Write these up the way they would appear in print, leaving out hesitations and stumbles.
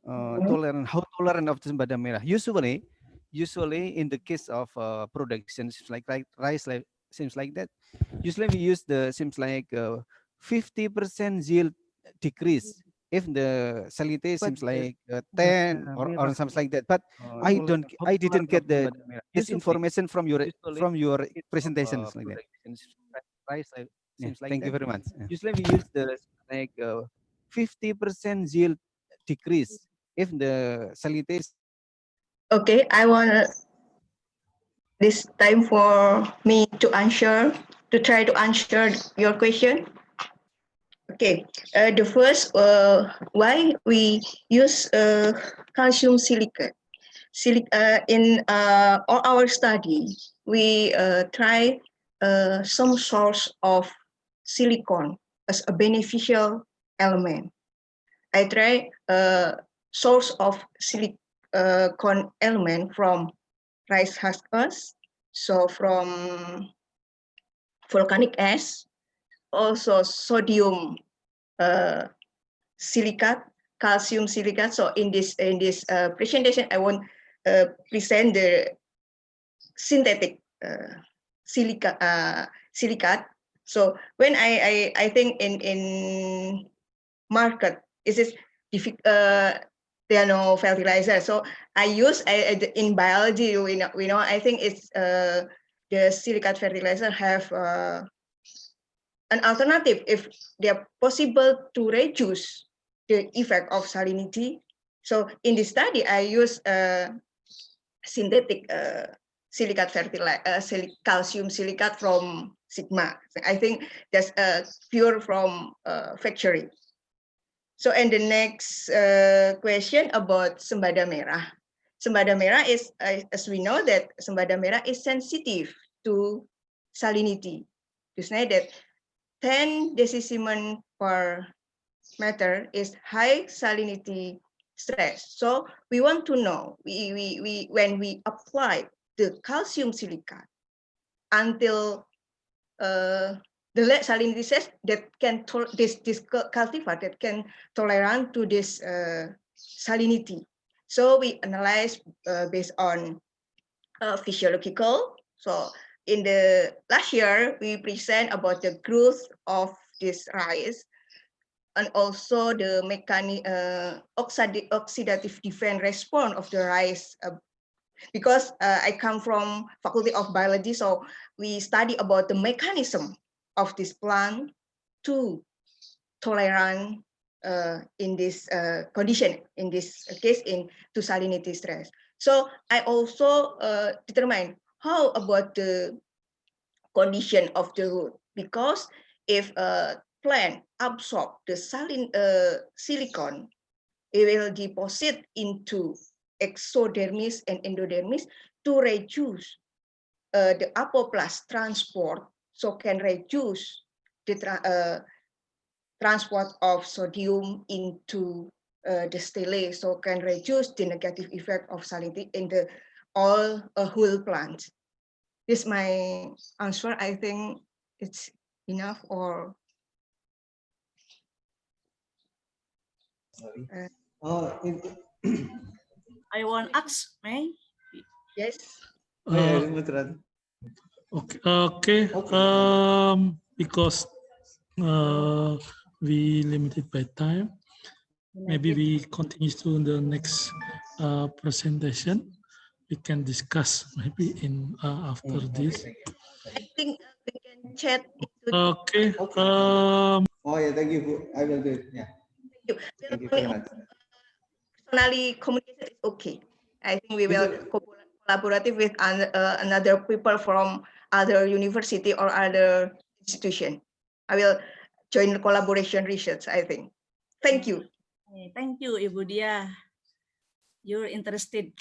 tolerant, how tolerant of the sembada merah. Usually in the case of production, seems like rice, like seems like that. Usually we use the seems like 50% yield decrease if the salinity seems like 10 or something like that. But I didn't get this information from your presentations like that. Rice, like, seems like thank you very much. Usually we use the like 50% yield decrease if the salinity. Okay, I want this time for me to try to answer your question. Okay, the first, why we use calcium silicate? In all our study, we try some source of silicon as a beneficial element. I try source of silicon element from rice husks, so from volcanic ash, also sodium silicate, calcium silicate. So in this presentation, I want present the synthetic silicate. So when I think in market, is this there are no fertilizer. So I use in biology, we know I think it's the silicate fertilizer have an alternative if they are possible to reduce the effect of salinity. So in this study, I use synthetic silicate fertilizer, calcium silicate from Sigma. I think that's pure from factory. So, and the next question about sembada merah. Sembada merah is, as we know that sembada merah is sensitive to salinity. To say that 10 decisimen per meter is high salinity stress. So we want to know, when we apply the calcium silicate until the salinity stress that can this cultivar that can tolerant to this salinity. So we analyze based on physiological. So in the last year, we present about the growth of this rice and also the oxidative defense response of the rice. Because I come from Faculty of Biology, so we study about the mechanism of this plant to tolerant in this condition, in this case, to salinity stress. So I also determine how about the condition of the root, because if a plant absorb the silicon, it will deposit into exodermis and endodermis to reduce the apoplast transport, so can reduce the transport of sodium into the stele, so can reduce the negative effect of salinity in the whole plant. This is my answer. I think it's enough, or I want ask, May? yes. Okay. Because we limited by time, maybe we continue to the next presentation. We can discuss maybe in after this. I think we can chat. Okay. Oh yeah, thank you, Bu. I will do it. Yeah. Thank you very much. Personally, communication is okay. I think we will collaborative with another people from other university or other institution. I will join the collaboration research, I think. Thank you. Thank you, Ibu Dia. You're interested.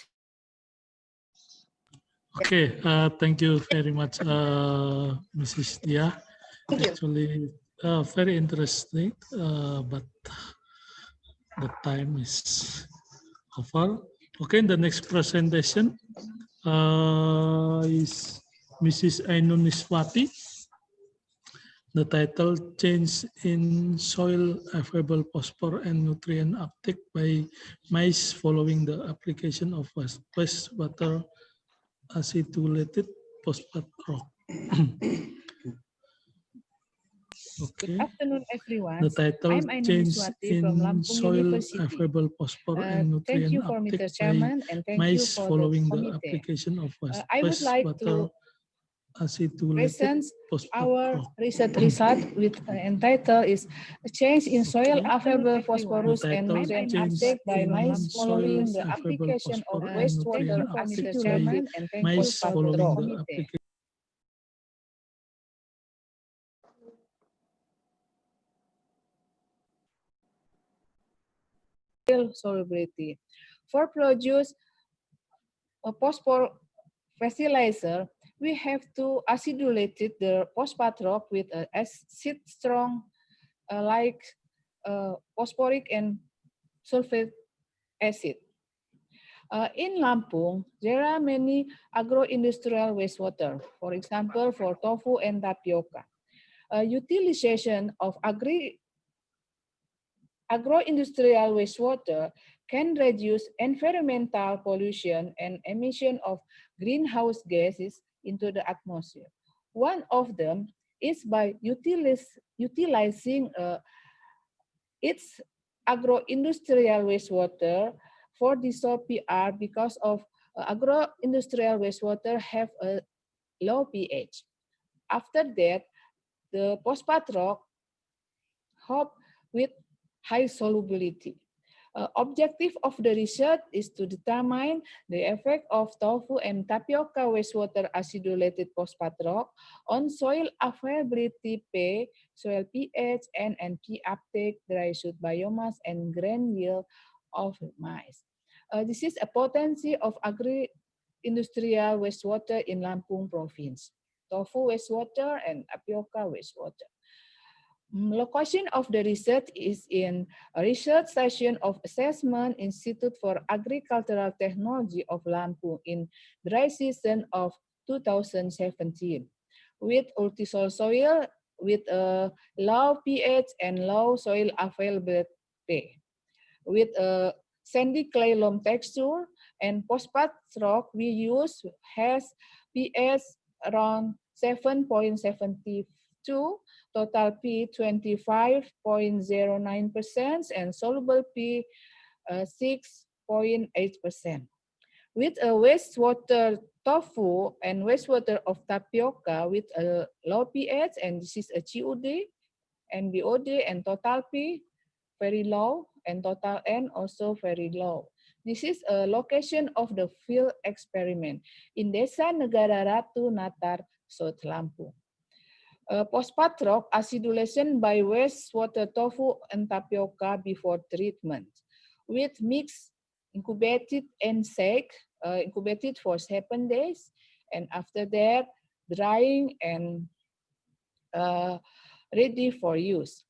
Okay, thank you very much, Mrs. Dia. Actually, very interesting, but the time is over. Okay, the next presentation is Mrs. Ainuniswati. The title Change in Soil Available Phosphor and Nutrient Uptake by Maize Following the Application of Wastewater Acidulated Phosphate Rock. Good Okay. afternoon, everyone. The title I'm Aini Change Miswati from in Lampung Soil University. Available Phosphor and Thank you Nutrient for Uptake Mr. by Chairman and thank you Maize for the Following the committee. Application of I would like Wastewater to Acidulated present Phosphate our Rock. research result with entitled is a change in soil available phosphorus The and title nutrient Change uptake by in maize following Soil the Available application of Phosphor and wastewater Nutrient Uptake by acidulated and thank you Maize for the Following the committee. Application. Solubility. For produce a phosphor fertilizer, we have to acidulate the phosphate rock with an acid strong like phosphoric and sulfate acid. In Lampung, there are many agro-industrial wastewater, for example, for tofu and tapioca. Utilization of agro-industrial wastewater can reduce environmental pollution and emission of greenhouse gases into the atmosphere. One of them is by utilizing its agro-industrial wastewater for dissolved PR because of agro-industrial wastewater have a low pH. After that, the phosphate rock hop with high solubility. Objective of the research is to determine the effect of tofu and tapioca wastewater acidulated phosphate rock on soil availability P, soil pH, and NP uptake, dry shoot biomass, and grain yield of maize. This is a potency of agri-industrial wastewater in Lampung province. Tofu wastewater and tapioca wastewater. Location of the research is in a research station of Assessment Institute for Agricultural Technology of Lampung in dry season of 2017 with ultisol soil with a low pH and low soil availability with a sandy clay loam texture, and phosphate rock we use has pH around 7.72, total P 25.09%, and soluble P 6.8%. With a wastewater tofu and wastewater of tapioca with a low pH, and this is a GOD and BOD, and total P very low, and total N also very low. This is a location of the field experiment in Desa Negara Ratu Natar, South Lampung. Phosphate rock acidulation by wastewater tofu and tapioca before treatment with mixed incubated and shake, incubated for 7 days, and after that drying and ready for use.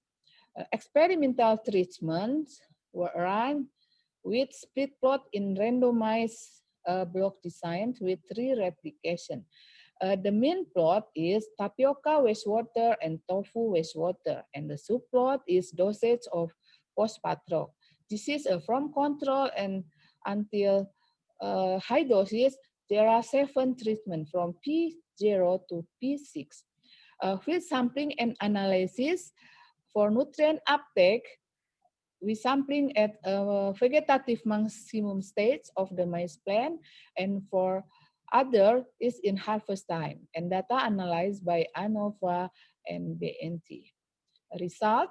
Experimental treatments were run with split plot in randomized block design with 3 replication. The main plot is tapioca wastewater and tofu wastewater, and the subplot is dosage of phosphate rock. This is from control and until high doses, there are 7 treatments from P0 to P6. Field sampling and analysis for nutrient uptake, we sampling at a vegetative maximum stage of the maize plant, and for other is in harvest time, and data analyzed by ANOVA and BNT. Result,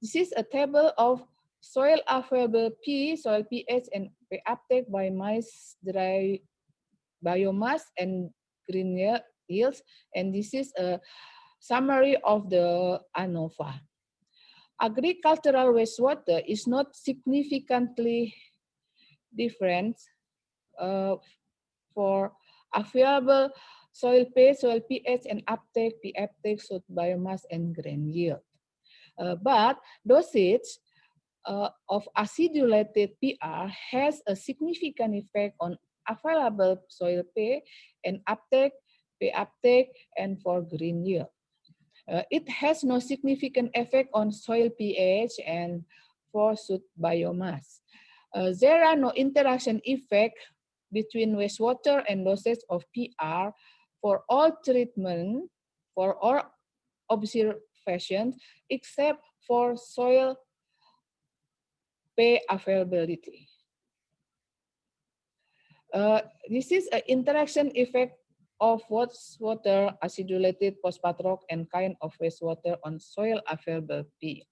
this is a table of soil available P, soil pH, and P uptake by maize dry biomass and green yields, and this is a summary of the ANOVA. Agricultural wastewater is not significantly different for available soil P, soil pH, and uptake, P uptake, soil biomass, and grain yield. But dosage of acidulated PR has a significant effect on available soil P and uptake, P uptake, and for green yield. It has no significant effect on soil pH and forsooth biomass. There are no interaction effect between wastewater and dosage of PR for all treatment, for all observations, except for soil P availability. This is an interaction effect of wastewater, acidulated phosphate rock, and kind of wastewater on soil available P.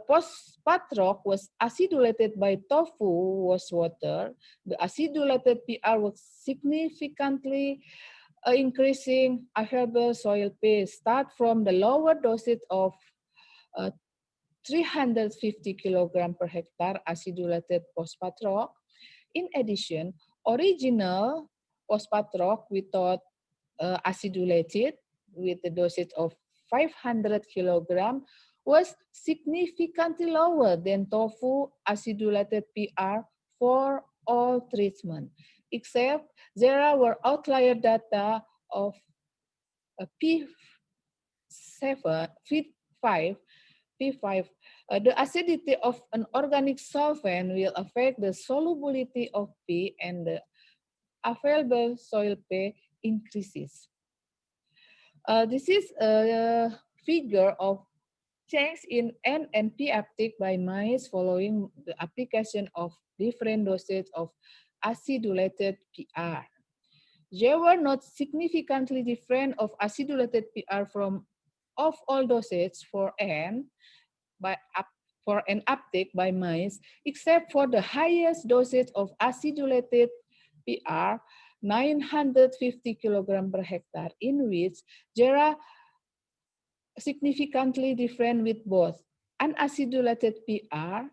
Phosphate rock was acidulated by tofu wastewater. The acidulated PR was significantly increasing available soil P. Start from the lower dosage of 350 kilogram per hectare acidulated phosphate rock. In addition, original phosphate rock without acidulated with the dosage of 500 kilogram was significantly lower than tofu acidulated PR for all treatment, except there were outlier data of P7, P5. The acidity of an organic solvent will affect the solubility of P, and the available soil P increases. This is a figure of change in N and P uptake by mice following the application of different dosage of acidulated PR. They were not significantly different of acidulated PR from of all dosage for N for an uptake by mice, except for the highest dosage of acidulated PR, 950 kilogram per hectare, in which there are significantly different with both unacidulated PR,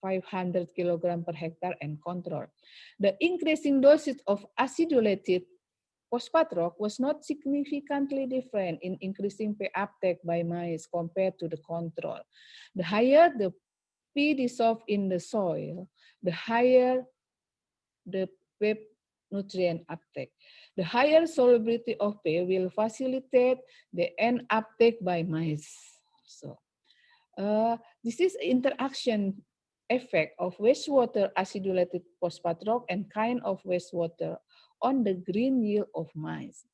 500 kilogram per hectare, and control. The increasing dosage of acidulated phosphate rock was not significantly different in increasing P uptake by mice compared to the control. The higher the P dissolved in the soil, the higher the P nutrient uptake. The higher solubility of P will facilitate the N uptake by mice. So, this is interaction effect of wastewater acidulated phosphate rock and kind of wastewater on the green yield of mice.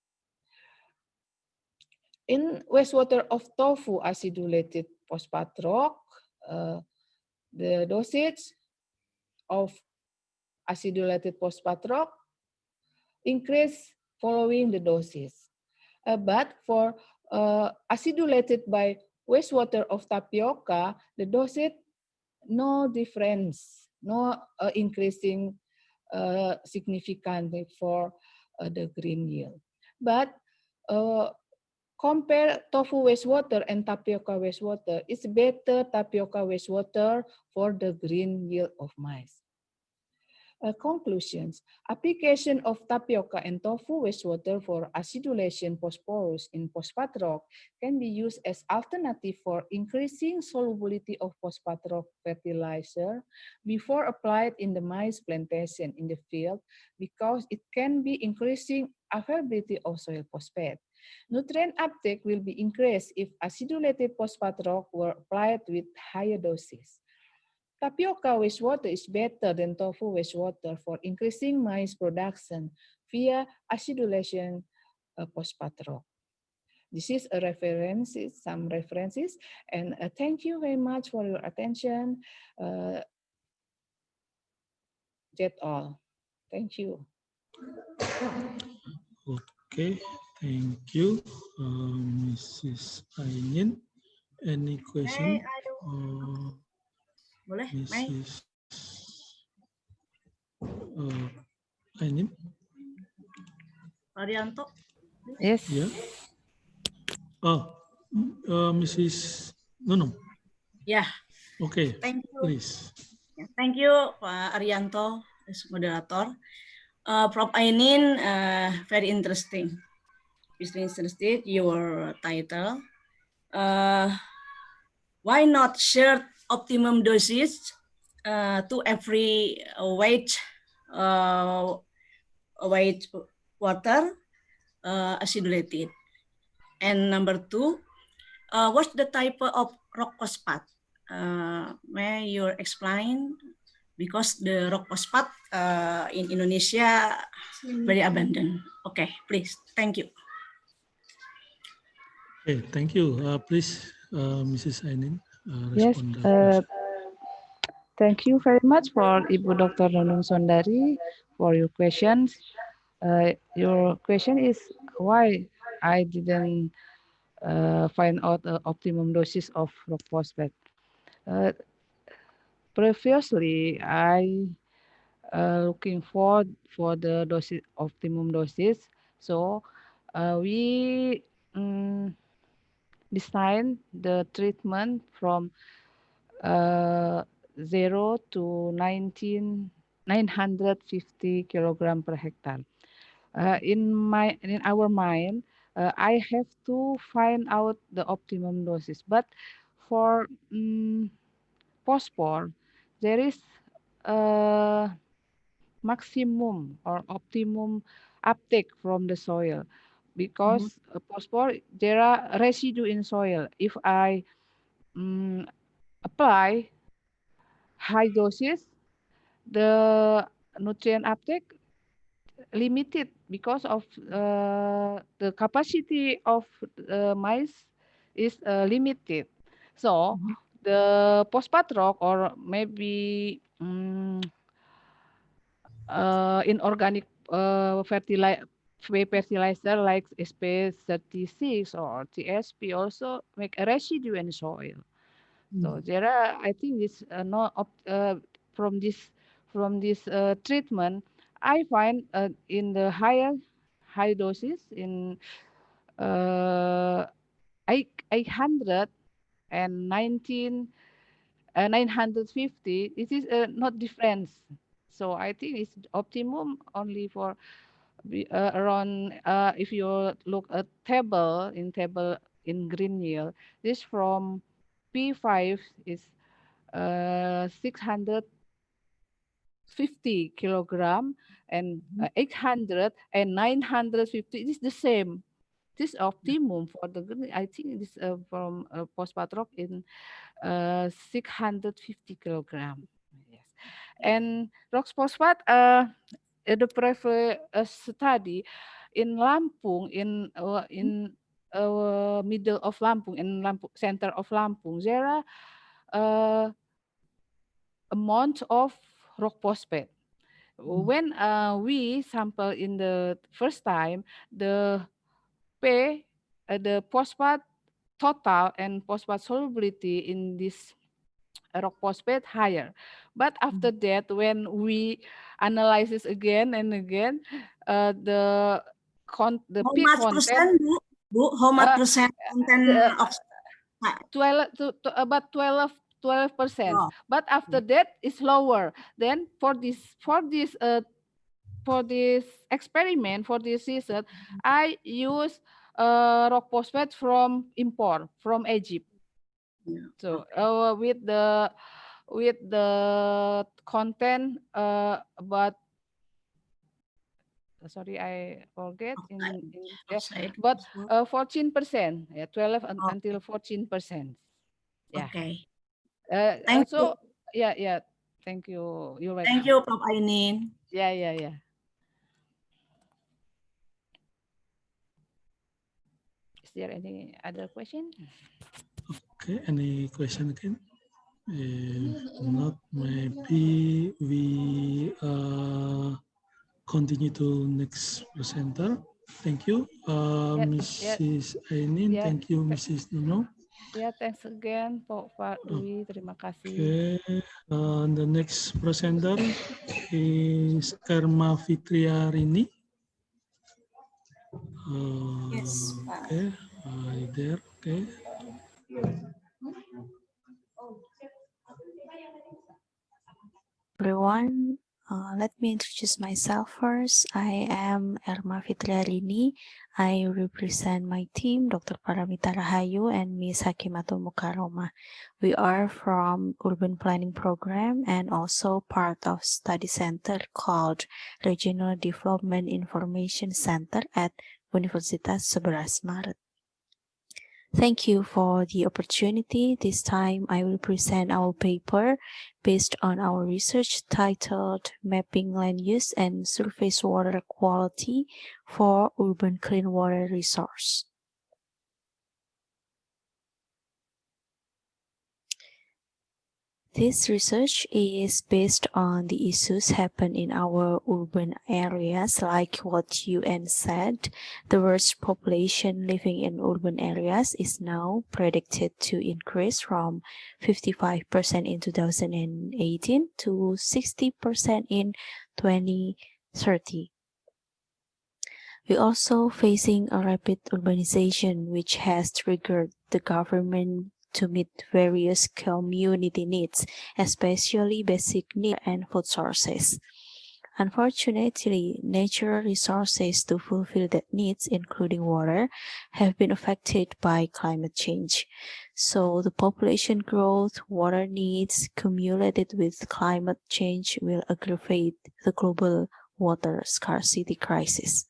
In wastewater of tofu acidulated phosphate rock, the dosage of acidulated phosphate rock increase following the doses. But for acidulated by wastewater of tapioca, the dosage no difference, no increasing significantly for the green yield. But compare tofu wastewater and tapioca wastewater, it's better tapioca wastewater for the green yield of mice. Conclusions. Application of tapioca and tofu wastewater for acidulation phosphorus in phosphate rock can be used as alternative for increasing solubility of phosphate rock fertilizer before applied in the maize plantation in the field, because it can be increasing availability of soil phosphate. Nutrient uptake will be increased if acidulated phosphate rock were applied with higher doses. Tapioca wastewater is better than tofu wastewater for increasing maize production via acidulation phosphate rock. This is a reference, some references, and thank you very much for your attention. That's all. Thank you. Okay, thank you, Mrs. Ainin. Any question? Boleh, Mai? Mrs. Ainin? Arianto? Yes. Yeah. Oh, Mrs. No. Yeah. Okay, Thank you. please. Thank you, Pak Arianto, as moderator. Prof. Ainin, very interesting. Interested your title. Why not share optimum dosage to every weight water acidulated? And number two, what's the type of rock phosphat? May you explain? Because the rock phosphat in Indonesia very abundant. Okay, please. Thank you. Okay, thank you. Please, Mrs. Ainin, Yes, respond the question. thank you very much for Ibu Dr. Nunung Sondari for your questions. Your question is why I didn't find out the optimum doses of rock phosphate. Previously, I looking for the doses optimum doses. So we design the treatment from 0 to 950 kilogram per hectare. In our mind, I have to find out the optimum doses. But for phosphor, there is a maximum or optimum uptake from the soil because phosphor there are residue in soil. If I apply high doses, the nutrient uptake limited because of the capacity of maize is limited. So the phosphate rock or maybe inorganic fertilizer like SP36 or TSP also make a residue in soil. So there are, I think this from this treatment, I find in the high doses in 800 and 950. It is not difference. So I think it's optimum only for around if you look at table in green yield, this from P5 is 650 kilogram and 800 and 950 it is the same. This optimum for the green. I think this from phosphate rock in 650 kilogram. Yes, and rock phosphate the previous study in Lampung in middle of Lampung in Lampung center of Lampung there are amount of rock phosphate. When we sample in the first time, the the phosphate total and phosphate solubility in this rock phosphate higher. But after that, when we analyze this again and again, the How peak much content percent, Bu? How much uh, percent content the, of 12 to about 12%. rock? But after that, it's lower. Then for this experiment for this season, I use rock phosphate from import from Egypt. Yeah. So with the content about sorry I forget in Outside. but 14%, yeah, 12 Oh, until 14%. Yeah. okay. Thank you. So yeah. Thank you. You're Thank welcome. you, Prof. Ainin. Yeah. Is there any other question? Okay, any question again? If not, maybe we continue to next presenter. Thank you, Mrs. Ainin. Yeah. Thank you, Mrs. Nuno. Ya, thanks again Pak Dwi. Terima kasih. Okay, the next presenter is Erma Fitriarini. Yes. Okay, there. Okay. Everyone, let me introduce myself first. I am Erma Fitriarini. I represent my team, Dr. Paramita Rahayu and Ms. Hakimatul Mukaroma. We are from Urban Planning Program and also part of study center called Regional Development Information Center at Universitas 11 Maret. Thank you for the opportunity. This time I will present our paper based on our research titled Mapping Land Use and Surface Water Quality for Urban Clean Water Resource. This research is based on the issues happen in our urban areas, like what UN said. The world's population living in urban areas is now predicted to increase from 55% in 2018 to 60% in 2030. We're also facing a rapid urbanization, which has triggered the government to meet various community needs, especially basic needs and food sources. Unfortunately, natural resources to fulfill that needs, including water, have been affected by climate change. So the population growth, water needs cumulated with climate change will aggravate the global water scarcity crisis.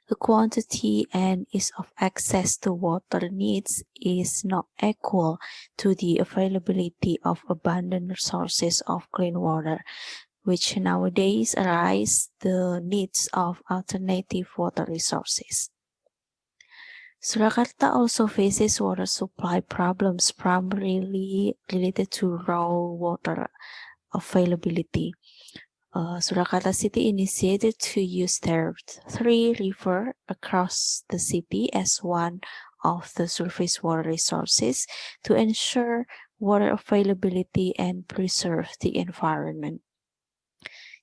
The quantity and ease of access to water needs is not equal to the availability of abundant resources of clean water, which nowadays arise the needs of alternative water resources. Surakarta also faces water supply problems primarily related to raw water availability. Surakarta City initiated to use their three rivers across the city as one of the surface water resources to ensure water availability and preserve the environment.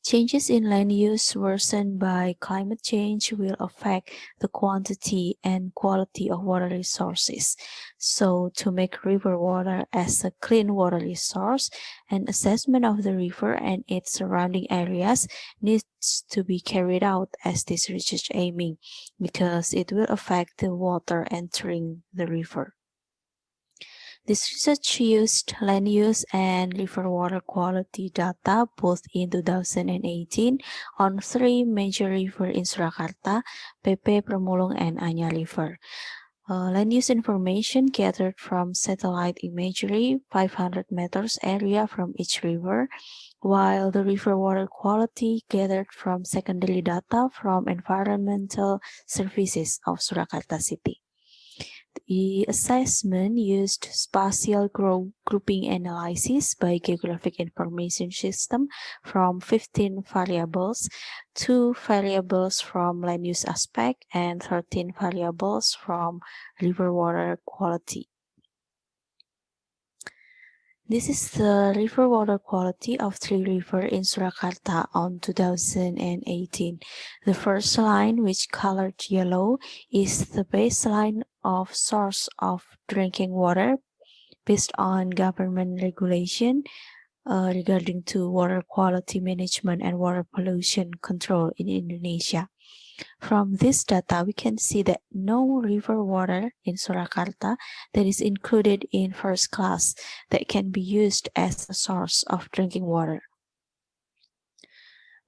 Changes in land use worsened by climate change will affect the quantity and quality of water resources. So, to make river water as a clean water resource, an assessment of the river and its surrounding areas needs to be carried out as this research aiming, because it will affect the water entering the river. This research used land use and river water quality data both in 2018 on three major rivers in Surakarta, Pepe, Promulung, and Anya River. Land use information gathered from satellite imagery, 500 meters area from each river, while the river water quality gathered from secondary data from environmental services of Surakarta City. The assessment used spatial grouping analysis by geographic information system from 15 variables, 2 variables from land use aspect, and 13 variables from river water quality. This is the river water quality of three rivers in Surakarta on 2018. The first line, which colored yellow, is the baseline of source of drinking water based on government regulation regarding to water quality management and water pollution control in Indonesia. From this data, we can see that no river water in Surakarta that is included in first class that can be used as a source of drinking water.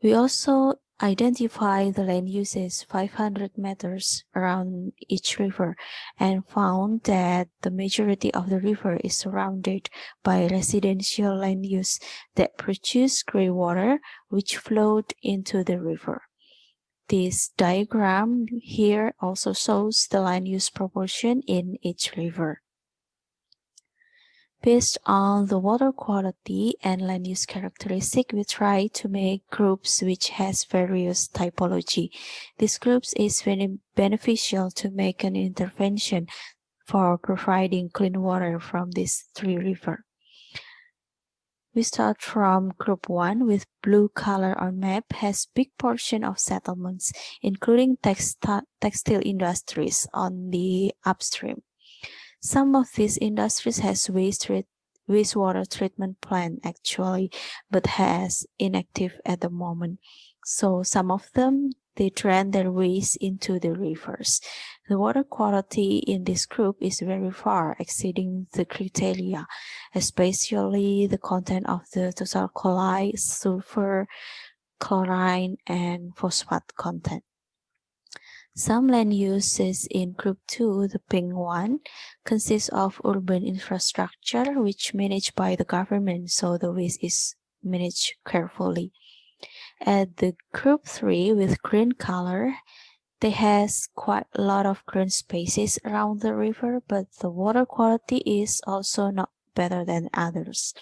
We also identify the land uses 500 meters around each river and found that the majority of the river is surrounded by residential land use that produce grey water which flowed into the river. This diagram here also shows the land use proportion in each river. Based on the water quality and land use characteristic, we try to make groups which has various typology. These groups is very beneficial to make an intervention for providing clean water from these three rivers. We start from group 1 with blue color on map has big portion of settlements, including textile industries on the upstream. Some of these industries has wastewater treatment plant actually, but has inactive at the moment. So some of them, they drain their waste into the rivers. The water quality in this group is very far exceeding the criteria, especially the content of the total chloride, sulfur, chlorine, and phosphate content. Some land uses in Group 2, the pink one, consist of urban infrastructure which managed by the government, so the waste is managed carefully. At the Group 3 with green color, they has quite a lot of green spaces around the river, but the water quality is also not better than others.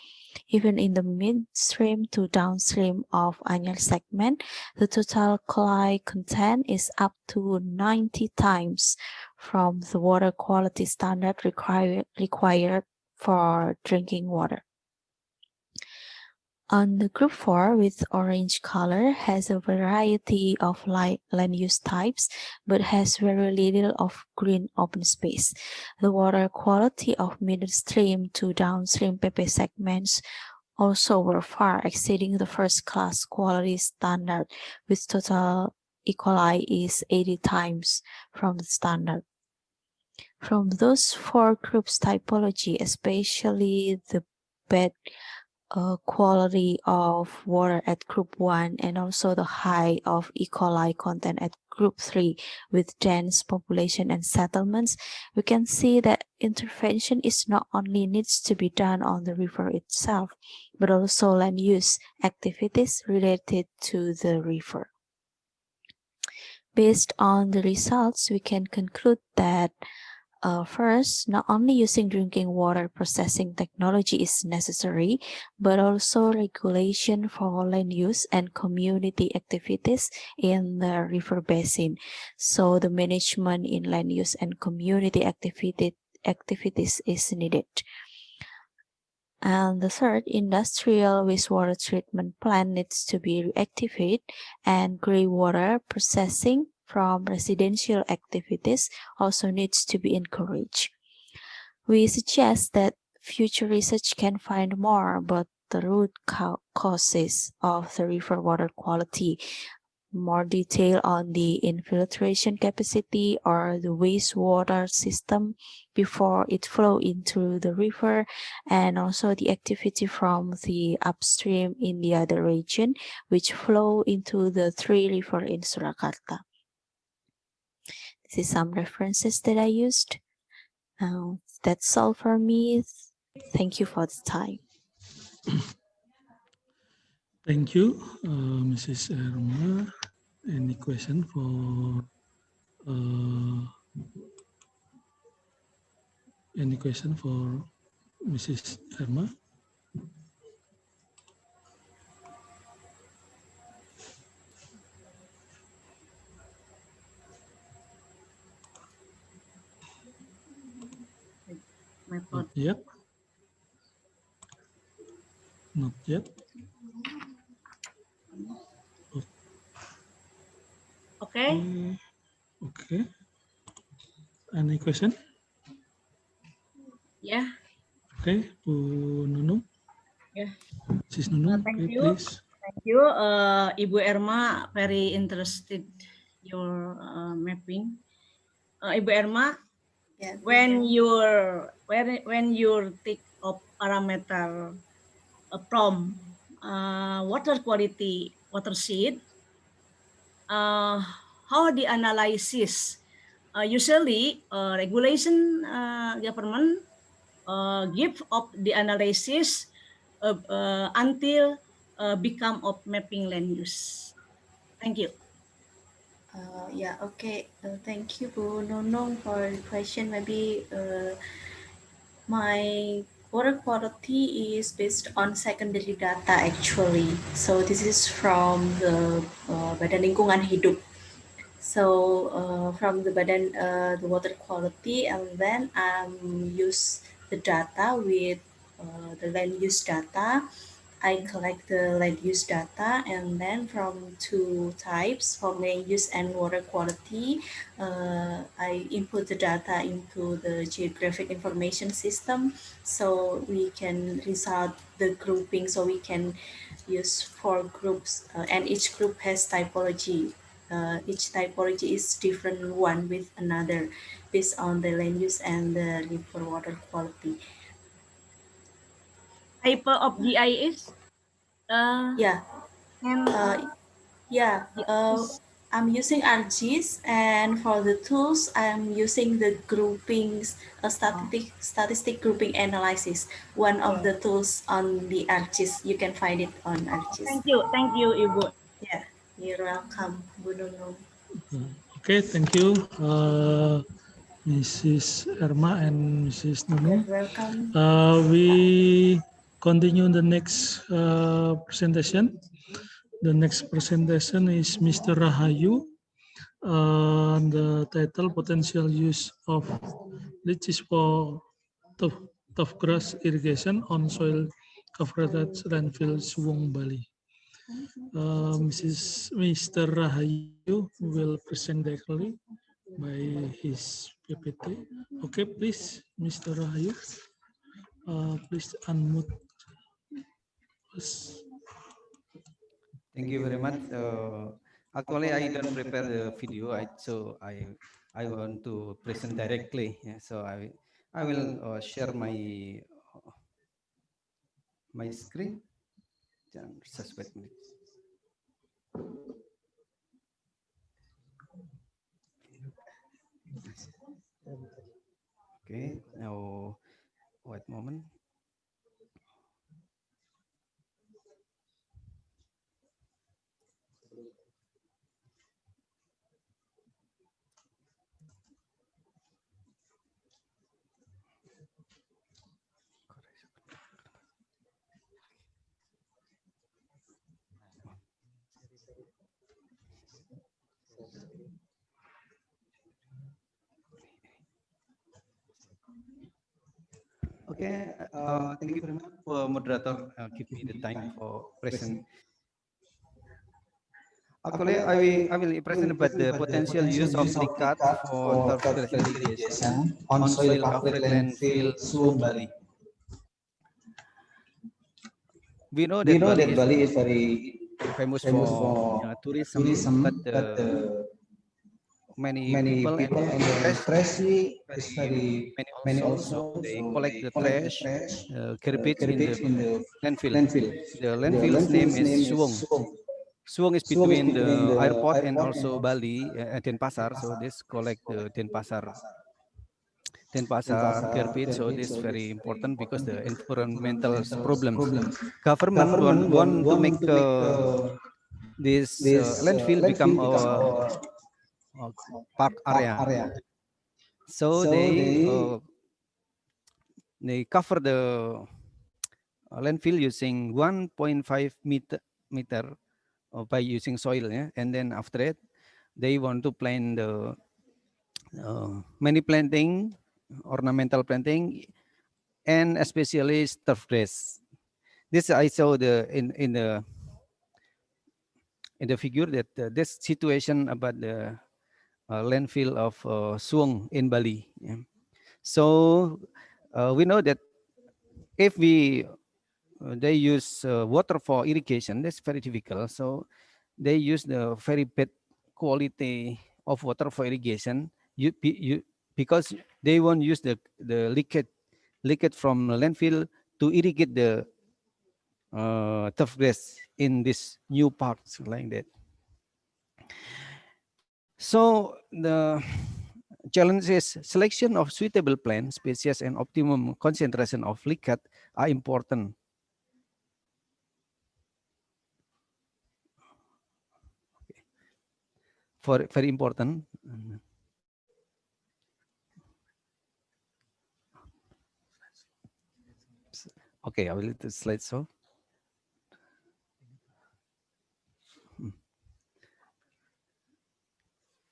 Even in the midstream to downstream of Anyar segment, the total chloride content is up to 90 times from the water quality standard required for drinking water. On the Group 4 with orange color has a variety of land use types but has very little of green open space. The water quality of midstream to downstream PP segments also were far exceeding the first class quality standard, with total E. coli is 80 times from the standard. From those four groups typology, especially the bad quality of water at Group 1 and also the high of E. coli content at Group 3 with dense population and settlements, we can see that intervention is not only needs to be done on the river itself, but also land use activities related to the river. Based on the results, we can conclude that first, not only using drinking water processing technology is necessary, but also regulation for land use and community activities in the river basin. So the management in land use and community activities is needed. And the third, industrial wastewater treatment plant needs to be reactivated, and gray water processing from residential activities also needs to be encouraged. We suggest that future research can find more about the root causes of the river water quality, more detail on the infiltration capacity or the wastewater system before it flow into the river, and also the activity from the upstream in the other region which flow into the three river in Surakarta. This is some references that I used. That's all for me. Thank you for the time. Thank you, Mrs. Erma. Any question for Mrs. Erma? Not yet. Not yet. Okay. Okay. Any question? Yeah. Okay, Bu Nunung. Yeah. Sis Nunung, Thank okay, you. please. Thank you, Ibu Erma. Very interested your mapping. Ibu Erma, Yeah. when you take of parameter from water quality watershed, how the analysis usually regulation government give of the analysis until become of mapping land use. Thank you. Yeah, okay. Thank you, Bu Nunung, for the question. Maybe my water quality is based on secondary data actually. So this is from the Badan Lingkungan Hidup. So from the the water quality, and then use the data with the land use data. I collect the land use data, and then from two types, for land use and water quality, I input the data into the geographic information system, so we can result the grouping. So we can use four groups, and each group has typology. Each typology is different one with another based on the land use and the river water quality. Type of GIS? Yeah. And Yeah. GIS. I'm using ArcGIS, and for the tools, I'm using the groupings, statistic grouping analysis, one of the tools on the ArcGIS. You can find it on ArcGIS. Thank you, Ibu. Yeah, you're welcome, Bu Nunung. Okay, thank you, Mrs. Erma and Mrs. You're Nunung. welcome. We continue the next presentation. The next presentation is Mr. Rahayu. The title, Potential Use of Leaches for Tough Grass Irrigation on Soil Covered Landfill, Suwung, Bali. Mr. Rahayu will present directly by his PPT. Okay, please, Mr. Rahayu. Please unmute us. Thank you very much. Actually, I don't prepare the video, so I want to present directly. Yeah, so I will share my screen. Just wait a minute. Okay, now wait a moment. Okay, thank you very much for moderator. Give me the time for present. Actually, I will present about the potential use of silicat for turf grass irrigation on soil covered landfill Suwung, Bali. We know that Bali is very famous for tourism, but many people and trash is very many also. So they collect the trash, garbage in the landfill. The landfill's name is Suwung. Suwung is between the airport and also Bali, Denpasar. So this collect the Denpasar garbage. So this is very important because the environmental problems. Government want to make this landfill become a park area. So they cover the landfill using 1.5 meter by using soil, yeah? And then after it, they want to plant the many planting, ornamental planting, and especially turf grass. This I saw in the figure that this situation about the landfill of Suwung in Bali. Yeah. So we know that if they use water for irrigation, that's very difficult. So they use the very bad quality of water for irrigation. Because they won't use the leakage from the landfill to irrigate the turf grass in this new parks like that. So the challenge is selection of suitable plant species and optimum concentration of leachate are important. Very important. Okay, I will leave the slide so.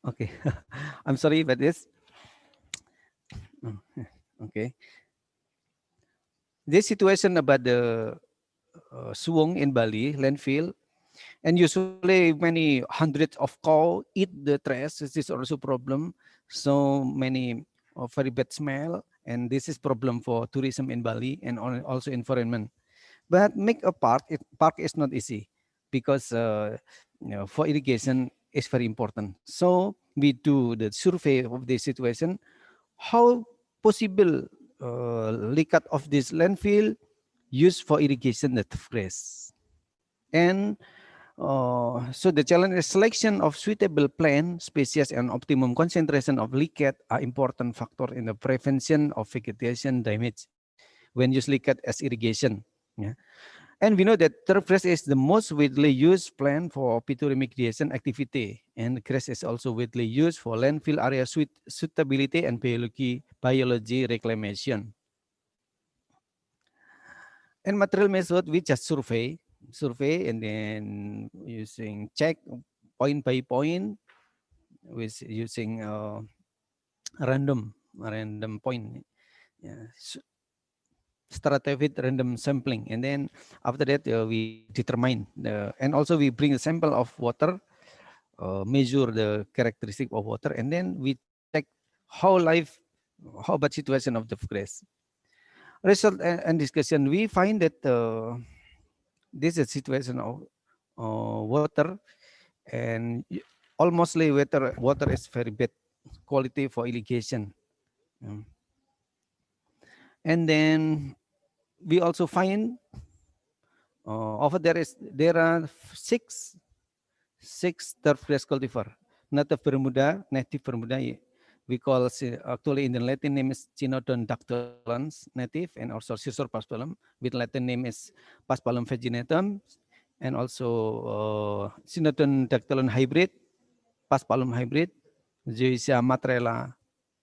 Okay, I'm sorry about this. Okay. This situation about the Suwung in Bali landfill, and usually many hundreds of cow eat the trash. This is also problem. So many very bad smell, and this is problem for tourism in Bali and also environment. But make a park is not easy because for irrigation is very important. So we do the survey of this situation. How possible leakage of this landfill used for irrigation the turf grass, and So the challenge is selection of suitable plant species and optimum concentration of leachate are important factor in the prevention of vegetation damage when use leachate as irrigation. Yeah. And we know that turf grass is the most widely used plant for pito remediation activity, and grass is also widely used for landfill area suitability and biology reclamation. And material method, we just survey and then using check point by point with using random point. Yeah. Started with random sampling, and then after that we determine and also we bring a sample of water, measure the characteristic of water, and then we check how how bad situation of the grass. Result and discussion, we find that this is a situation of water, and almostly water is very bad quality for irrigation. Um, and then we also find over there are six turf grass cultivar. Native Bermuda. We call actually in the Latin name is Cynodon dactylans native, and also Scissor paspalum with Latin name is Paspalum vaginatum, and also Cynodon dactylon hybrid, Paspalum hybrid, Zoysia matrela,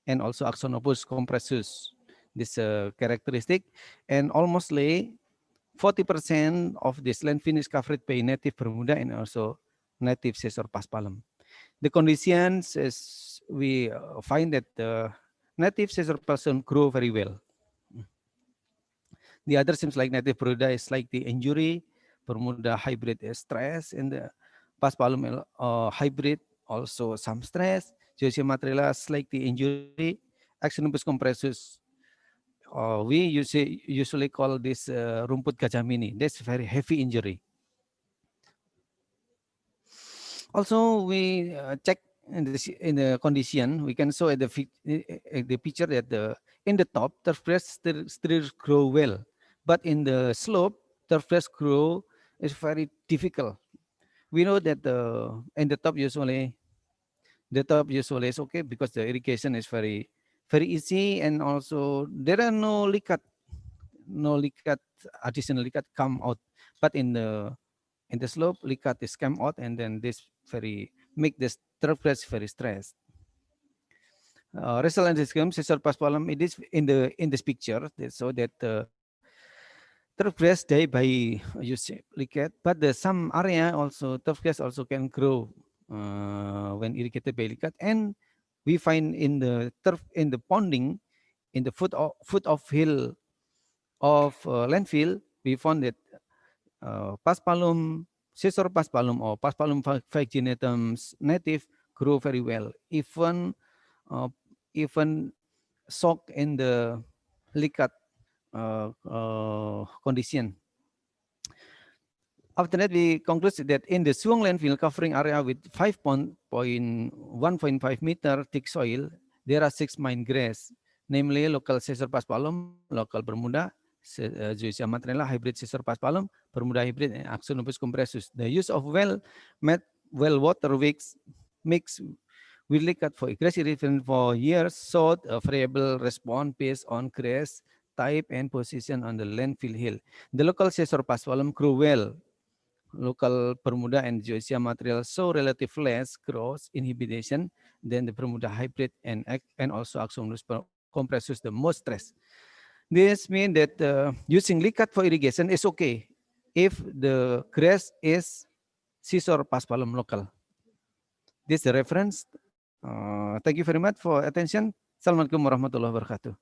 and also Axonopus compressus. This characteristic, and almostly 40% of this landfill is covered by native Bermuda and also native Scissor paspalum. The conditions is we find that the native Scissor paspalum grow very well. The other seems like native Bermuda is like the injury, Bermuda hybrid is stress, and the paspalum hybrid also some stress. Joysia matrila is like the injury, Axonopus compressus. We usually call this rumput gajah mini. That's very heavy injury. Also, we check in the condition. We can show at the picture that in the top turf grass still grow well, but in the slope turf grass grow is very difficult. We know that in the top usually is okay because the irrigation is very easy, and also there are no liquid, additional liquid come out, but in the slope liquid is come out, and then this very make this turf grass very stressed. Result and discussion Scissor paspalum, it is in this picture so that turf grass die by using liquid, but the some area also turf grass also can grow when irrigated by liquid, and we find in the turf in the ponding in the foot of hill of landfill, we found that Paspalum, Scissor paspalum or Paspalum vaginatum native grow very well, uh, even soak in the liquid condition. After that, we conclude that in the Suwong landfill covering area with 1.5 meter thick soil, there are 6 main grass, namely local Scissor paspalum, local Bermuda, Zoysia matrela, hybrid Scissor paspalum, Bermuda hybrid, and Axonopus compressus. The use of well water mix with liquid for grass irrigation for years showed a variable response based on grass type and position on the landfill hill. The local Scissor paspalum grew well. Local Bermuda and Zoysia material show relative less growth inhibition than the Bermuda hybrid and also Axonopus compressus the most stress. This means that using liquid for irrigation is okay if the grass is Scissor paspalum local. This is the reference. Thank you very much for attention. Assalamualaikum warahmatullahi wabarakatuh.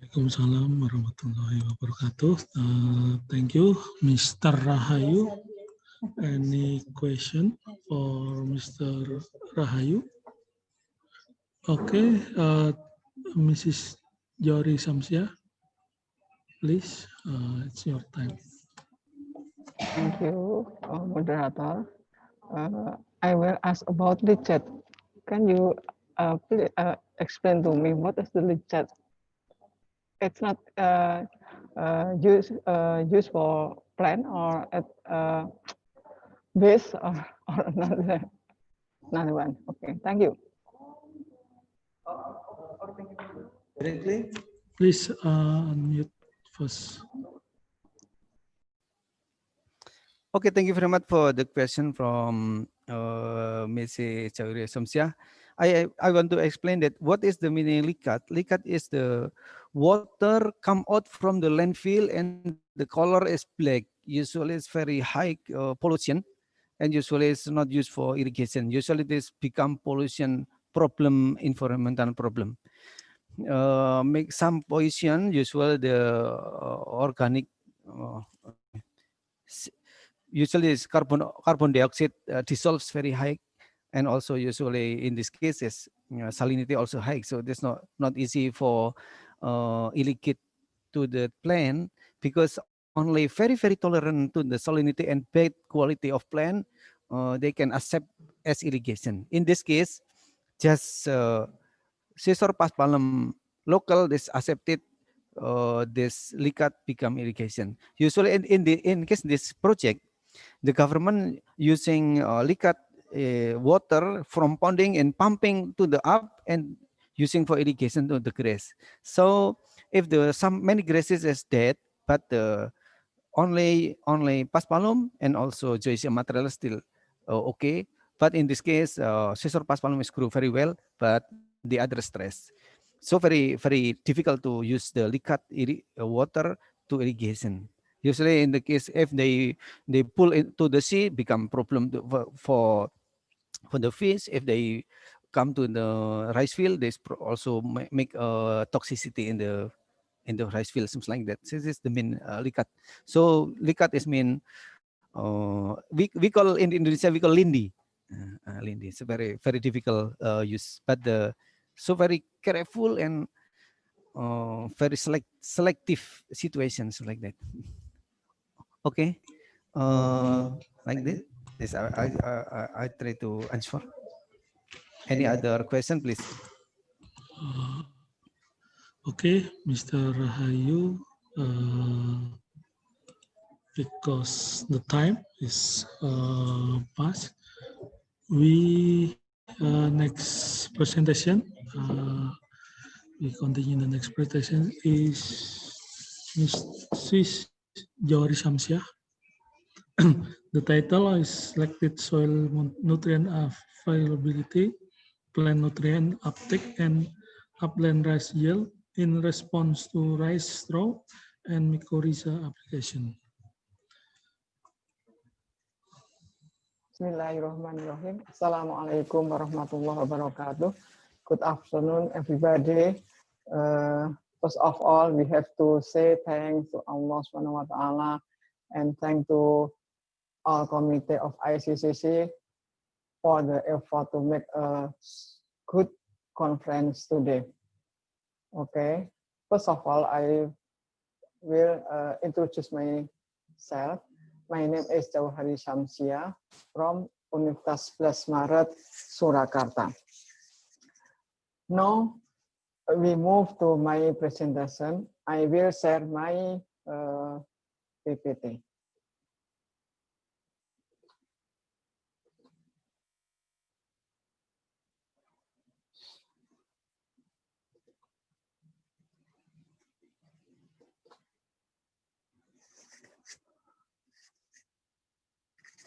Waalaikumsalam warahmatullahi wabarakatuh. Thank you, Mr. Rahayu. Any question for Mr. Rahayu? Okay, Mrs. Jori Samsia, please, it's your time. Thank you, moderator. I will ask about leachate. Can you please explain to me what is the leachate? It's not used for plant or at base or another one? Okay, thank you. Directly. Please unmute first. Okay, thank you very much for the question from Ms. Chauri Samsia. I want to explain that what is the meaning likat? Likat is the water come out from the landfill and the color is black. Usually it's very high pollution, and usually it's not used for irrigation. Usually this become pollution problem, environmental problem. Make some pollution, usually the organic usually is carbon dioxide dissolves very high, and also usually in these cases salinity also high, so that's not easy for irrigate to the plant, because only very tolerant to the salinity and bad quality of plant they can accept as irrigation. In this case, just scissor paspalum local this accepted this likat become irrigation. Usually in case this project, the government using liquid water from ponding and pumping to the up and using for irrigation to the grass. So if the some many grasses is dead, but only paspalum and also joysia material still okay. But in this case, scissor paspalum is grew very well, but the other stress. So very difficult to use the liquid water to irrigation. Usually in the case if they pull into the sea, become problem for the fish. If they come to the rice field, they also make toxicity in the rice field, something like that. This is the main likat. So likat is mean we call in Indonesia we call lindi. Lindi. It's a very difficult use, but the so very careful and very selective situations like that. Okay, like this. This I try to answer. Any other question, please? Okay, Mr. Rahayu, because the time is past, we next presentation, we continue the next presentation is Mrs. Jawari Samsiah. The title is Selected Soil Nutrient Availability, Plant Nutrient Uptake, and Upland Rice Yield in response to rice straw and mycorrhiza application. Bismillahirrahmanirrahim. Assalamualaikum warahmatullahi wabarakatuh. Good afternoon, everybody. First of all, we have to say thanks to Allah Subhanahu wa Ta'ala and thank to all committee of ICCC for the effort to make a good conference today. Okay. First of all, I will introduce myself. My name is Jawari Samsiah from Universitas 11 Maret, Surakarta. Now, we move to my presentation. I will share my PPT.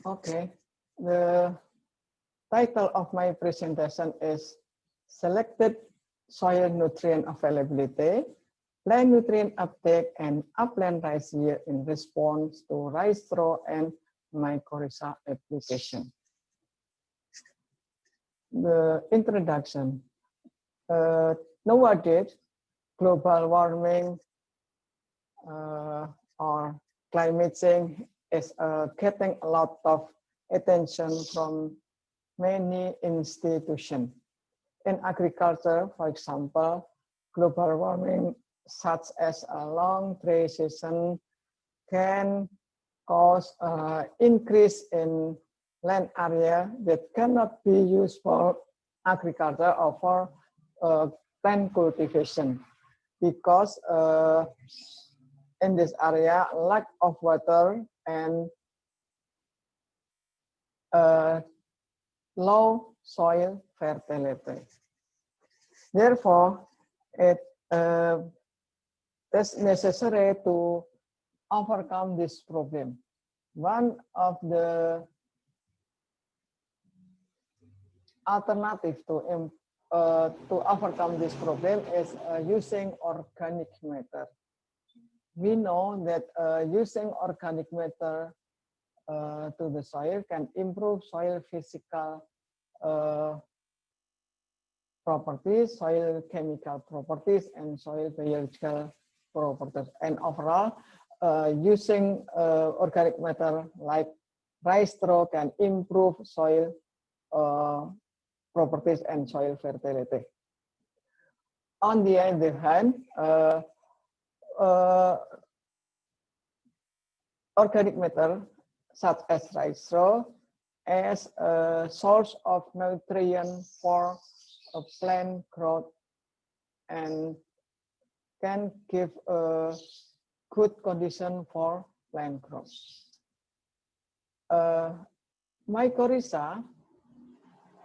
Okay, the title of my presentation is Selected Soil Nutrient Availability, Plant Nutrient Uptake, and Upland Rice Yield in Response to Rice Straw and Mycorrhiza Application. The introduction. Nowadays, global warming or climate change is getting a lot of attention from many institutions. In agriculture, for example, global warming such as a long dry season can cause increase in land area that cannot be used for agriculture or for plant cultivation, because in this area, lack of water and low soil fertility. Therefore, it is necessary to overcome this problem. One of the alternative to overcome this problem is using organic matter. We know that using organic matter to the soil can improve soil physical properties, soil chemical properties, and soil biological properties. And overall, using organic matter like rice straw can improve soil properties and soil fertility. On the other hand, organic matter such as rice straw as a source of nutrient for plant growth and can give a good condition for plant growth. Mycorrhiza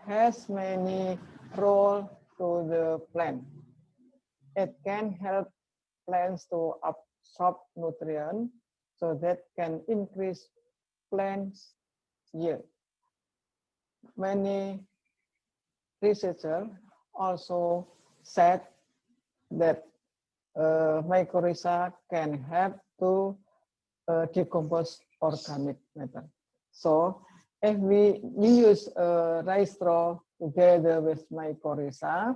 has many roles to the plant. It can help plants to absorb nutrients so that can increase plants' yield. Many researchers also said that mycorrhiza can help to decompose organic matter. So if we use rice straw together with mycorrhiza,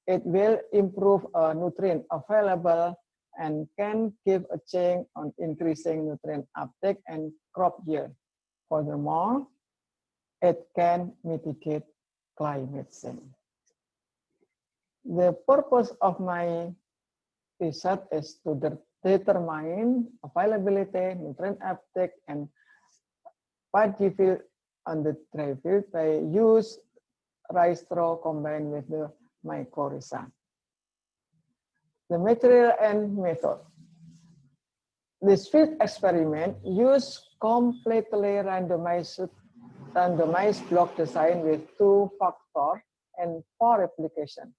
it will improve nutrient available and can give a change on increasing nutrient uptake and crop yield. Furthermore, it can mitigate climate change. The purpose of my research is to determine availability, nutrient uptake, and paddy field on the dry field by use rice straw combined with the mycorrhiza. The material and method. This field experiment used completely randomized block design with 2 factors and 4 applications.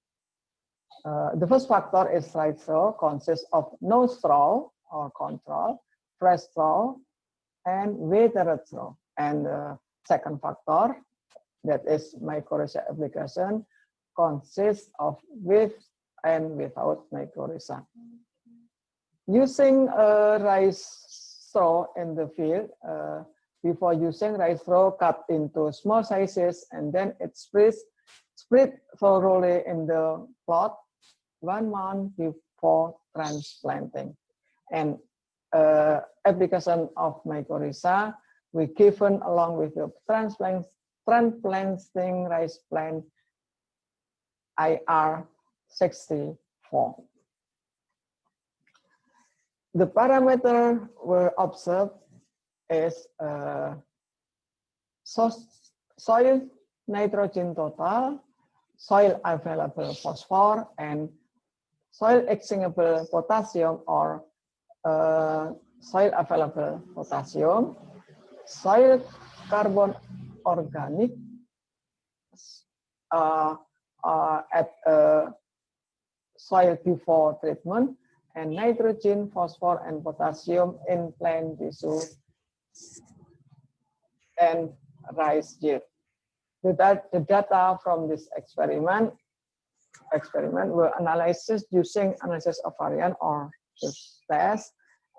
The first factor is rice straw, consists of no straw or control, fresh straw, and weathered straw. And the second factor, that is mycorrhiza application, consists of with and without mycorrhiza. Using rice straw in the field, before using rice straw, cut into small sizes, and then it split thoroughly in the plot 1 month before transplanting. And application of mycorrhiza we given along with the transplanting rice plant IR 64. The parameter were observed is soil nitrogen total, soil available phosphorus, and soil exchangable potassium or soil available potassium, soil carbon organic at soil before treatment, and nitrogen, phosphorus, and potassium in plant tissue and rice yield. The data from this experiment were analyzed using analysis of variance or test,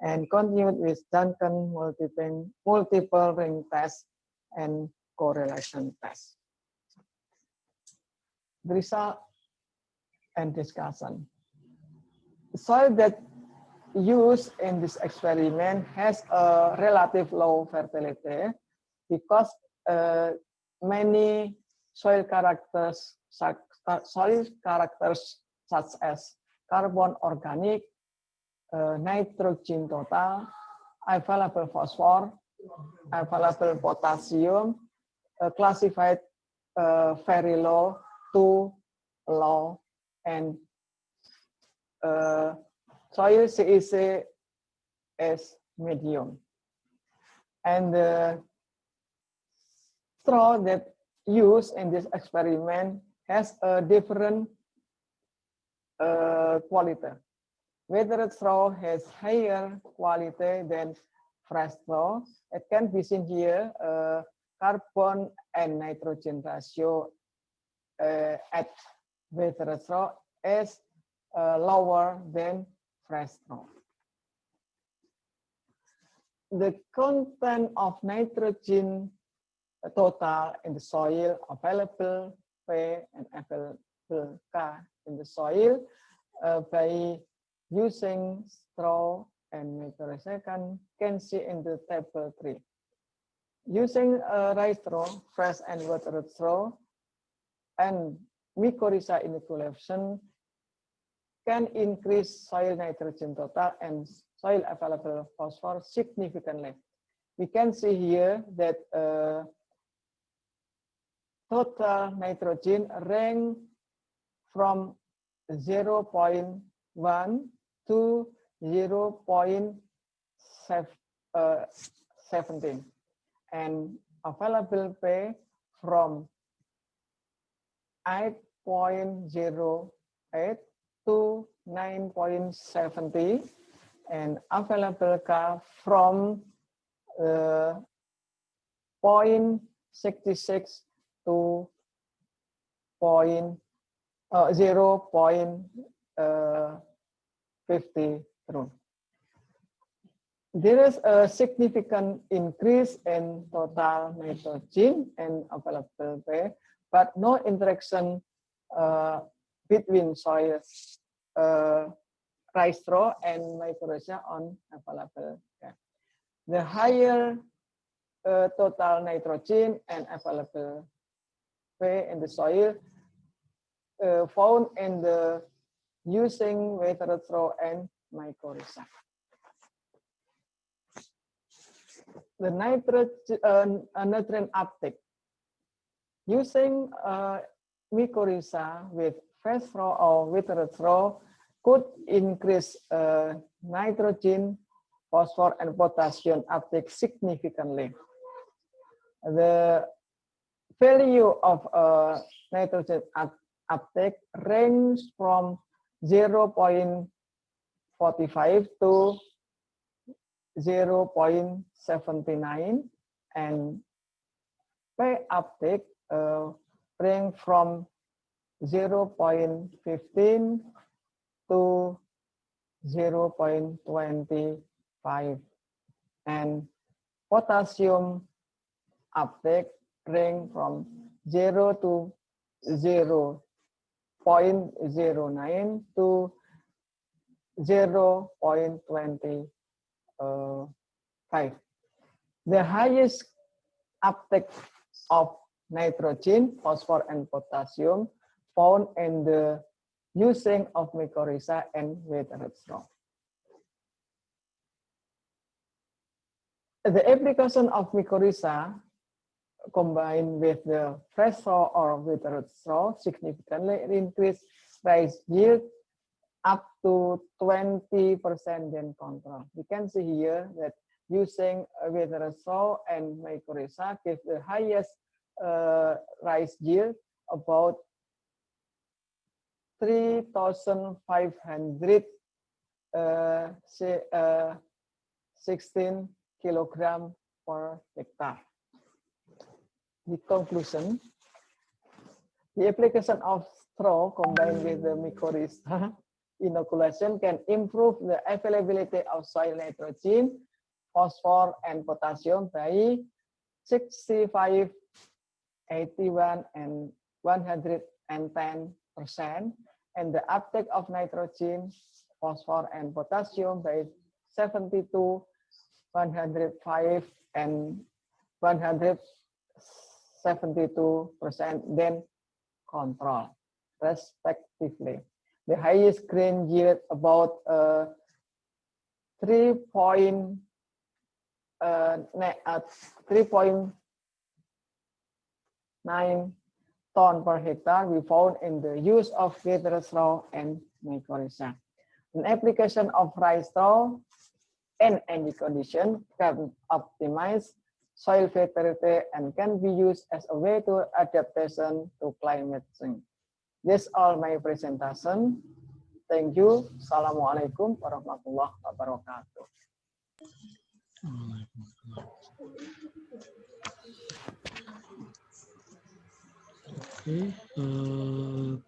and continued with Duncan multiple ring test and correlation test. The result and discussion. The soil that used in this experiment has a relative low fertility because many soil characters such as carbon organic, nitrogen total, available phosphorus, available potassium, classified very low to low, and soil CEC is medium. And the straw that used in this experiment has a different quality. Whether straw has higher quality than fresh straw, it can be seen here, carbon and nitrogen ratio at weathered straw is lower than fresh straw. The content of nitrogen total in the soil, available P and available K in the soil by using straw and mycorrhiza can see in the table 3. Using rice straw, fresh and watered straw, and mycorrhiza inoculation can increase soil nitrogen total and soil available phosphorus significantly. We can see here that total nitrogen rank from 0.1 to 0.17 and available P from 8.08 to 9.70 and available K from 0.66 to 0.52. There is a significant increase in total nitrogen and available P, but no interaction between soil rice straw and mycorrhiza on available P. The higher total nitrogen and available P in the soil found in the using weathered straw and mycorrhiza. The nutrient uptake. Using mycorrhiza with fresh straw or weathered straw could increase nitrogen, phosphorus, and potassium uptake significantly. The value of nitrogen uptake ranges from 0.45 to 0.79 and P uptake range from 0.15 to 0.25 and potassium uptake range from 0 to 0.09 to 0.25. The highest uptake of nitrogen, phosphorus, and potassium found in the using of mycorrhiza and weathered straw. The application of mycorrhiza combined with the fresh straw or weathered straw significantly increase rice yield up to 20% than control. We can see here that using weathered straw and mycorrhiza gives the highest rice yield, about 3,516 kilogram per hectare. The conclusion, the application of straw combined with the mycorrhiza inoculation can improve the availability of soil nitrogen, phosphorus, and potassium by 65, 81, and 110%, and the uptake of nitrogen, phosphorus, and potassium by 72, 105, and 172% than control, respectively. The highest grain yield about 3.9 ton per hectare we found in the use of weathered straw and mycorrhiza. An application of rice straw in any condition can optimize soil fertility and can be used as a way to adaptation to climate change. This all my presentation. Thank you. Assalamualaikum warahmatullahi wabarakatuh. Okay,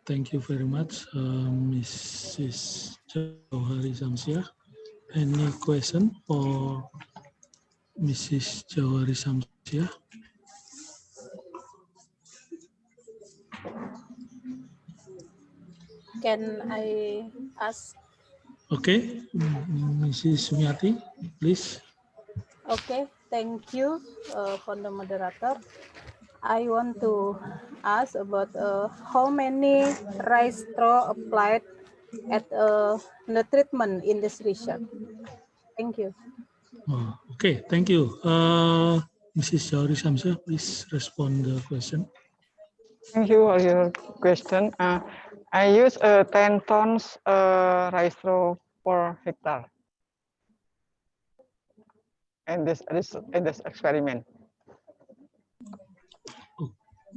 thank you very much, Mrs. Jauhari Samsiah. Any question for Mrs. Jauhari Samsiah? Can I ask? Okay, Mrs. Sumiati, please. Okay, thank you for the moderator. I want to ask about how many rice straw applied at the treatment in this region. Thank you. Oh, okay, thank you. Mrs. Jauhari Samsiah, please respond the question. Thank you for your question. I use 10 tons rice straw per hectare in this experiment.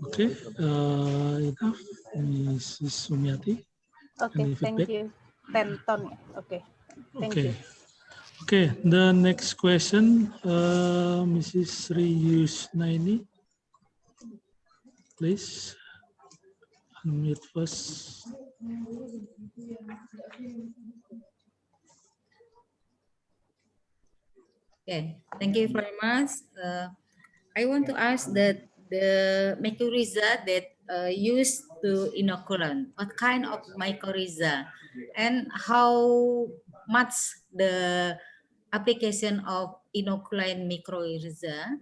Okay, enough, Mrs. Sumiati. Okay, Any thank feedback? you. 10 ton. Okay, thank Okay. you. Okay, the next question, Mrs. Sri Yusnaini, please unmute first. Okay, thank you very much. I want to ask that the mycorrhiza that used to inoculant, what kind of mycorrhiza, and how much the application of inoculant mycorrhiza.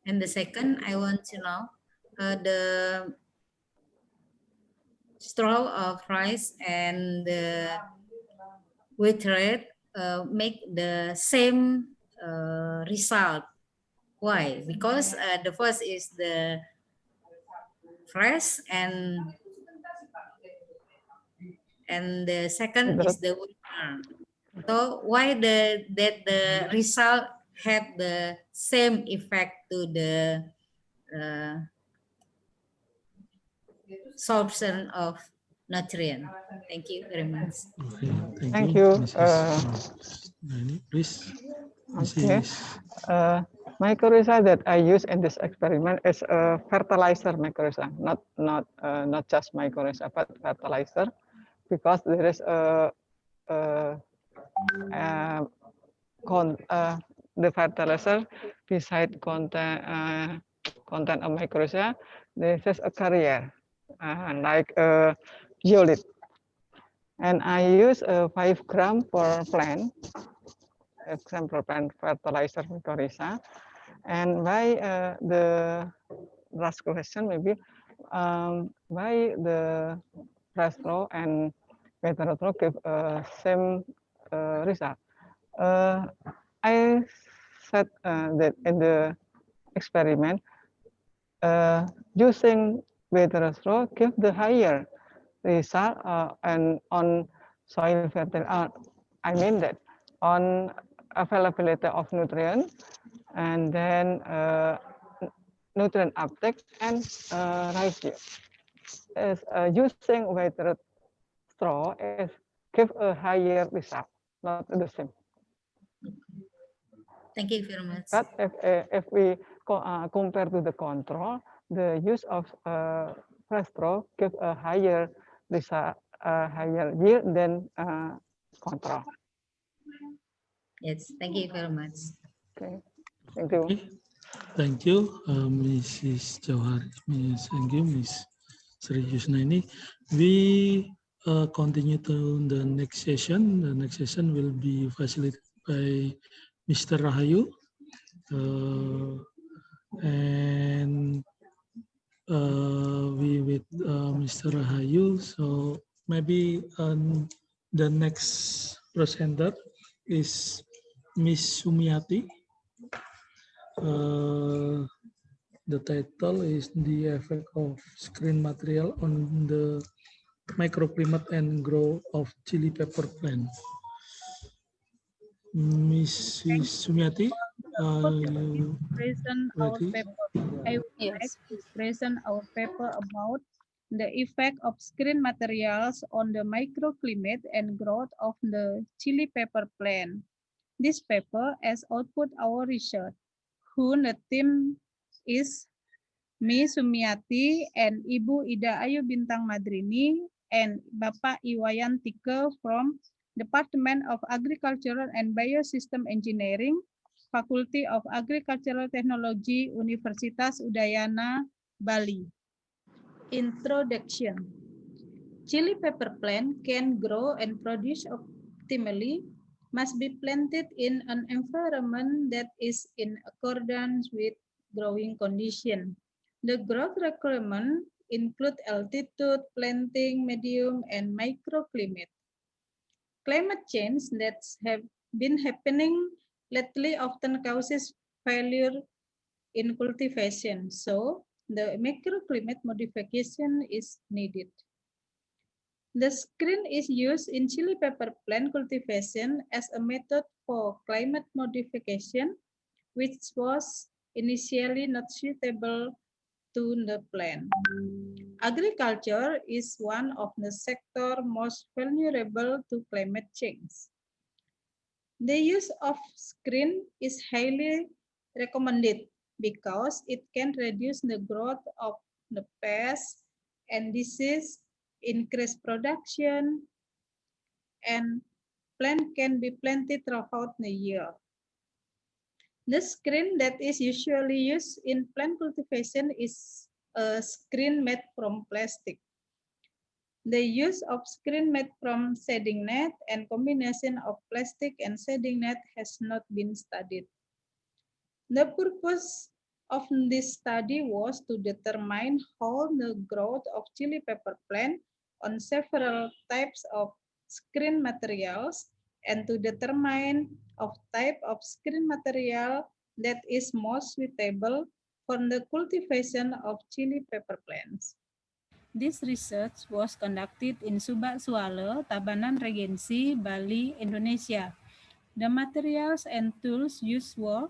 And the second, I want to know the straw of rice and the wheat rate make the same result. Why? Because the first is the fresh and the second is the winter. So why that the result have the same effect to the absorption of nutrient? Thank you very much. Okay, Thank you. Mrs. Naini, please. Okay. Mrs. Mycorrhiza that I use in this experiment is a fertilizer mycorrhiza, not just mycorrhiza, but fertilizer, because there is the fertilizer beside content of mycorrhiza, there is a carrier like zeolite, and I use 5 gram per plant. Example plant fertilizer mycorrhiza. And by the last question, maybe why the fresh straw and better straw give same result. I said that in the experiment, using better straw give the higher result and on soil fertility. I mean that on availability of nutrient, and then nutrient uptake and rice yield. Is using weathered straw is give a higher result, not the same. Thank you very much. But if we compare to the control, the use of fresh straw give a higher result, higher yield than control. Yes, thank you very much. Okay, thank you. Okay. Thank you, Mrs. Jauhari. Thank you, Ms. Sri Yusnaini. We continue to the next session. The next session will be facilitated by Mr. Rahayu. And we with Mr. Rahayu. So maybe the next presenter is Miss Sumiati. The title is The Effect of Screen Material on the Microclimate and Growth of Chili Pepper Plant. Mrs. Sumiati, Put you present our ready? paper. I would like Yes. to present our paper about the effect of screen materials on the microclimate and growth of the chili pepper plant. This paper has output our research, who the team is Mi Sumiati and Ibu Ida Ayu Bintang Madrini and Bapak Iwayan Tike from Department of Agricultural and Biosystem Engineering, Faculty of Agricultural Technology, Universitas Udayana, Bali. Introduction. Chili pepper plant can grow and produce optimally, must be planted in an environment that is in accordance with growing condition. The growth requirement include altitude, planting medium, and microclimate. Climate change that have been happening lately often causes failure in cultivation, so the microclimate modification is needed. The screen is used in chili pepper plant cultivation as a method for climate modification, which was initially not suitable to the plant. Agriculture is one of the sectors most vulnerable to climate change. The use of screen is highly recommended because it can reduce the growth of the pests and disease, increase production, and plant can be planted throughout the year. The screen that is usually used in plant cultivation is a screen made from plastic. The use of screen made from shading net and combination of plastic and shading net has not been studied. The purpose of this study was to determine how the growth of chili pepper plant on several types of screen materials and to determine of type of screen material that is most suitable for the cultivation of chili pepper plants. This research was conducted in Subak Suala, Tabanan Regency, Bali, Indonesia. The materials and tools used were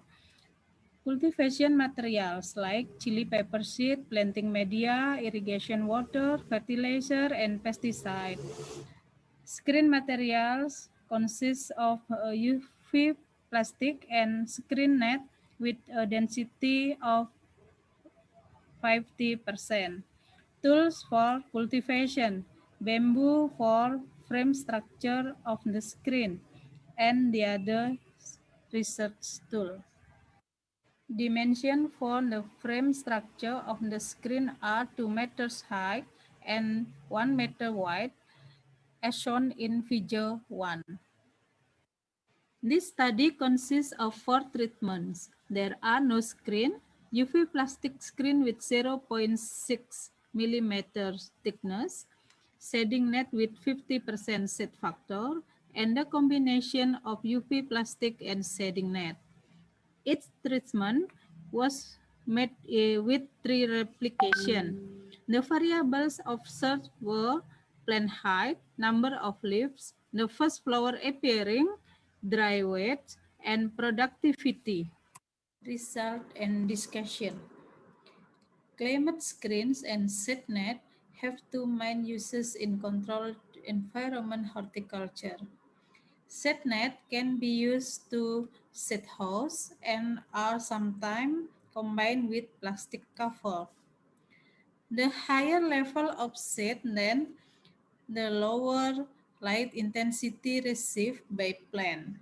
cultivation materials like chili pepper seed, planting media, irrigation water, fertilizer, and pesticide. Screen materials consist of UV plastic and screen net with a density of 50%. Tools for cultivation, bamboo for frame structure of the screen, and the other research tool. Dimension for the frame structure of the screen are 2 meters high and 1 meter wide, as shown in figure 1. This study consists of 4 treatments. There are no screen, UV plastic screen with 0.6 millimeters thickness, shading net with 50% shade factor, and the combination of UV plastic and shading net. Each treatment was made with 3 replication. The variables observed were plant height, number of leaves, the first flower appearing, dry weight, and productivity. Result and discussion. Climate screens and seed net have two main uses in controlled environment horticulture. Set net can be used to set house and are sometimes combined with plastic cover. The higher level of set net, the lower light intensity received by plant.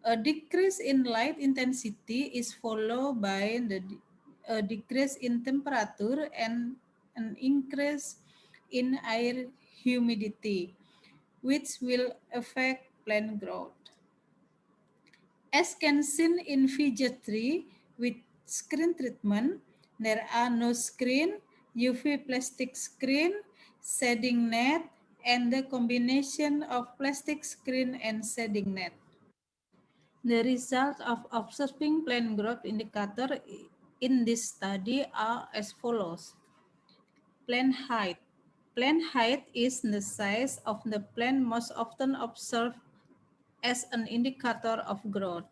A decrease in light intensity is followed by a decrease in temperature and an increase in air humidity, which will affect plant growth. As can seen in figure 3, with screen treatment, there are no screen, UV plastic screen, shading net, and the combination of plastic screen and shading net. The results of observing plant growth indicator in this study are as follows. Plant height. Plant height is the size of the plant most often observed as an indicator of growth.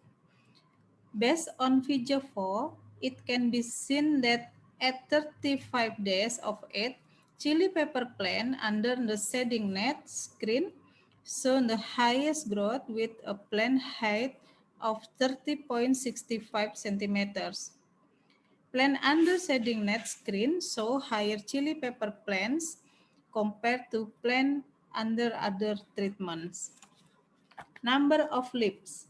Based on figure 4, it can be seen that at 35 days of age, chili pepper plant under the shading net screen shown the highest growth with a plant height of 30.65 centimeters. Plant under shading net screen show higher chili pepper plants compared to plant under other treatments. Number of leaves.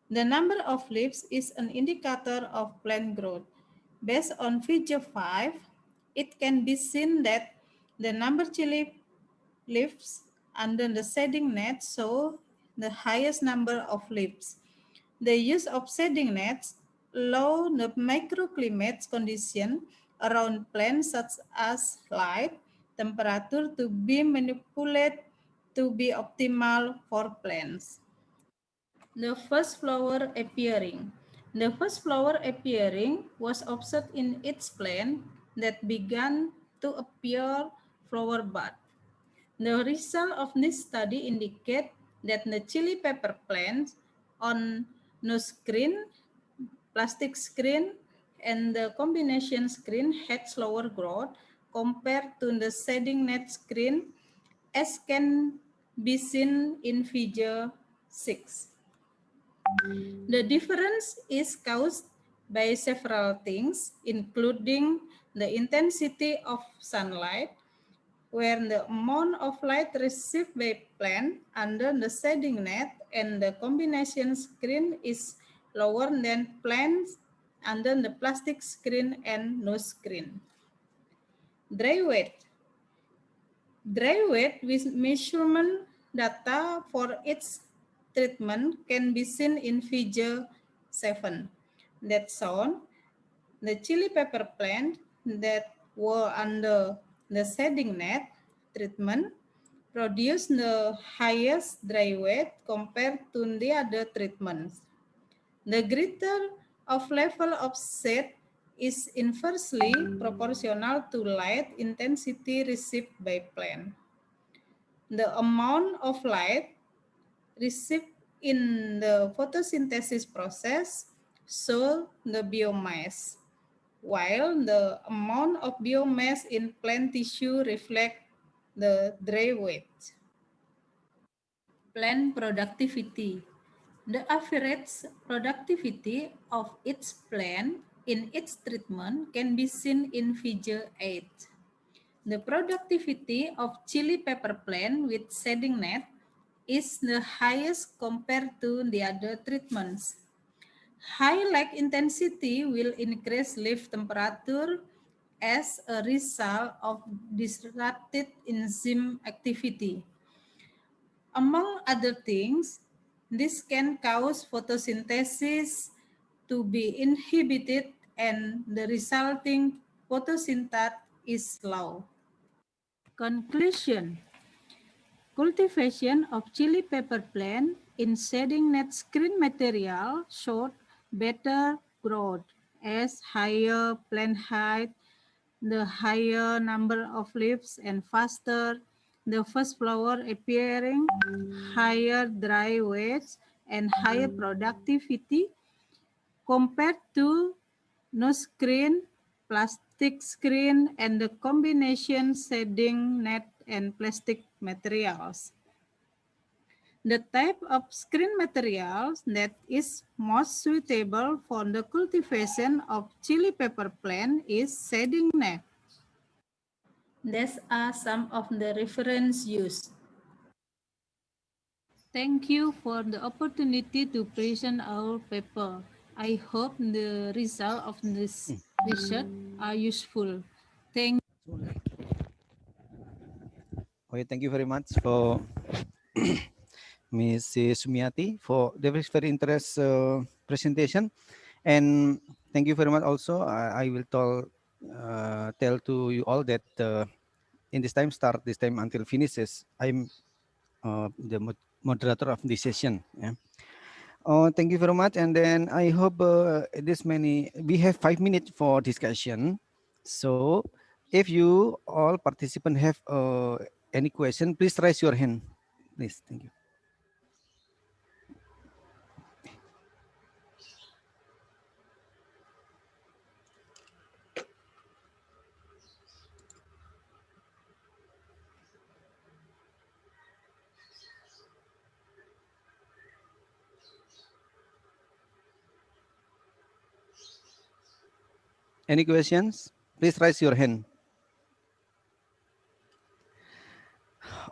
The number of leaves is an indicator of plant growth. Based on figure 5, it can be seen that the number chili leaves under the shading net show the highest number of leaves. The use of shading nets allow the microclimate condition around plants such as light, temperature to be manipulated to be optimal for plants. The first flower appearing. The first flower appearing was observed in its plant that began to appear flower bud. The result of this study indicate that the chili pepper plants on no screen, plastic screen, and the combination screen had slower growth compared to the shading net screen as can be seen in figure 6. The difference is caused by several things, including the intensity of sunlight, where the amount of light received by plant under the shading net and the combination screen is lower than plants under the plastic screen and no screen. Dry weight. Dry weight with measurement data for its treatment can be seen in figure 7 that shown the chili pepper plant that were under the shading net treatment produced the highest dry weight compared to the other treatments. The greater of level of shade is inversely proportional to light intensity received by plant. The amount of light received in the photosynthesis process show the biomass, while the amount of biomass in plant tissue reflect the dry weight. Plant productivity. The average productivity of each plant in its treatment can be seen in figure 8. The productivity of chili pepper plant with shading net is the highest compared to the other treatments. High light intensity will increase leaf temperature as a result of disrupted enzyme activity. Among other things, this can cause photosynthesis to be inhibited and the resulting photosynthesis is low. Conclusion. Cultivation of chili pepper plant in shading net screen material showed better growth as higher plant height, the higher number of leaves and faster the first flower appearing, higher dry weights and higher productivity compared to no screen, plastic screen, and the combination shading net and plastic materials. The type of screen materials that is most suitable for the cultivation of chili pepper plant is shading net. These are some of the reference used. Thank you for the opportunity to present our paper. I hope the result of this research are useful. Thank Okay, thank you very much for Ms. Sumiati for the very interesting presentation, and thank you very much. Also, I will tell to you all that in this time start this time until finishes, I'm the moderator of this session. Yeah. Oh, thank you very much. And then I hope we have 5 minutes for discussion. So if you all participants have any question, please raise your hand. Please, thank you. Any questions? Please raise your hand.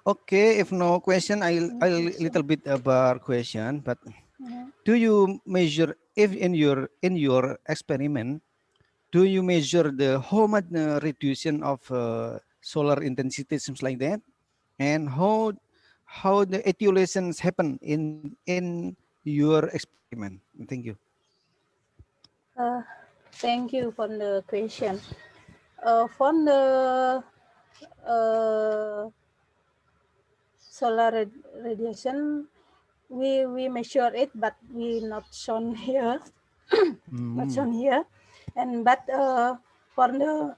Okay, if no question, I'll little bit about question. But do you measure if in your experiment? Do you measure the how much reduction of solar intensity, seems like that, and how the etiolations happen in your experiment? Thank you. Thank you for the question. For the solar radiation, we measure it, but we not shown here, not shown here. And but for the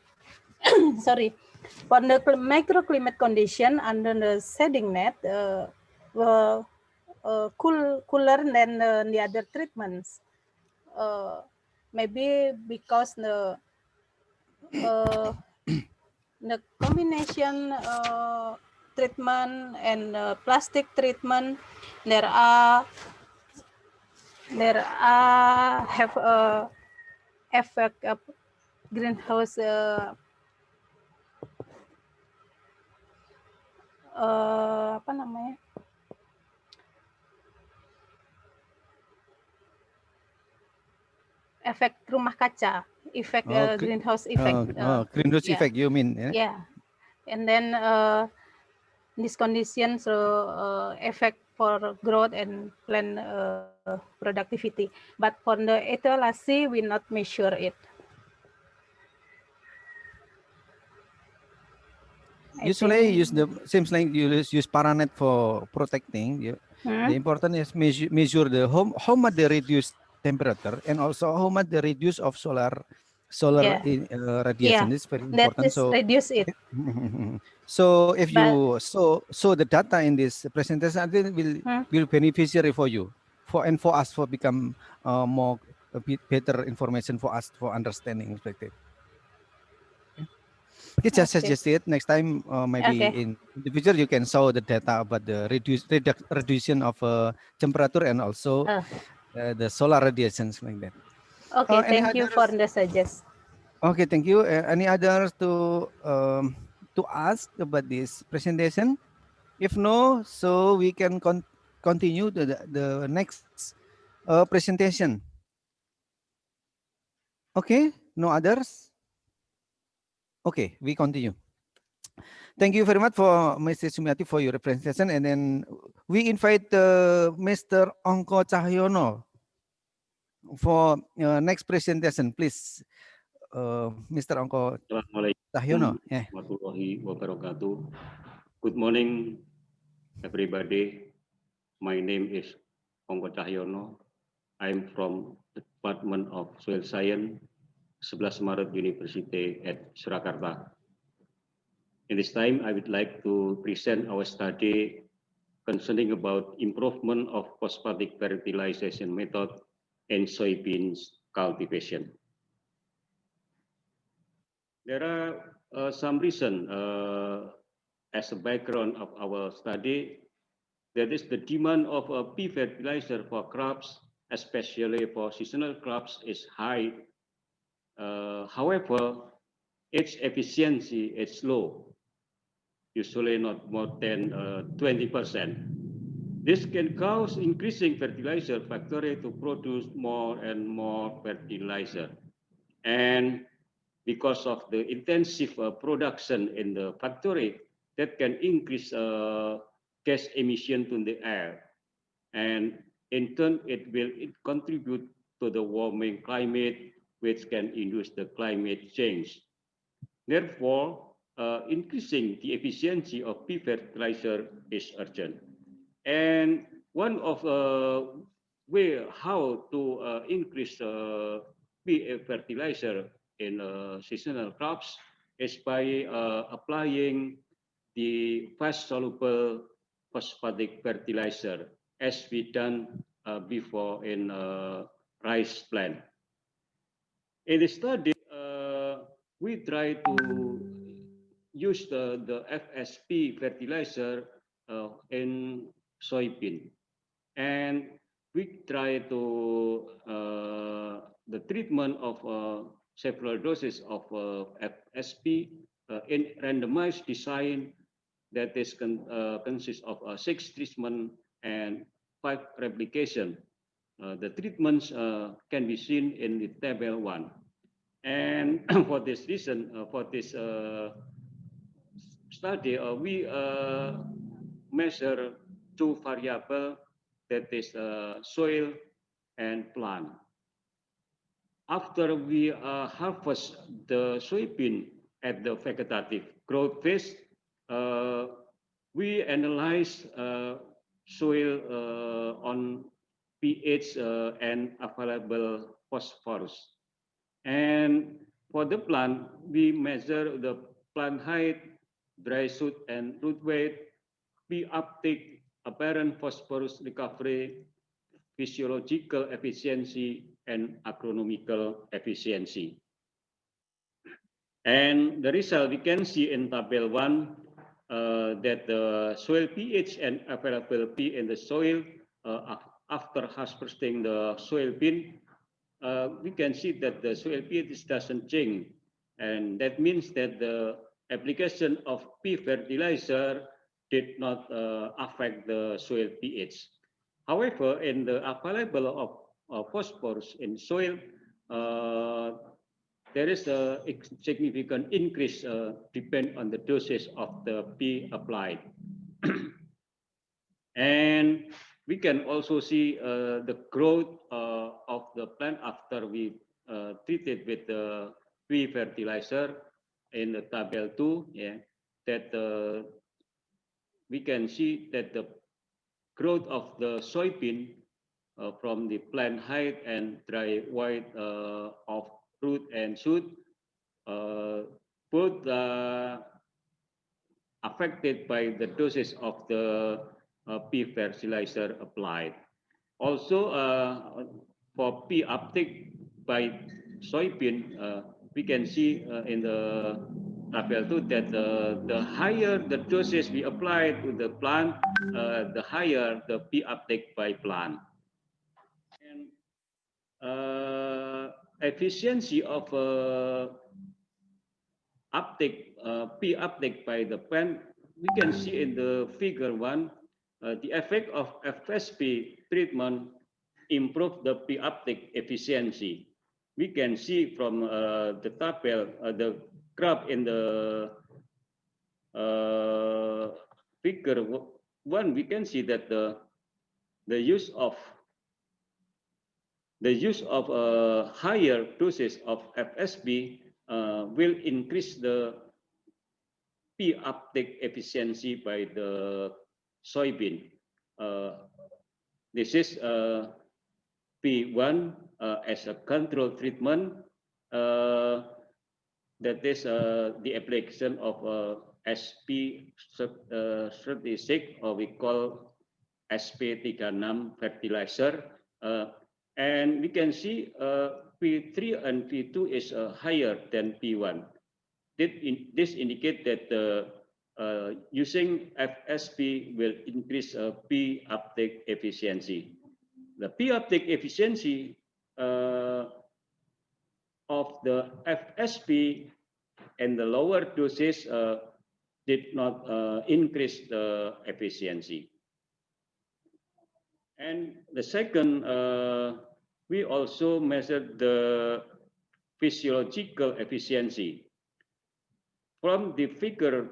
sorry, for the microclimate condition under the shading net, cooler than the other treatments. Maybe because the combination treatment and plastic treatment, there are have a effect of greenhouse apa namanya, efek rumah kaca, effect greenhouse effect. Greenhouse Yeah. effect, you mean? Yeah. Yeah, and then this condition so effect for growth and plant productivity. But for the etiology, we not measure it. Usually use the seems like you use paranet for protecting. The important is measure the how much the reduced temperature and also how much the reduce of solar radiation. Yeah, Is very that important. is reduce it. So if But, you so the data in this presentation, I think will beneficiary for you and for us for become more a bit better information for us for understanding expected. It's just suggested next time maybe in the future you can show the data about the reduction of temperature and also the solar radiations like that. okay, thank you for the suggest. Okay, thank you. Any others to ask about this presentation? If no, so we can continue the next presentation. Okay, no others. Okay, we continue. Thank you very much for Mr. Sumiati for your presentation, and then we invite Mr. Ongko Cahyono for next presentation, please. Mr. Ongko Cahyono. Warahmatullahi wabarakatuh. Good morning, everybody. My name is Ongko Cahyono. I'm from the Department of Soil Science, 11 Maret University at Surakarta. In this time, I would like to present our study concerning about improvement of phosphatic fertilization method in soybeans cultivation. There are some reasons as a background of our study. That is the demand of pea fertilizer for crops, especially for seasonal crops, is high. However, its efficiency is low, usually not more than 20%. This can cause increasing fertilizer factory to produce more and more fertilizer. And because of the intensive production in the factory, that can increase gas emission to the air. And in turn, it will contribute to the warming climate, which can induce the climate change. Therefore, increasing the efficiency of pea fertilizer is urgent. And one of way how to increase pea fertilizer in seasonal crops is by applying the fast soluble phosphatic fertilizer as we done before in rice plant. In the study, we try to use the FSP fertilizer in soybean, and we try to the treatment of several doses of FSP in randomized design that is consists of 6 treatment and 5 replication. The treatments can be seen in the table 1. And for this reason, for this study, we measure 2 variables, that is soil and plant. After we harvest the soybean at the vegetative growth phase, we analyze soil on pH and available phosphorus. And for the plant, we measure the plant height, dry shoot and root weight, P uptake, apparent phosphorus recovery, physiological efficiency, and agronomical efficiency. And the result we can see in table 1 that the soil pH and available P in the soil after harvesting the soil bin, we can see that the soil pH doesn't change. And that means that the application of P fertilizer did not affect the soil pH. However, in the available of phosphorus in soil, there is a significant increase depend on the dosage of the P applied. And we can also see the growth of the plant after we treat it with the P fertilizer in the table 2, yeah, that we can see that the growth of the soybean from the plant height and dry weight of root and shoot, both affected by the doses of the P fertilizer applied. Also, for P uptake by soybean, we can see in the table 2 that the higher the doses we apply to the plant, the higher the P uptake by plant. And efficiency of uptake, P uptake by the plant, we can see in the figure 1, the effect of FSP treatment improve the P uptake efficiency. We can see from the table, the graph in the figure 1, we can see that the use of higher doses of FSP will increase the P uptake efficiency by the soybean. This is P1 as a control treatment. That is the application of SP36, or we call SP36 fertilizer. And we can see P3 and P2 is higher than P1. This indicates that using FSP will increase P uptake efficiency. The P uptake efficiency of the FSP and the lower doses did not increase the efficiency. And the second, we also measured the physiological efficiency. From the figure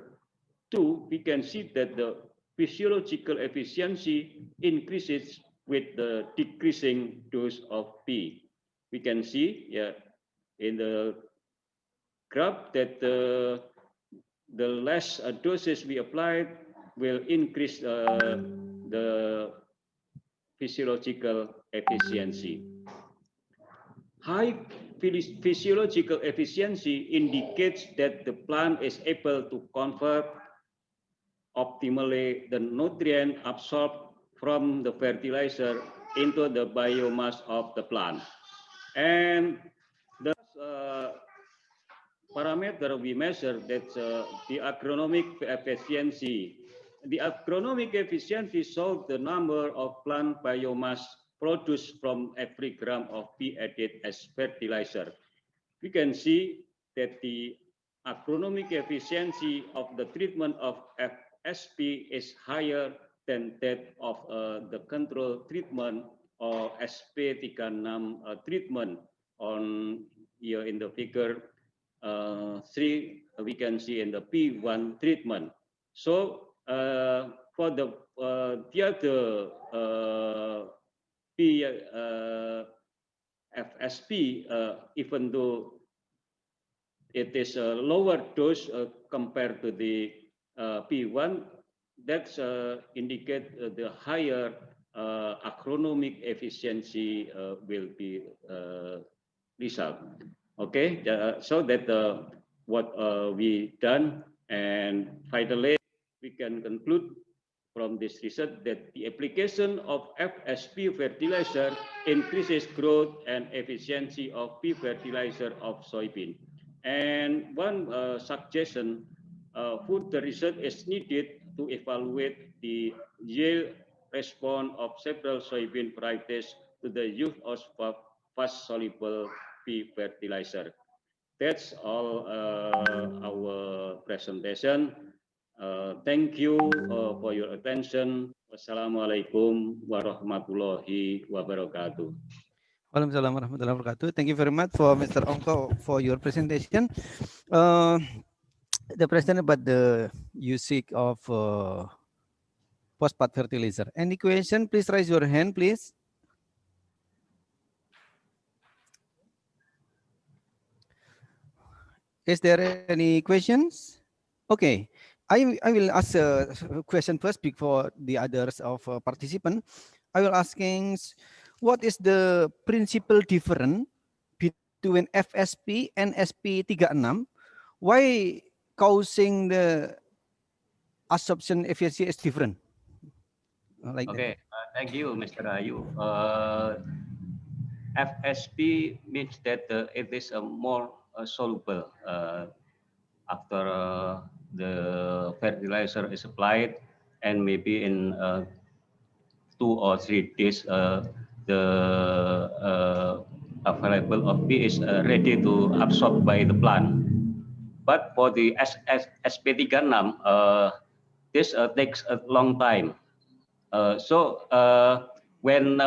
2, we can see that the physiological efficiency increases with the decreasing dose of P. We can see, yeah, in the graph that the less doses we applied will increase the physiological efficiency. High physiological efficiency indicates that the plant is able to convert optimally the nutrient absorbed from the fertilizer into the biomass of the plant. And the parameter we measure, that's the agronomic efficiency. The agronomic efficiency shows the number of plant biomass produced from every gram of P added as fertilizer. we can see that the agronomic efficiency of the treatment of FSP is higher than that of the control treatment or SP36 treatment. On here in the figure 3, we can see in the P1 treatment. So for the other FSP, even though it is a lower dose compared to the P1, that's indicate the higher agronomic efficiency will be result. Okay, so that what we done, and finally we can conclude from this research that the application of FSP fertilizer increases growth and efficiency of P fertilizer of soybean. And one suggestion, further research is needed to evaluate the yield response of several soybean varieties to the use of fast soluble P fertilizer. That's all our presentation. Thank you for your attention. Wassalamualaikum warahmatullahi wabarakatuh. Waalaikumsalam warahmatullahi wabarakatuh. Thank you very much for Mr. Ongko for your presentation. The presentation about the usage of phosphate fertilizer. Any question? Please raise your hand, please. Is there any questions? Okay, I will ask a question first before the others of participant. I will asking, what is the principal difference between FSP and SP36? Why causing the absorption efficiency is different? Like okay, thank you, Mr. Ayu. FSP means that it is more soluble after the fertilizer is applied, and maybe in 2 or 3 days the available of P is ready to absorb by the plant. But for the SP36, this takes a long time. So when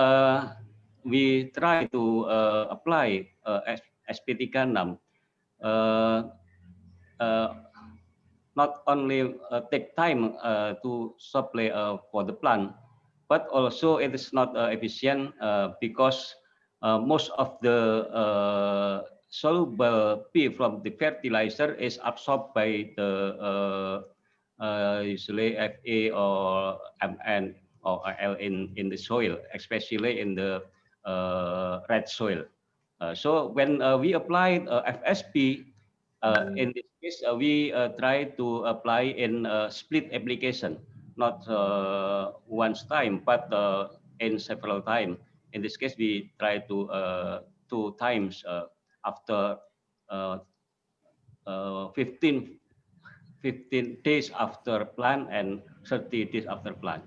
we try to apply SP36, not only take time to supply for the plant, but also it is not efficient because most of the soluble P from the fertilizer is absorbed by the usually Fa or Mn or Al in the soil, especially in the red soil. So when we applied FSP, in this case, we try to apply in split application, not once time, but in several times. In this case, we try to 2 times after 15 days after plant and 30 days after plant.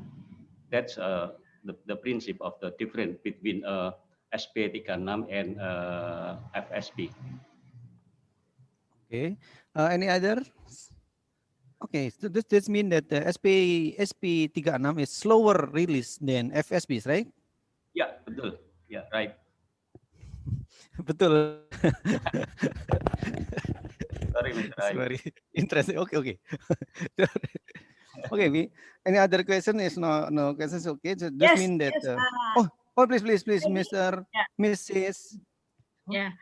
That's the principle of the difference between SP36 and FSP. Okay. Any other? Okay, so this means that SP36 is slower release than FSPs, right? Yeah, betul. Yeah, right. Betul. Sorry, Mr. It's Ayu. very interesting. Okay. Okay, any other question? Is no questions. Okay, so this Yes, mean that. yes. Please, Mr. Yeah. Mrs. Yeah.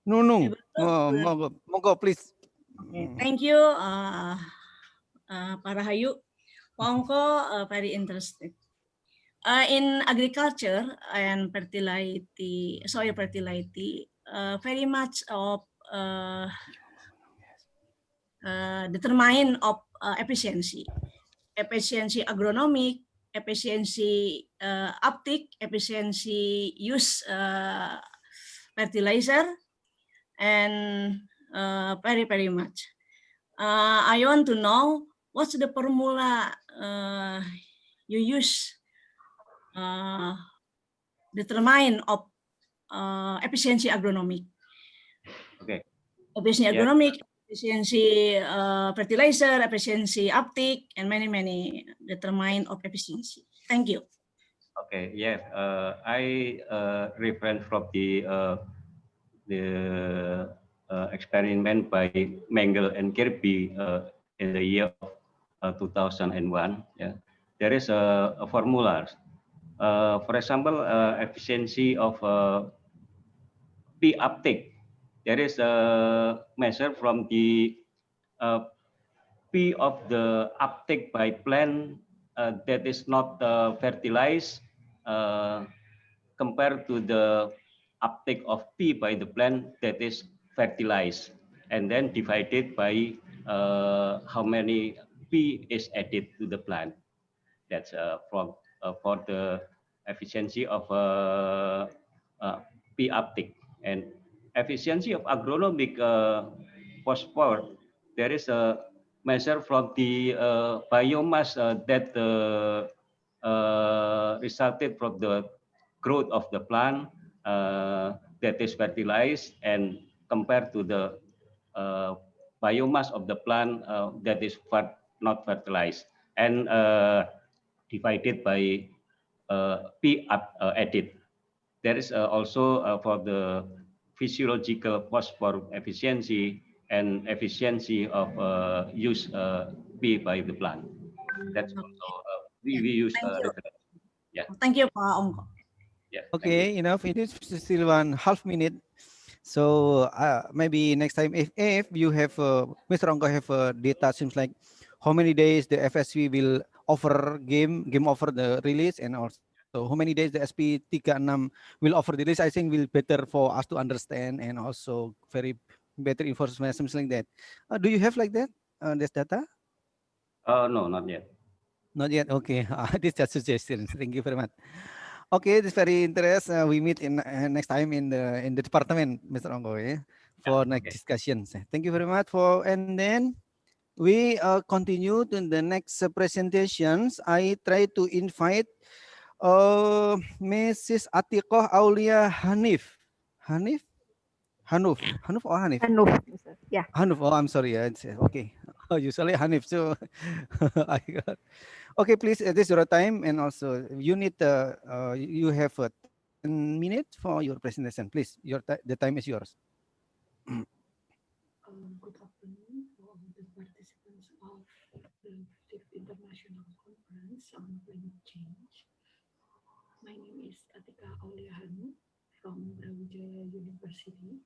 Nunung, monggo, please. Okay, thank you, Pak Rahayu. Pak Ongko, very interested. In agriculture and fertility, soil fertility, very much of determine of efficiency agronomic, efficiency uptake, efficiency use fertilizer, and very much. I want to know what's the formula you use determine of efficiency agronomic. Okay. Efficiency Yeah. agronomic, efficiency fertilizer, efficiency uptake, and many determine of efficiency. Thank you. Okay. Yes. I reference from the experiment by Mengel and Kirby in the year of 2001. Yeah. There is a formula. For example, efficiency of P uptake. There is a measure from the uh, P of the uptake by plant that is not fertilized compared to the uptake of P by the plant that is fertilized, and then divided by how many P is added to the plant. That's from for the efficiency of P uptake. And efficiency of agronomic phosphor. There is a measure from the biomass that resulted from the growth of the plant that is fertilized and compared to the biomass of the plant that is not fertilized, and divided by P added. There is also for the physiological phosphor efficiency and efficiency of use P by the plant. That's also we use Thank you. reference. Yeah. Thank you, Pak Ongko. Yeah. Okay, enough. It is still 1/2 minute. So maybe next time, if you have Mr. Ongko have data, seems like how many days the FSV will offer game offer the release, and also how many days the SP36 will offer the release. I think will better for us to understand and also very better information, something like that. Do you have like that this data? No, not yet. Not yet. Okay, this just suggestions. Thank you very much. Okay, this very interesting. We meet in next time in the department, Mr. Ongko, for next Okay. discussions. Thank you very much for. And then we continue to the next presentations. I try to invite Mrs. Atiqah Aulia Hanif. Hanif? Hanuf or Hanif? Hanuf, Mr. Yeah. Hanuf. Oh, I'm sorry. Okay. Usually Hanif. So I got. Okay, please. This is your time, and also you need you have 10 minutes for your presentation, please. The time is yours. Good afternoon to all the participants of the 5th International Conference on Climate Change. My name is Atika Auliahanu from Brawijaya University.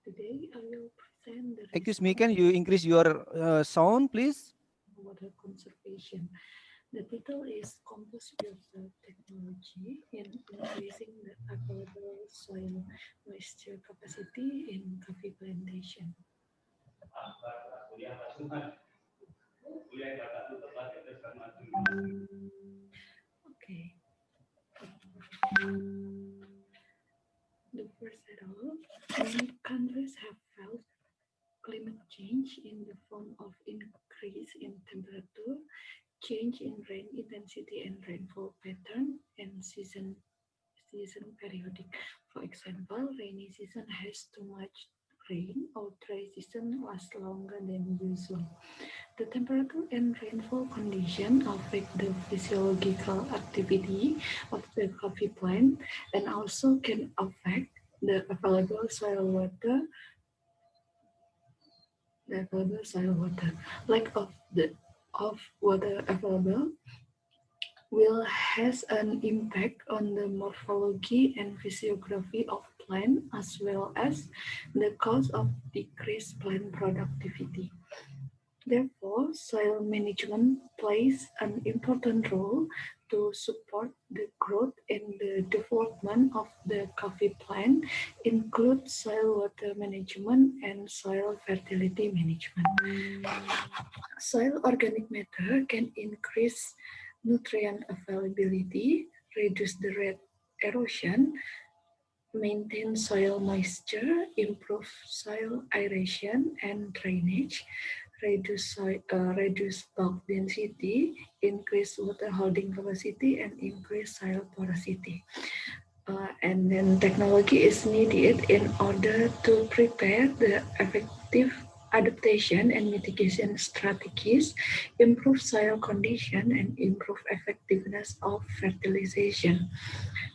Today I will present the Excuse me, can you increase your sound, please? water conservation. The title is Compost Water Technology in Increasing the Available Soil Moisture Capacity in Coffee Plantation. Okay. The first at all, many countries have felt climate change in the form of increase in temperature, change in rain intensity and rainfall pattern, and season periodic. For example, rainy season has too much rain, or dry season lasts longer than usual. The temperature and rainfall condition affect the physiological activity of the coffee plant and also can affect the available soil water. Lack of water available will has an impact on the morphology and physiography of plant as well as the cause of decreased plant productivity. Therefore, soil management plays an important role to support the growth and the development of the coffee plant, include soil water management and soil fertility management. Soil organic matter can increase nutrient availability, reduce the rate erosion, maintain soil moisture, improve soil aeration and drainage, reduce bulk density, increase water holding capacity, and increase soil porosity. And then technology is needed in order to prepare the effective adaptation and mitigation strategies, improve soil condition, and improve effectiveness of fertilization.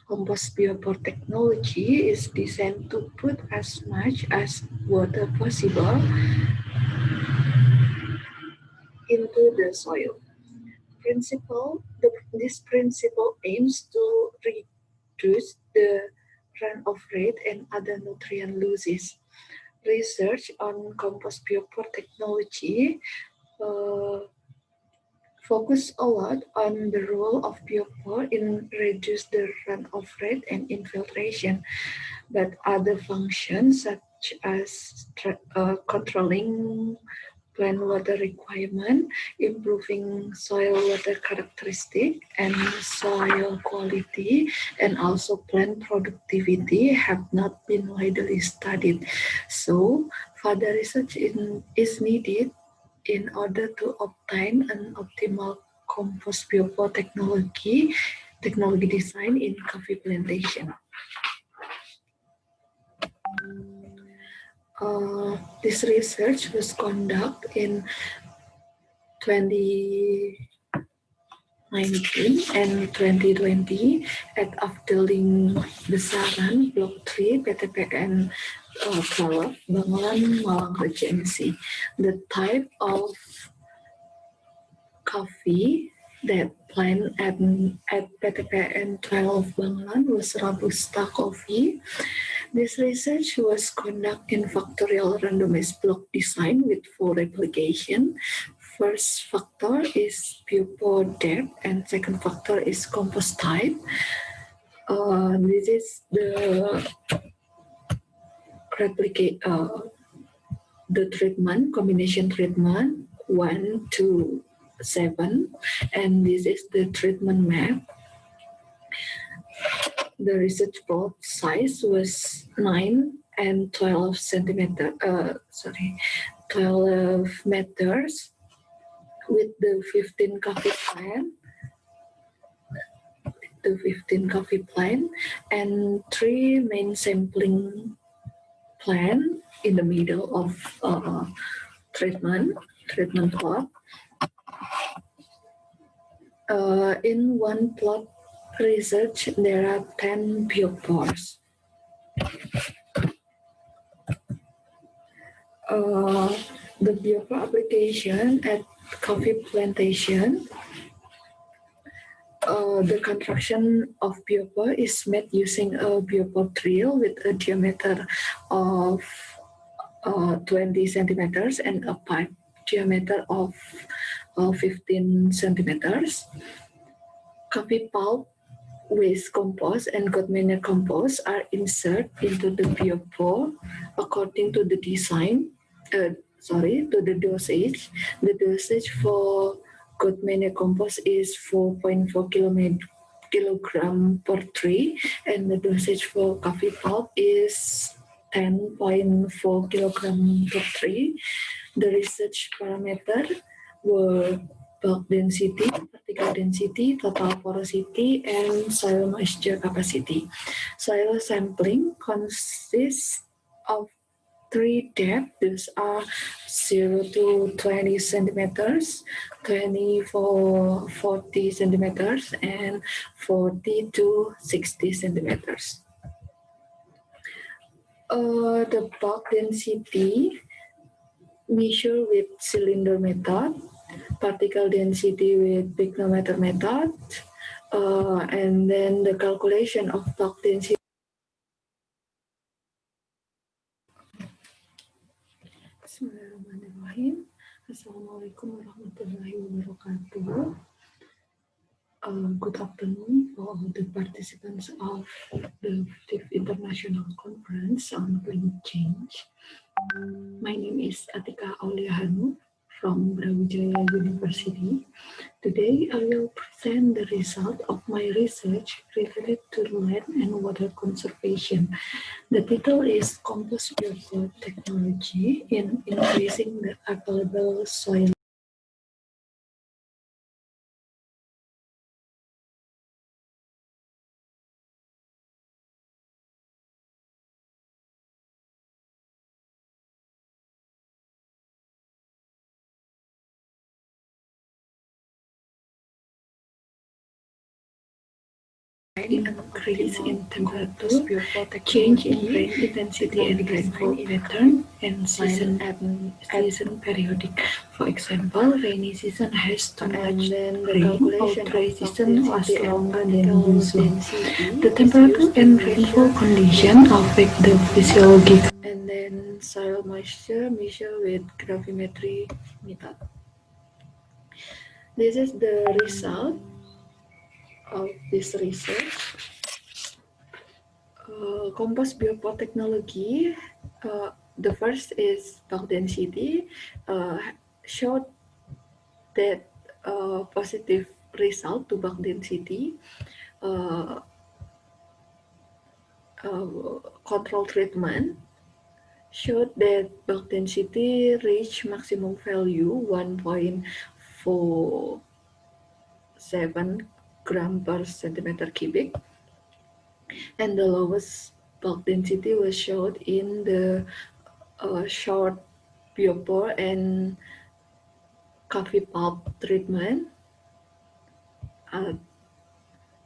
Compost biopore technology is designed to put as much as water possible into the soil. This principle aims to reduce the runoff rate and other nutrient losses. Research on compost biopore technology focus a lot on the role of biopore in reduce the runoff rate and infiltration, but other functions such as controlling plant water requirement, improving soil water characteristic and soil quality, and also plant productivity have not been widely studied. So further research is needed in order to obtain an optimal compost biopore technology design in coffee plantation. This research was conducted in 2019 and 2020 at Afdeling Besaran, Blok 3, PTPN 12, Bangunan, Malang Regency. The type of coffee that planted at PTPN 12 Bangunan was Robusta coffee. This research was conducted in factorial randomized block design with 4 replication. First factor is biopore depth and second factor is compost type. This is the the treatment, combination treatment 1 to 7, and this is the treatment map. The research plot size was 9 and 12 12 meters with the 15 coffee plant, and 3 main sampling plant in the middle of treatment plot. In one plot research, there are 10 biopores. The biopore application at coffee plantation, the construction of biopore is made using a biopore drill with a diameter of 20 centimeters and a pipe diameter of 15 centimeters. Coffee pulp, waste compost, and good manure compost are inserted into the biopore according to the to the dosage. The dosage for good manure compost is 4.4 kilogram per tree, and the dosage for coffee pulp is 10.4 kilogram per tree. The research parameter were bulk density, particle density, total porosity, and soil moisture capacity. Soil sampling consists of 3 depths. These are 0 to 20 centimeters, 20 for 40 centimeters, and 40 to 60 centimeters. The bulk density measure with cylinder method, particle density with picnometer method, and then the calculation of bulk density. Bismillahirrahmanirrahim. Assalamualaikum warahmatullahi wabarakatuh. Good afternoon for all the participants of the 5th International Conference on Climate Change. My name is Atika Aulia Hanu from Brawijaya University. Today, I will present the result of my research related to land and water conservation. The title is Compost Biopore Technology in Increasing the Available Soil increase in temperature, change in rain intensity and rainfall pattern, and season periodic. For example, rainy season has too much rain, or dry season was longer than usual. The temperature and rainfall condition affect the physiological. And then soil moisture measure with gravimetry method. This is the result of this research. Compost biopore technology, the first is bulk density, showed that positive result to bulk density. Uh, Control treatment showed that bulk density reached maximum value 1.47 gram per centimeter cubic, and the lowest bulk density was showed in the short biopore and coffee pulp treatment,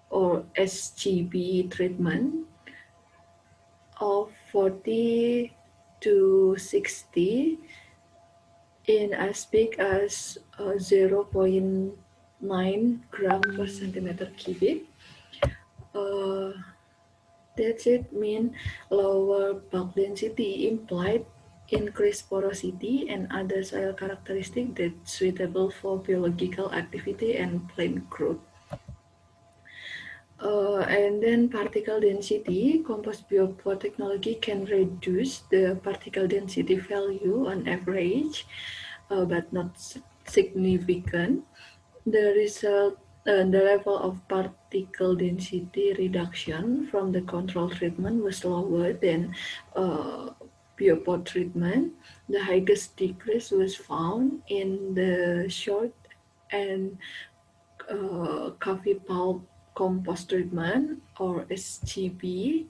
or SGB treatment, of 40 to 60 in as big as 0.9 gram per centimeter cubic. That's it mean lower bulk density implied increased porosity and other soil characteristics that's suitable for biological activity and plant growth. And then particle density, compost biopore technology can reduce the particle density value on average, but not significant. The result, the level of particle density reduction from the control treatment was lower than biopore treatment. The highest decrease was found in the short and coffee pulp compost treatment, or SGP.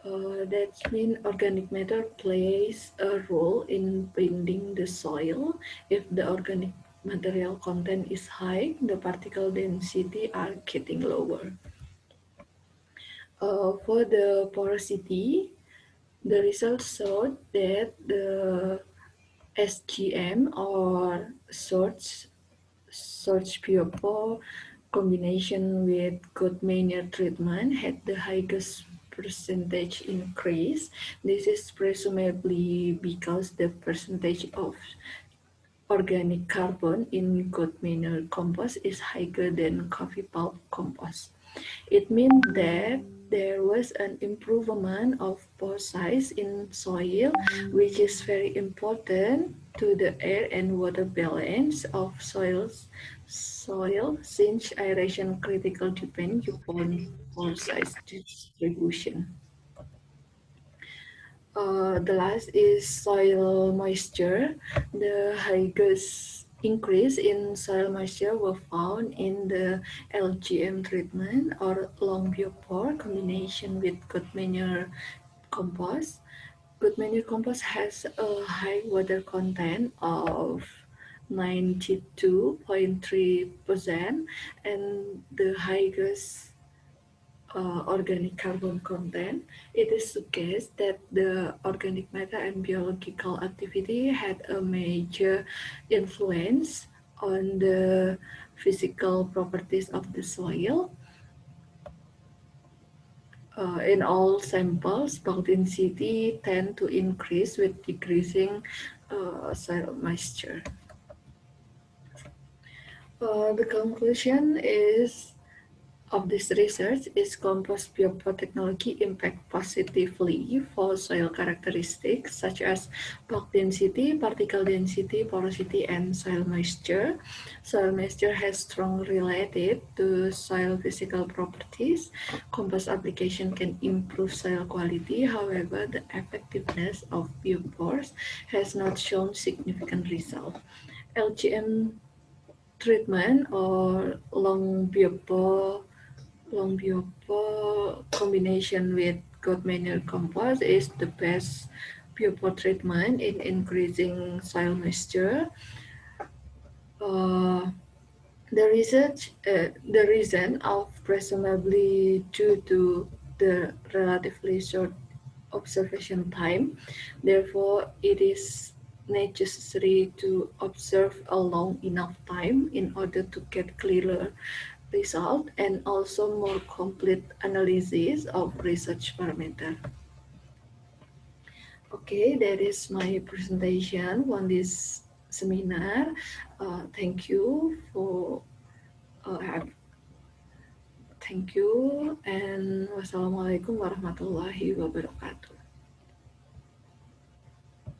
That means organic matter plays a role in binding the soil. If the organic material content is high, the particle density are getting lower. For the porosity, the results showed that the SGM, or Search biopore combination with good manure treatment had the highest percentage increase. This is presumably because the percentage of organic carbon in good manure compost is higher than coffee pulp compost. It means that there was an improvement of pore size in soil, which is very important to the air and water balance of soil, since aeration critical depends upon pore size distribution. The last is soil moisture. The highest increase in soil moisture were found in the LGM treatment, or long biopore combination with good manure compost. Good manure compost has a high water content of 92.3% and the highest organic carbon content. It is suggests that the organic matter and biological activity had a major influence on the physical properties of the soil. In all samples, bulk density tend to increase with decreasing soil moisture. The conclusion is of this research is compost biopore technology impact positively for soil characteristics such as bulk density, particle density, porosity, and soil moisture. Soil moisture has strong related to soil physical properties. Compost application can improve soil quality. However, the effectiveness of biopores has not shown significant result. LGM treatment, or long biopore combination with goat manure compost is the best biopore treatment in increasing soil moisture. The reason of presumably due to the relatively short observation time. Therefore, it is necessary to observe a long enough time in order to get clearer result and also more complete analysis of research parameter. Okay, that is my presentation on this seminar. Thank you for thank you and wassalamualaikum warahmatullahi wabarakatuh.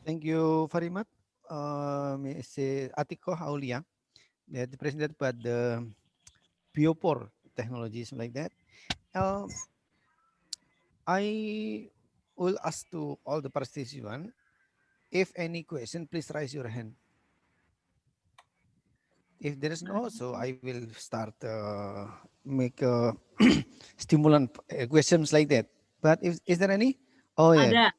Thank you very much, Ms. Atiko Aulia, that presented about the biopore technologies like that. I will ask to all the participants, if any question, please raise your hand. If there is no, so I will start make stimulant questions like that. But if is there any? Oh yeah. Ada.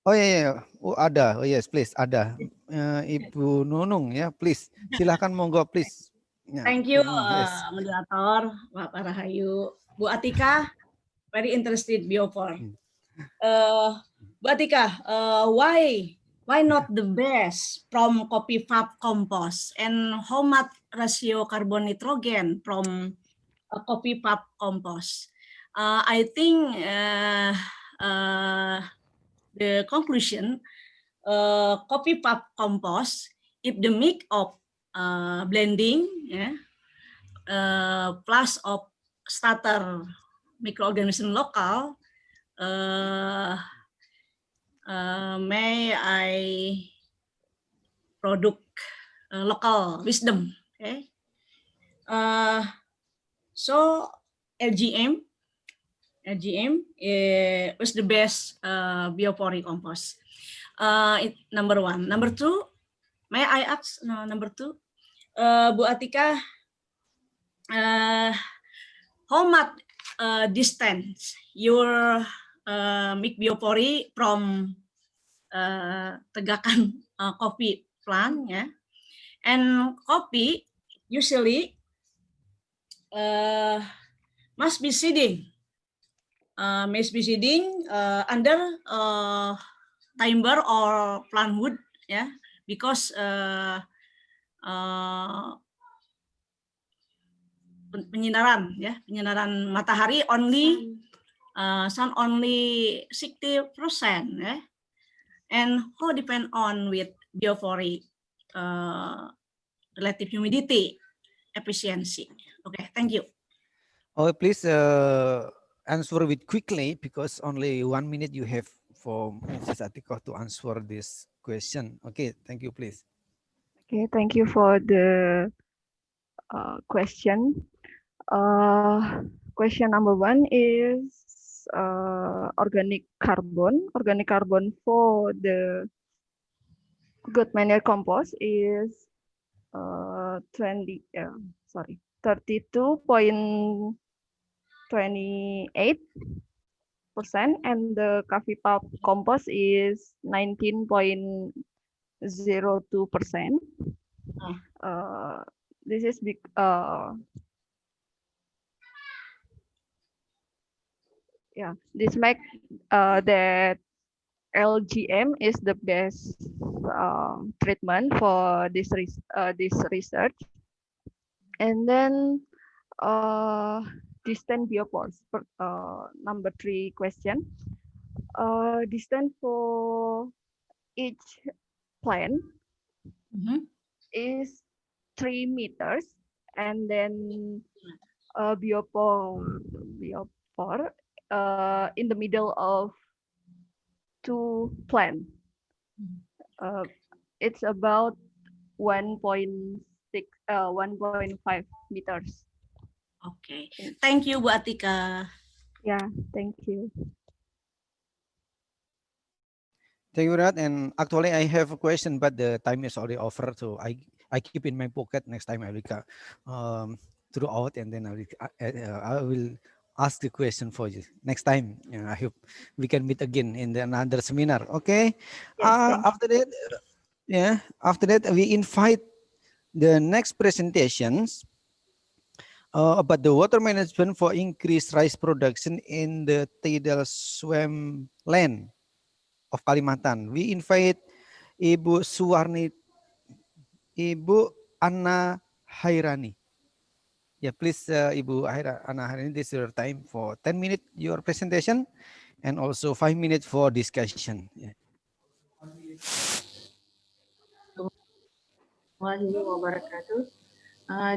Oh yeah. Oh ada. Oh yes, please ada. Ibu Nunung ya, please. Silahkan monggo please. Ya, Thank you, yes. moderator, Pak Rahayu. Bu Atika, very interested biopore. Bu Atika, why not the best from copy fab compost, and how much ratio carbon nitrogen from copy fab compost? I think the conclusion, copy fab compost, if the mix of blending, plus of starter microorganism local, may I product local wisdom. Okay. So LGM was the best biopore compost. Number one. Number two, may I ask number two, Bu Atika, how much distance your make biopore from Tegakan coffee plant, yeah, and coffee usually must be seeding under timber or plant wood, yeah, because penyinaran matahari only sun only 60%, yeah, and how depend on with biopore relative humidity efficiency. Okay, thank you. Oh, please answer it quickly because only 1 minute you have for Mrs. Atiko to answer this question. Okay, thank you, please. Okay, thank you for the question. Question number one is organic carbon. Organic carbon for the good manure compost is 32.28%, and the coffee pulp compost is 19.02%. This is big. This make that LGM is the best treatment for this research. And then distant biopores. Number 3 question. Distance for each plant is 3 meters, and then biopore in the middle of 2 plants. It's about 1.5 meters. Okay, thank you, Bu Atika. Yeah, thank you. Thank you, Rad. And actually, I have a question, but the time is already over, so I keep in my pocket. Next time I will throw out, and then I will ask the question for you next time. I hope we can meet again in another seminar. Okay. Yes, after that, after that we invite the next presentations about the water management for increased rice production in the tidal swampland of Kalimantan. We invite Ibu Suwarni, Ibu Anna Hairani. Yeah, please, Ibu Anna Hairani, this is your time for 10 minutes your presentation and also 5 minutes for discussion. Yeah. Warahmatullahi wabarakatuh.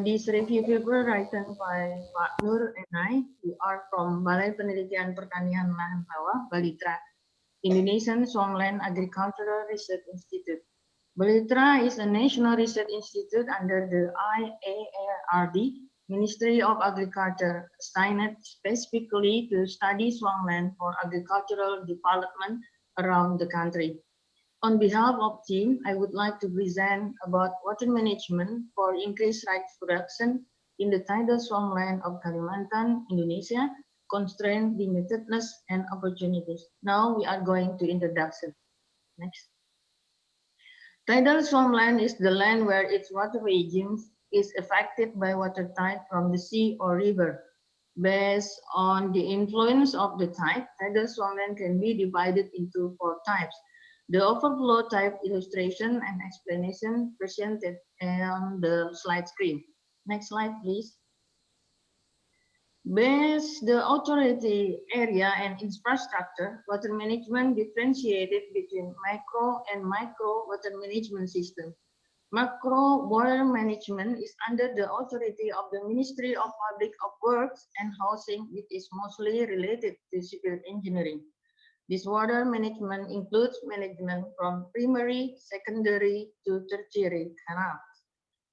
This review paper written by Pak Nur and I, we are from Balai Penelitian Pertanian Lahan Sawah, Balitra, Indonesian Swampland Agricultural Research Institute. Balitra is a national research institute under the IARD, Ministry of Agriculture, assigned specifically to study swampland for agricultural development around the country. On behalf of team, I would like to present about water management for increased rice production in the tidal swampland of Kalimantan, Indonesia, constraint, limitedness, and opportunities. Now we are going to introduction. Next. Tidal swampland is the land where its water regime is affected by water tide from the sea or river. Based on the influence of the tide, tidal swampland can be divided into 4 types. The overflow type illustration and explanation presented on the slide screen. Next slide, please. Based the authority area and infrastructure, water management differentiated between macro and micro water management system. Macro water management is under the authority of the Ministry of Public Works and Housing, which is mostly related to civil engineering. This water management includes management from primary, secondary to tertiary canals.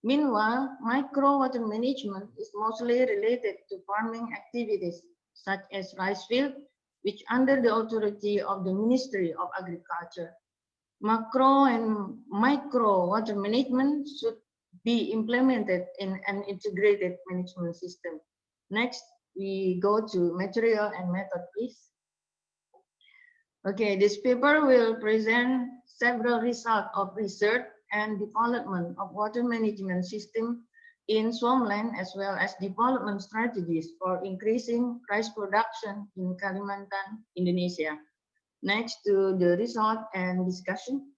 Meanwhile, micro water management is mostly related to farming activities such as rice field, which under the authority of the Ministry of Agriculture. Macro and micro water management should be implemented in an integrated management system. Next, we go to material and method, please. Okay, this paper will present several results of research and development of water management system in swampland as well as development strategies for increasing rice production in Kalimantan, Indonesia. Next to the result and discussion.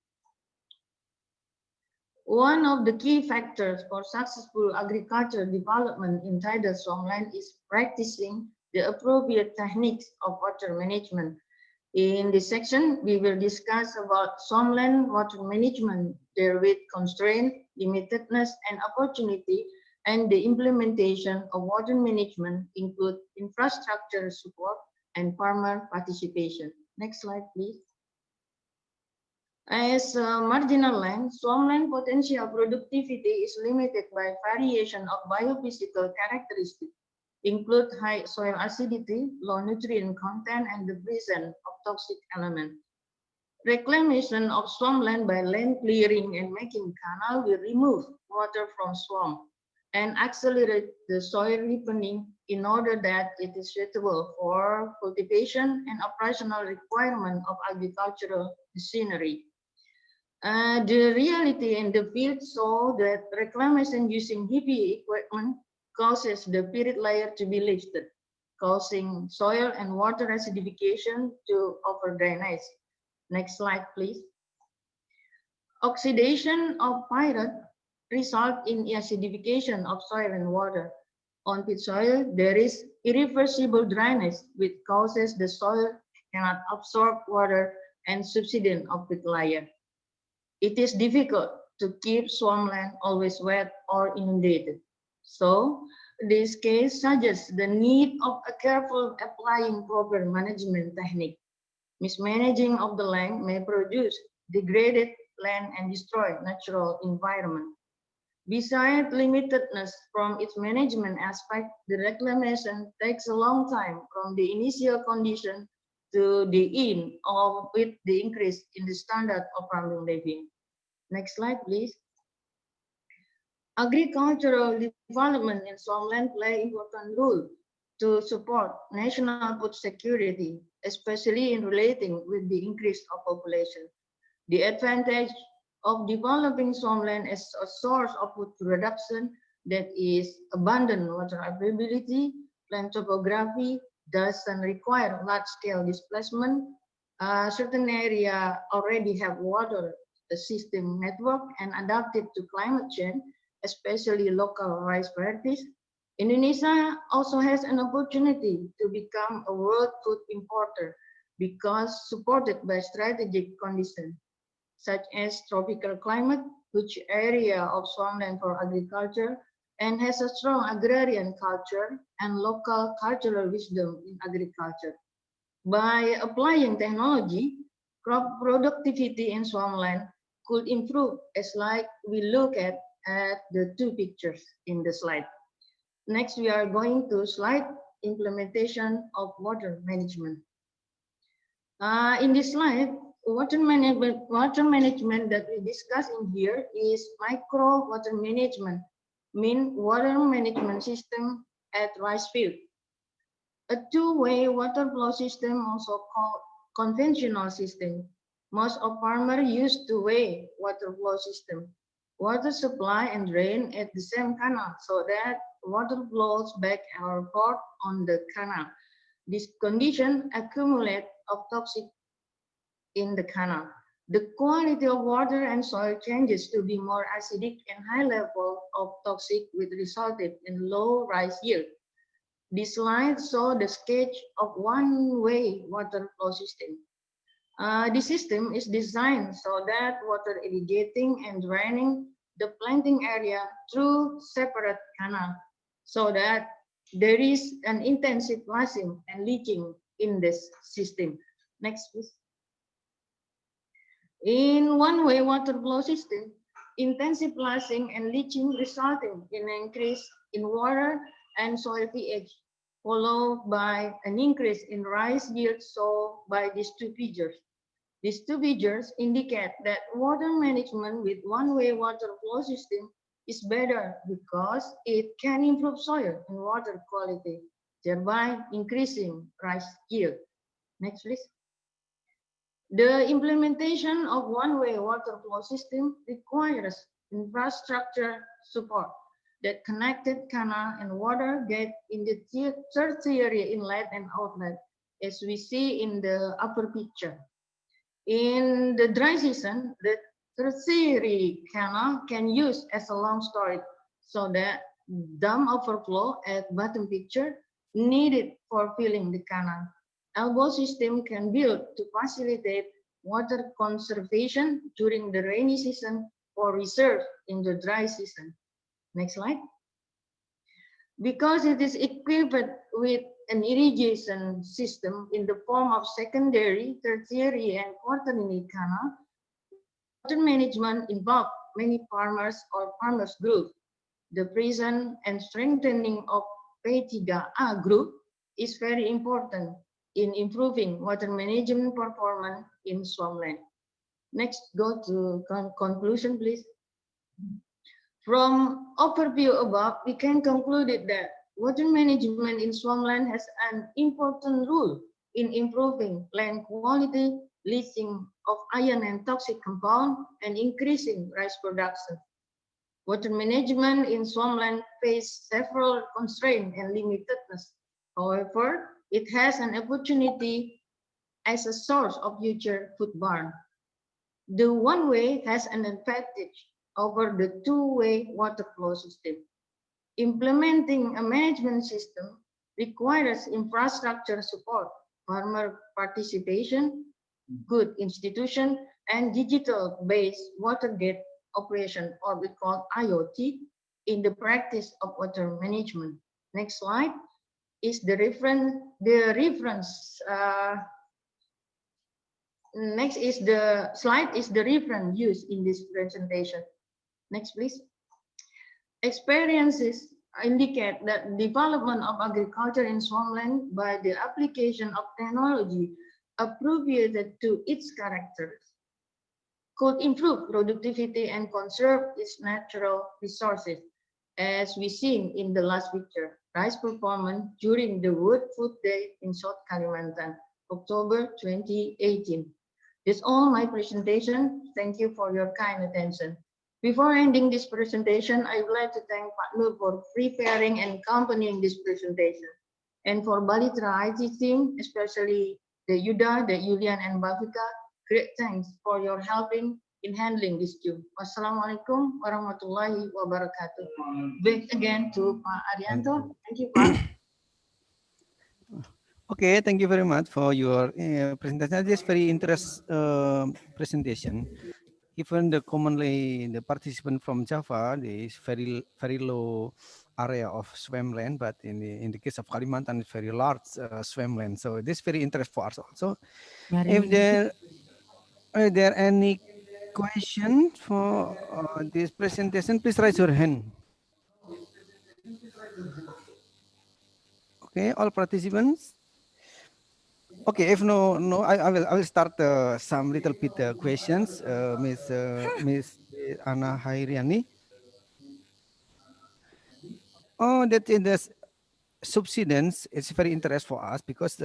One of the key factors for successful agriculture development in tidal swampland is practicing the appropriate techniques of water management. In this section, we will discuss about swampland water management, therewith constraint, limitedness, and opportunity, and the implementation of water management include infrastructure support and farmer participation. Next slide, please. As marginal land, swampland potential productivity is limited by variation of biophysical characteristics, include high soil acidity, low nutrient content, and the presence of toxic elements. Reclamation of swampland by land clearing and making canal will remove water from swamp and accelerate the soil ripening in order that it is suitable for cultivation and operational requirement of agricultural machinery. The reality in the field show that reclamation using heavy equipment causes the peat layer to be lifted, causing soil and water acidification to over drainage. Next slide, please. Oxidation of pyrite results in acidification of soil and water. On peat soil, there is irreversible dryness, which causes the soil cannot absorb water and subsidence of peat layer. It is difficult to keep swampland always wet or inundated. So, this case suggests the need of a careful applying proper management technique. Mismanaging of the land may produce degraded land and destroy natural environment. Besides limitedness from its management aspect, the reclamation takes a long time from the initial condition to the end of with the increase in the standard of farming living. Next slide, please. Agricultural development in swampland play important role to support national food security, especially in relating with the increase of population. The advantage of developing swampland as a source of food production that is abundant water availability, land topography doesn't require large-scale displacement. Certain area already have water system network and adapted to climate change, especially local rice varieties. Indonesia also has an opportunity to become a world food importer because supported by strategic conditions, such as tropical climate, huge area of swampland for agriculture, and has a strong agrarian culture and local cultural wisdom in agriculture. By applying technology, crop productivity in swampland could improve as like we look at the two pictures in the slide. Next, we are going to slide implementation of water management. In this slide, water management that we discuss in here is micro water management, mean water management system at rice field. A two-way water flow system, also called conventional system. Most of farmers use two-way water flow system. Water supply and drain at the same canal so that water flows back or forth on the canal. This condition accumulate of toxic in the canal. The quality of water and soil changes to be more acidic and high level of toxic, which resulted in low rice yield. This slide shows the sketch of one-way water flow system. The system is designed so that water irrigating and draining the planting area through separate canal, so that there is an intensive flushing and leaching in this system. Next, please. In one-way water flow system, intensive flushing and leaching resulting in an increase in water and soil pH, followed by an increase in rice yield shown by these two figures. These two figures indicate that water management with one-way water flow system is better because it can improve soil and water quality, thereby increasing rice yield. Next, please. The implementation of one-way water flow system requires infrastructure support that connected canal and water get in the tertiary inlet and outlet, as we see in the upper picture. In the dry season, the tertiary canal can use as a long storage, so that dam overflow at bottom picture needed for filling the canal. Elbow system can build to facilitate water conservation during the rainy season or reserve in the dry season. Next slide. Because it is equipped with an irrigation system in the form of secondary, tertiary, and quaternary canal, water management involves many farmers or farmers groups. The presence and strengthening of P3A group is very important in improving water management performance in swampland. Next, go to conclusion, please. From overview above, we can conclude that water management in swampland has an important role in improving land quality, leaching of iron and toxic compound, and increasing rice production. Water management in swampland faces several constraints and limitedness. However, it has an opportunity as a source of future food borne. The one-way has an advantage over the two-way water flow system. Implementing a management system requires infrastructure support, farmer participation, good institution, and digital-based water gate operation, or we call IoT, in the practice of water management. Next slide is the reference. Next is the slide is the reference used in this presentation. Next, please. Experiences indicate that development of agriculture in swampland by the application of technology appropriated to its characters could improve productivity and conserve its natural resources, as we seen in the last picture, rice performance during the World Food Day in South Kalimantan, October 2018. This is all my presentation. Thank you for your kind attention. Before ending this presentation, I would like to thank Pak Nur for preparing and accompanying this presentation. And for Balitra IT team, especially the Yuda, the Yulian, and Bavika, great thanks for your helping in handling this tune. Wassalamualaikum warahmatullahi wabarakatuh. Back again to Pak Arianto. Thank you, Pak. Okay, thank you very much for your presentation. This very presentation. Even the commonly the participant from Java, there is very low area of swampland, but in the case of Kalimantan, it's very large swampland. So this very interest for us also. If there are there any question for this presentation, please raise your hand. Okay, all participants. Okay, if no, I will start some little bit questions, Miss Anna Hairiani. Oh, that in the subsidence, it's very interest for us because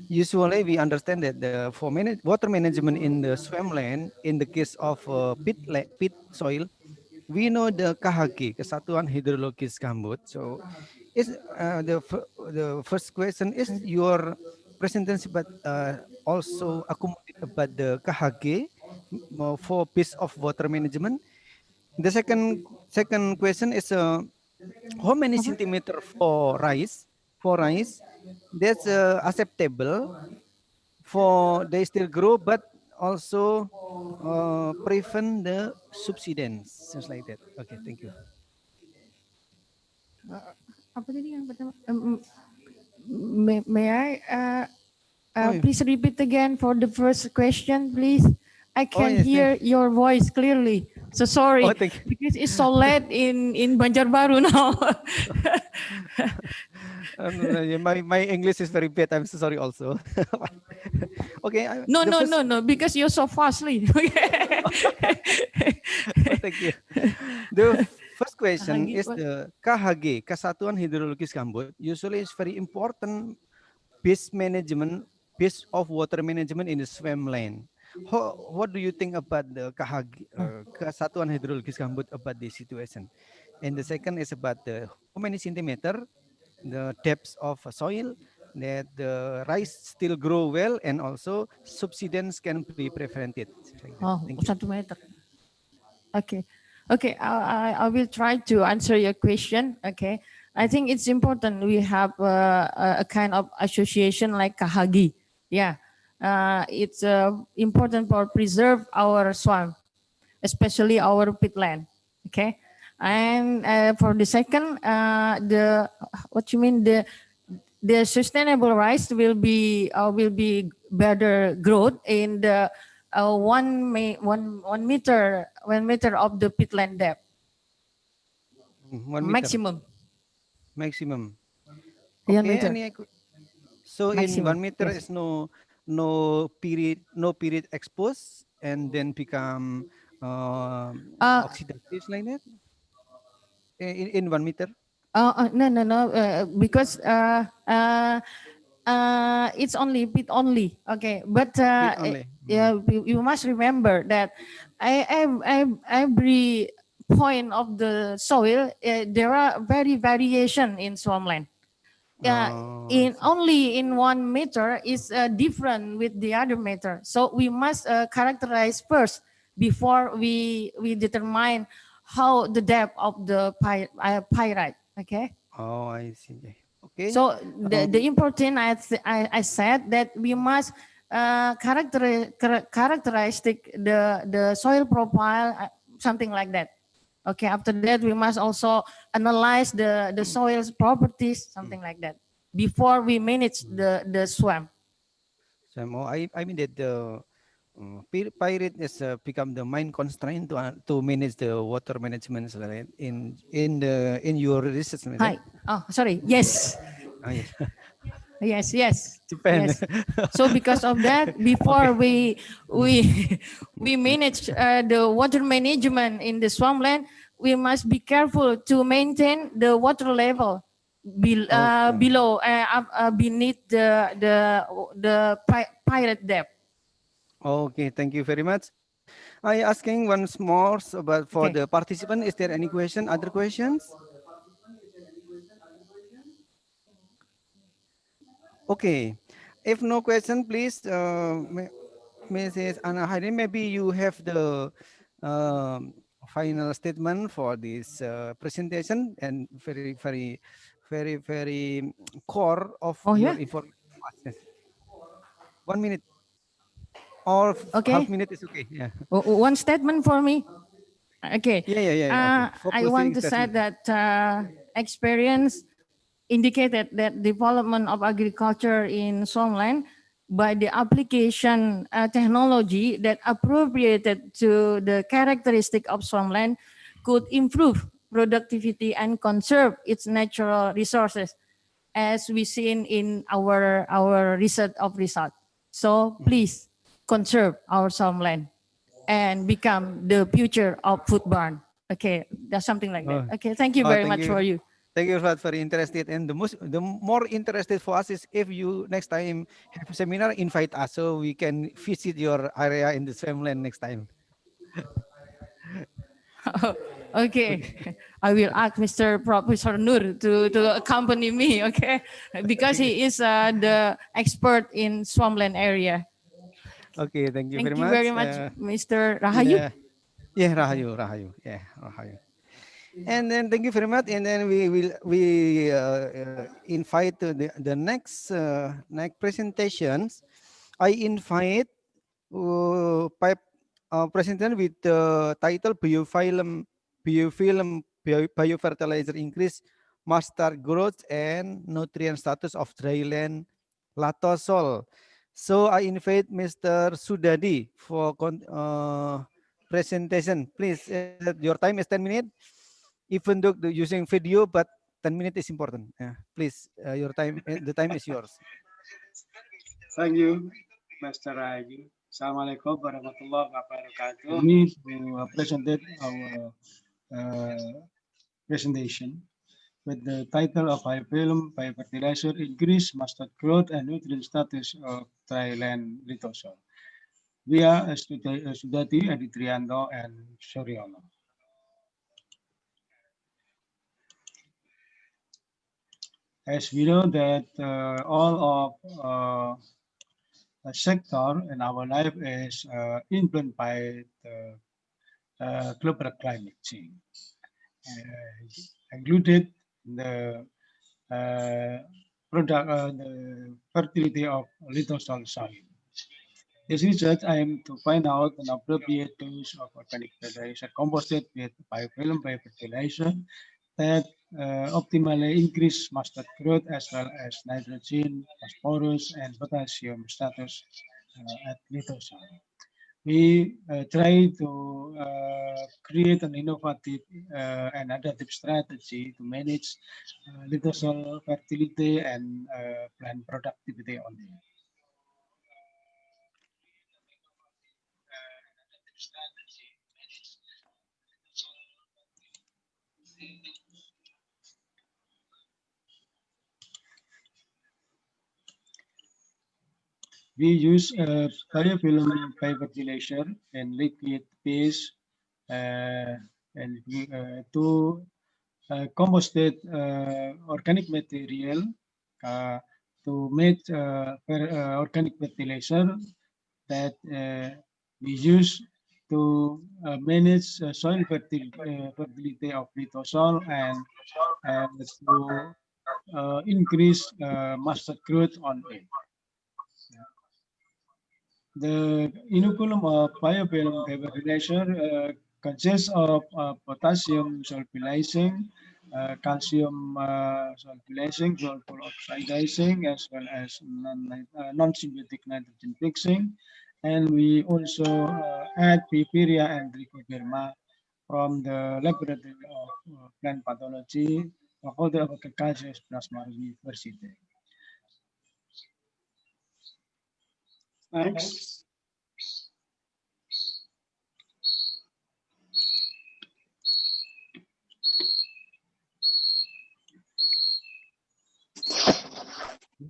usually we understand that for water management in the swampland, in the case of pit soil, we know the KHG, Kesatuan Hidrologis Gambut. So, is the first question is your presentation, but also accommodate about the KHG for piece of water management. The second question is how many centimeter for rice? For rice, that's acceptable for they still grow, but also prevent the subsidence, seems like that. Okay, thank you. Apa tadi yang pertama? May I Oh, yeah. please repeat again for the first question, please? I can yes, hear your voice clearly. So sorry, Oh, thank you. because it's so late in Banjarbaru now. My English is very bad. I'm so sorry also. Okay. No, because you're so fastly. Oh, thank you. The first question is the KHG, Kesatuan Hidrologis Gambut. Usually it's very important piece of water management in the swampland. What do you think about the KHG, Kesatuan Hidrologis Gambut, about this situation? And the second is about the how many centimeter, the depth of soil that the rice still grow well, and also subsidence can be prevented. Like that. Oh, Thank you. 1 meter. Okay. Okay, I will try to answer your question. Okay, I think it's important we have a kind of association like KHG. Yeah, it's important for preserve our swamp, especially our peatland. Okay, and for the second, the what you mean the sustainable rice will be better growth in the 1 meter of the peatland depth. 1 meter. Maximum. Okay. So Maximum, in 1 meter yes. is no period exposed and then become oxidative like that. In 1 meter. No. Because it's only bit only. Okay, but Bit only. yeah, you must remember that every point of the soil there are very variation in swampland. Only in 1 meter is different with the other meter. So we must characterize first before we determine how the depth of the pyrite. Okay. Oh, I see. Okay. So the important I said that we must characterize the soil profile, something like that. Okay. After that, we must also analyze the soil's properties, something like that, before we manage the swamp. I mean that the pyrite has become the main constraint to manage the water management, right? in your research. Hi. Oh, sorry. Yes. Oh, yes. Yes. Japan. Yes. So because of that, before we manage the water management in the swampland, we must be careful to maintain the water level below beneath the pyrite depth. Okay, thank you very much. I asking once more, so, but for Okay. the participant, is there any question? Other questions? Okay. If no question, please, Mrs. Anna Hari, maybe you have the um, final statement for this presentation and very core of Oh your yeah. information. 1 minute or half Okay. minute is okay. Yeah. One statement for me. Okay. Yeah. Okay. For I want closing to say statement. that experience indicated that development of agriculture in Swampland by the application technology that appropriated to the characteristic of swampland could improve productivity and conserve its natural resources, as we seen in our research of result. So please conserve our swampland and become the future of food barn. Okay, that's something like that. Oh, Okay, thank you very thank much for you. you. Thank you for very interested. And the more interested for us is if you next time have a seminar, invite us so we can visit your area in the same land next time. Okay, Okay. I will ask Mr. Professor Nur to accompany me, okay, because Okay. he is the expert in swampland area. Okay, thank you Thank very you very much. much, Mr. Rahayu. Yeah, Rahayu. Yeah, Rahayu. And then thank you very much. And then we invite to the next presentations. I invite pipe presentation with the title biofertilizer increase master growth and nutrient status of dryland latosol. So I invite Mr. Sudadi for presentation. Please, your time is 10 minutes. Even though using video, but 10 minutes is important. Yeah, please, your time, the time is yours. Thank you, Mr. Raji. Assalamualaikum warahmatullahi wabarakatuh. Me to present our presentation with the title of I film biofertilizer increase mustard growth and nutrient status of dryland litosol. We are Sudati, Aditrianto, and Suryono. As we know that all of sector in our life is influenced by the global climate change, included the the fertility of littoral soil. This research aimed to find out an appropriate dose of organic fertilizer composted with biofilm biofertilizer that optimally increase mustard growth as well as nitrogen, phosphorus, and potassium status at littoral. We try to create an innovative and adaptive strategy to manage littoral fertility and plant productivity on it. We use biofilm biofertilizer and liquid phase and to composted organic material to make organic fertilizer that we use to manage soil fertility of littoral and to increase mustard growth on it. The inoculum of biofilm fertilizer consists of potassium sulfilizing, calcium sulfilizing, sulfur oxidizing, as well as non-symbiotic nitrogen fixing. And we also add piperia and trichoderma from the laboratory of plant pathology of the Agricultural Plasma University. Next.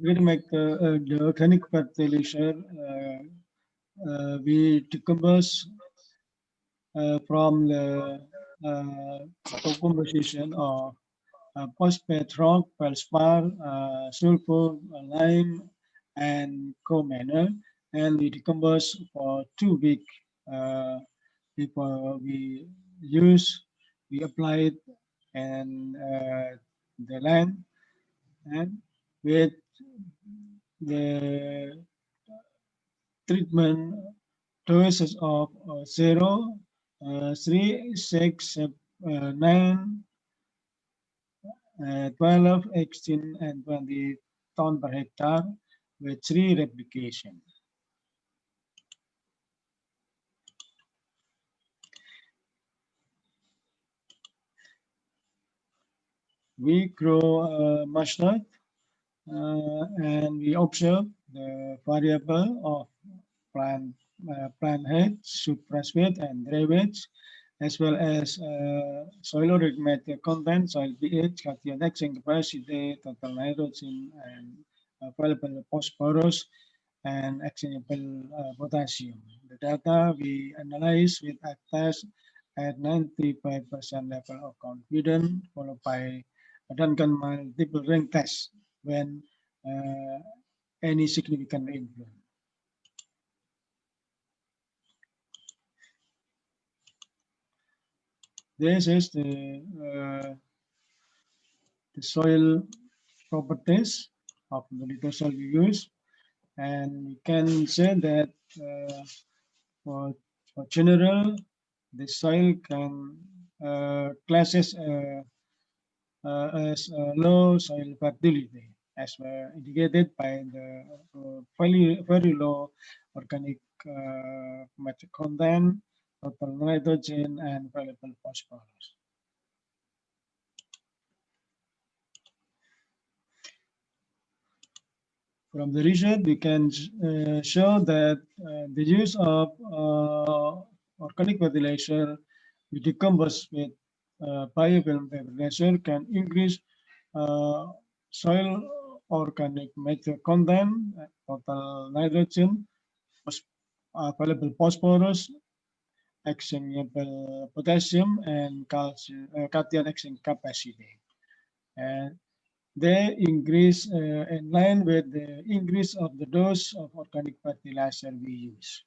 We make the organic fertilizer. We decompose from the composition of phosphate rock, feldspar, sulfur, lime, and coal miner, and we decompose for 2 weeks before we apply it and the land, and with the treatment doses of 0, 3, 6, 9, 12, 18, and 20 ton per hectare with 3 replication. We grow mustard and we observe the variable of plant head, shoot phosphate, and dry as well as soil organic matter content, soil pH, cation exchange capacity, total nitrogen, and available phosphorus and exchangeable potassium. The data we analyze with a test at 95% level of confidence, followed by a Duncan multiple rank test when any significant influence. This is the soil properties of the little soil we use, and we can say that for general, the soil can classes as low soil fertility, as indicated by the very low organic matter content, total nitrogen, and valuable phosphorus. From the research, we can show that the use of organic fertilizer with decompose with biofilm fertilizer can increase soil organic matter content, total nitrogen, available phosphorus, exchangeable potassium, and calcium, cation exchange capacity. And they increase in line with the increase of the dose of organic fertilizer we use.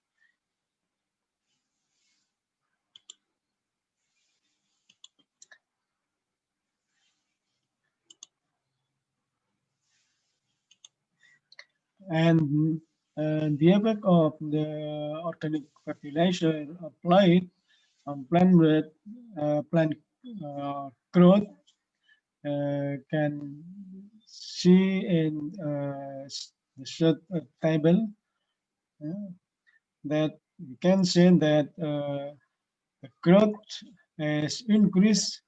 And the effect of the organic fertilizer applied on plant growth can see in the short table that we can say that the growth has increased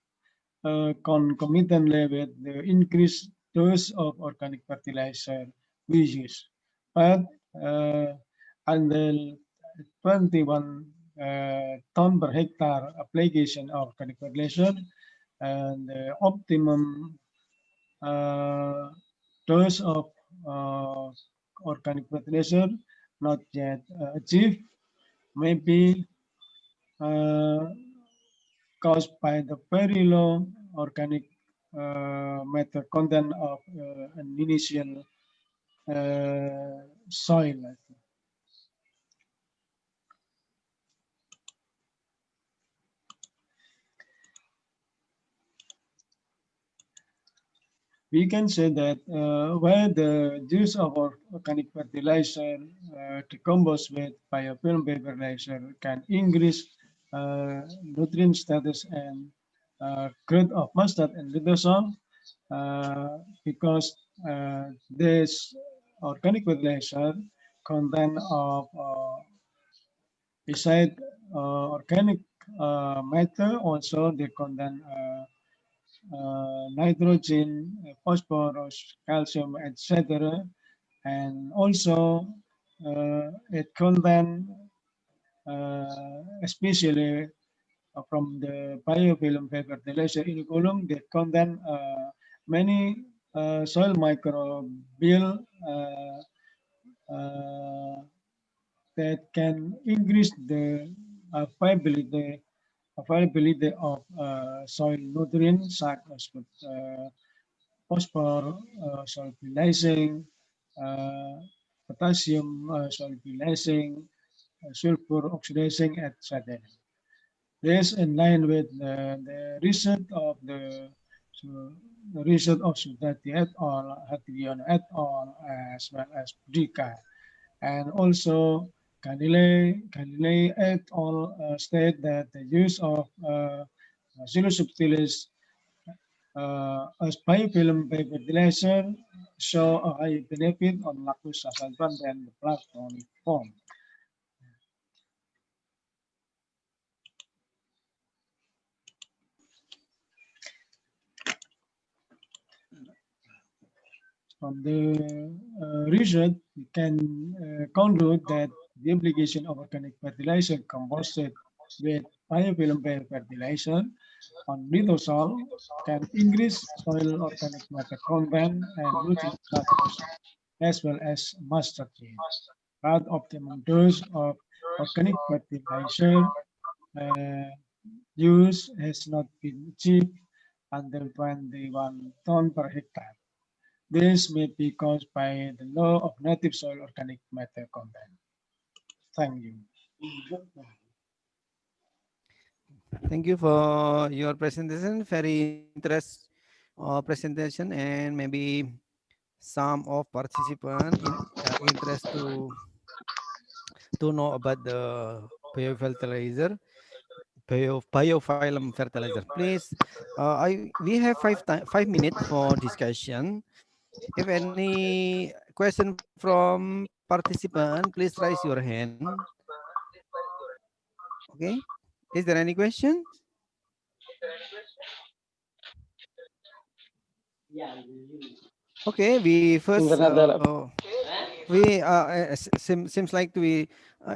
concomitantly with the increased dose of organic fertilizer we use. But until 21 ton per hectare application of organic fertilizer, and the optimum dose of organic fertilizer not yet achieved, maybe caused by the very low organic matter content of an initial soil. We can say that where the use of organic fertilizer decompose with biofilm fertilizer can increase nutrient status and growth of mustard and lithosom because this organic fertilizer content of beside organic matter also they contain nitrogen, phosphorus, calcium, etc. And also it contains, especially from the biofilm fertilizer inoculum, they contain many soil microbial that can increase the viability availability of soil nutrients such as phosphorus solubilizing, potassium solubilizing, sulfur oxidizing, etc. This in line with the result of the result of Sudati et al., Hadrian et al., as well as Dika. And also Galilei et al. State that the use of Xylus subtilis as biofilm fertilizer show a high benefit on lactose suspension than the plankton form. From the result, we can conclude that the application of organic fertilizer composted with biofilm fertilizer on lithosoil can increase soil organic matter content and nutrient status as well as master gene. But optimum dose of organic fertilizer uh, use has not been achieved until 21 ton per hectare. This may be caused by the law of native soil organic matter content. Thank you. Thank you for your presentation. Very presentation, and maybe some of participants interest to know about the biofertilizer, biofilm fertilizer. Please, we have 5 minutes for discussion. If any question from participant, please raise your hand. Okay. Is there any question? Okay, we first we seems like we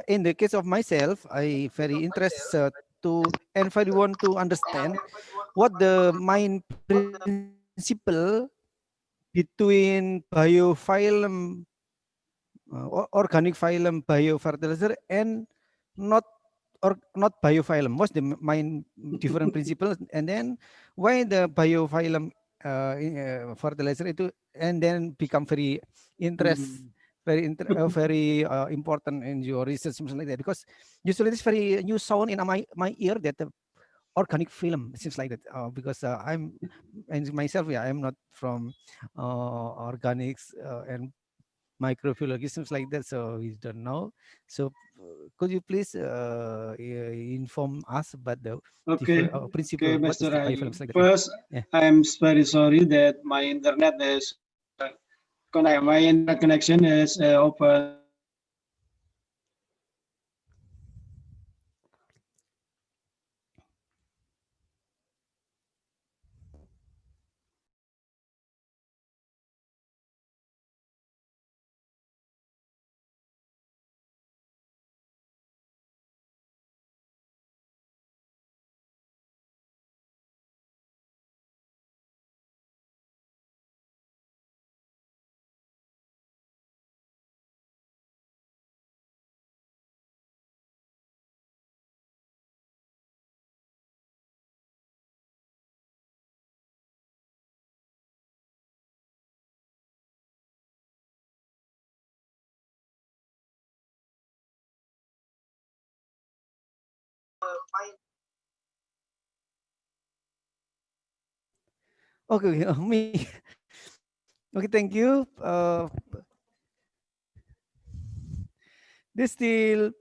in the case of myself, I very interested to and very want to understand what the main principle between biofilm organic phylum biofertilizer and not or not biofilm. What's the main different principles, and then why the biofilm fertilizer itu and then become very interest very important in your research, something like that, because usually it's very new sound in my ear that the organic film seems like that, because I'm and myself, yeah, I'm not from organics and microbiology, seems like that, so we don't know. So could you please inform us about the Okay, principle, what is Mr. the Ayu. biofilms like that? First, Yeah. I'm very sorry that my internet is my internet connection is open. Okay, me. Okay, thank you. This still,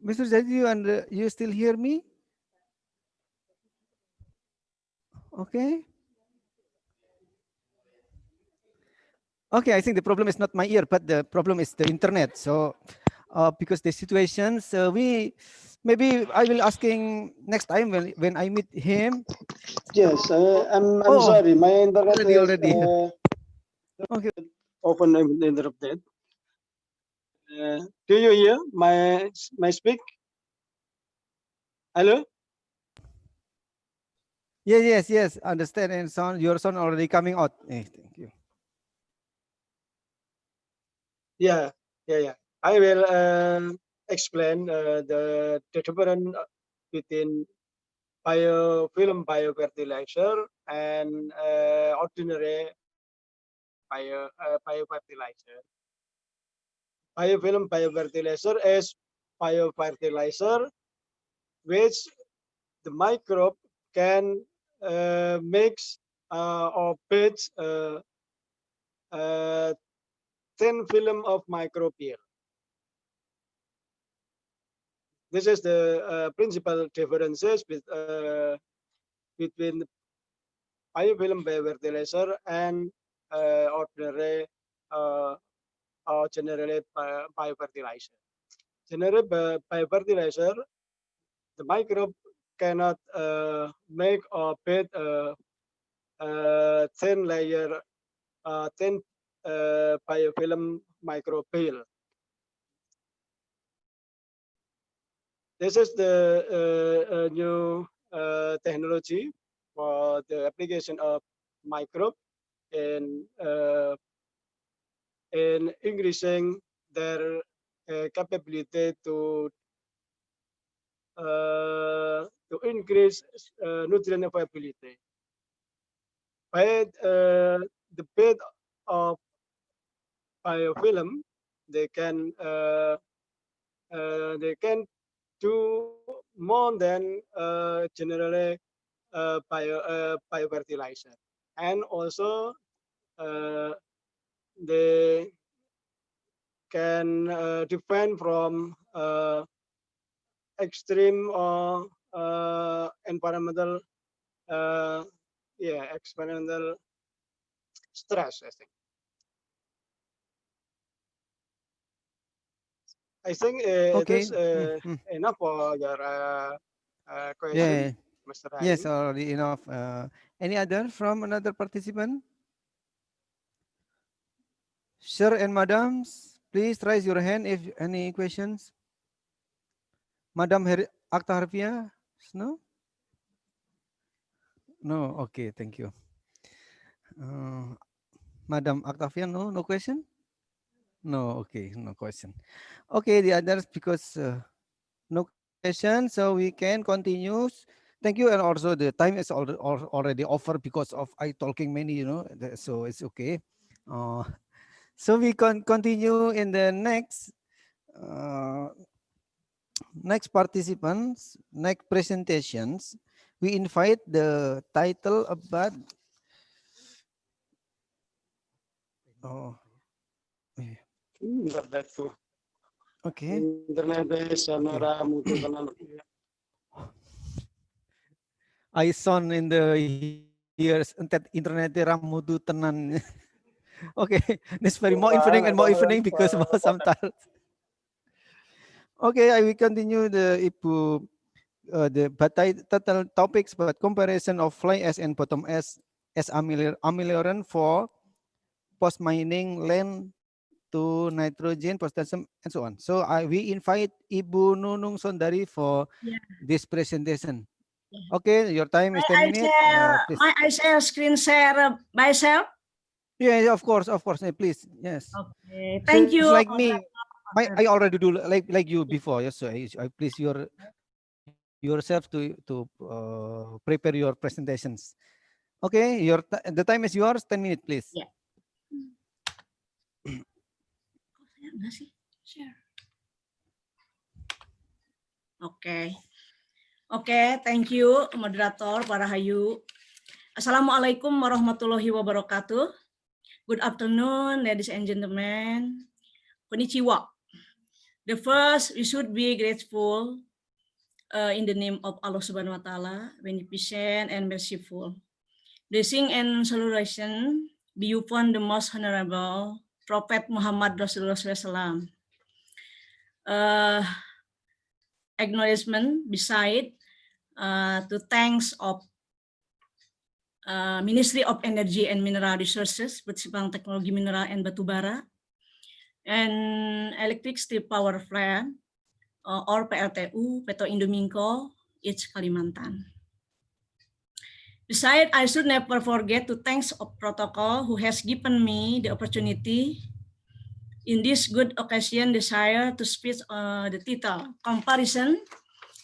Mr. Jadi, you and you still hear me? Okay. Okay, I think the problem is not my ear, but the problem is the internet. So, because the situations, we maybe I will asking next time when I meet him. Yes, I'm sorry, my internet already. Okay, often interrupted. Do you hear my speak? Hello. Yes. Understand, and sound, your sound already coming out. Thank you. Yeah. I will explain the difference between biofilm biofertilizer and ordinary biofertilizer. Biofilm biofertilizer is biofertilizer which the microbe can mix or pitch thin film of microbial. This is the principal differences between biofilm biofertilizer and ordinary or generally biofertilizer. Generally biofertilizer, the microbe cannot make or build a thin layer, thin biofilm microbial. This is the new technology for the application of microbe in increasing their capability to increase nutrient availability. By the bed of biofilm, they can do more than generally biofertilizer, and also they can defend from extreme or environmental experimental stress, I think. I think it Okay. is enough for your question, Yeah. Mr. Yes, Rahim. already enough. Any other from another participant? Sir and madams, please raise your hand if any questions. Madam Akta Harfia? No? No, okay, thank you. Madam Octavia, no question? No, okay, no question. Okay, the others, because no question, so we can continue. Thank you, and also the time is already over because of I talking many, so it's okay. So we can continue in the next next participants, next presentations. We invite the title about okay. I sound in the ears entet internet ramudu tenan. Okay, this very more evening and more evening because of sometimes. Okay, I will continue the Ibu the total topics but comparison of fly ash and bottom ash as amelioran for post mining land to nitrogen, potassium, and so on. So we invite Ibu Nunung Sondari for this presentation. Okay, your time is 10 minutes. I share screen share myself. Yeah, of course, please. Yes. Okay, thank you. It's like me. I already do like you before. Yes, so I please yourself to prepare your presentations. Okay, the time is yours. 10 minutes, please. Yeah. Oke, thank you moderator para Hayu. Assalamualaikum warahmatullahi wabarakatuh. Good afternoon, ladies and gentlemen. Konnichiwa. The first, we should be grateful in the name of Allah Subhanahu wa Ta'ala, beneficent and merciful. Blessing and salutation be upon the most honorable Prophet Muhammad Rasulullah SAW. Acknowledgement beside to thanks of Ministry of Energy and Mineral Resources, Bersibang Teknologi Mineral and Batubara, and Electricity Power Plant, or PLTU, Peto Indominco, East Kalimantan. Besides, I should never forget to thanks of protocol who has given me the opportunity in this good occasion desire to speak the title comparison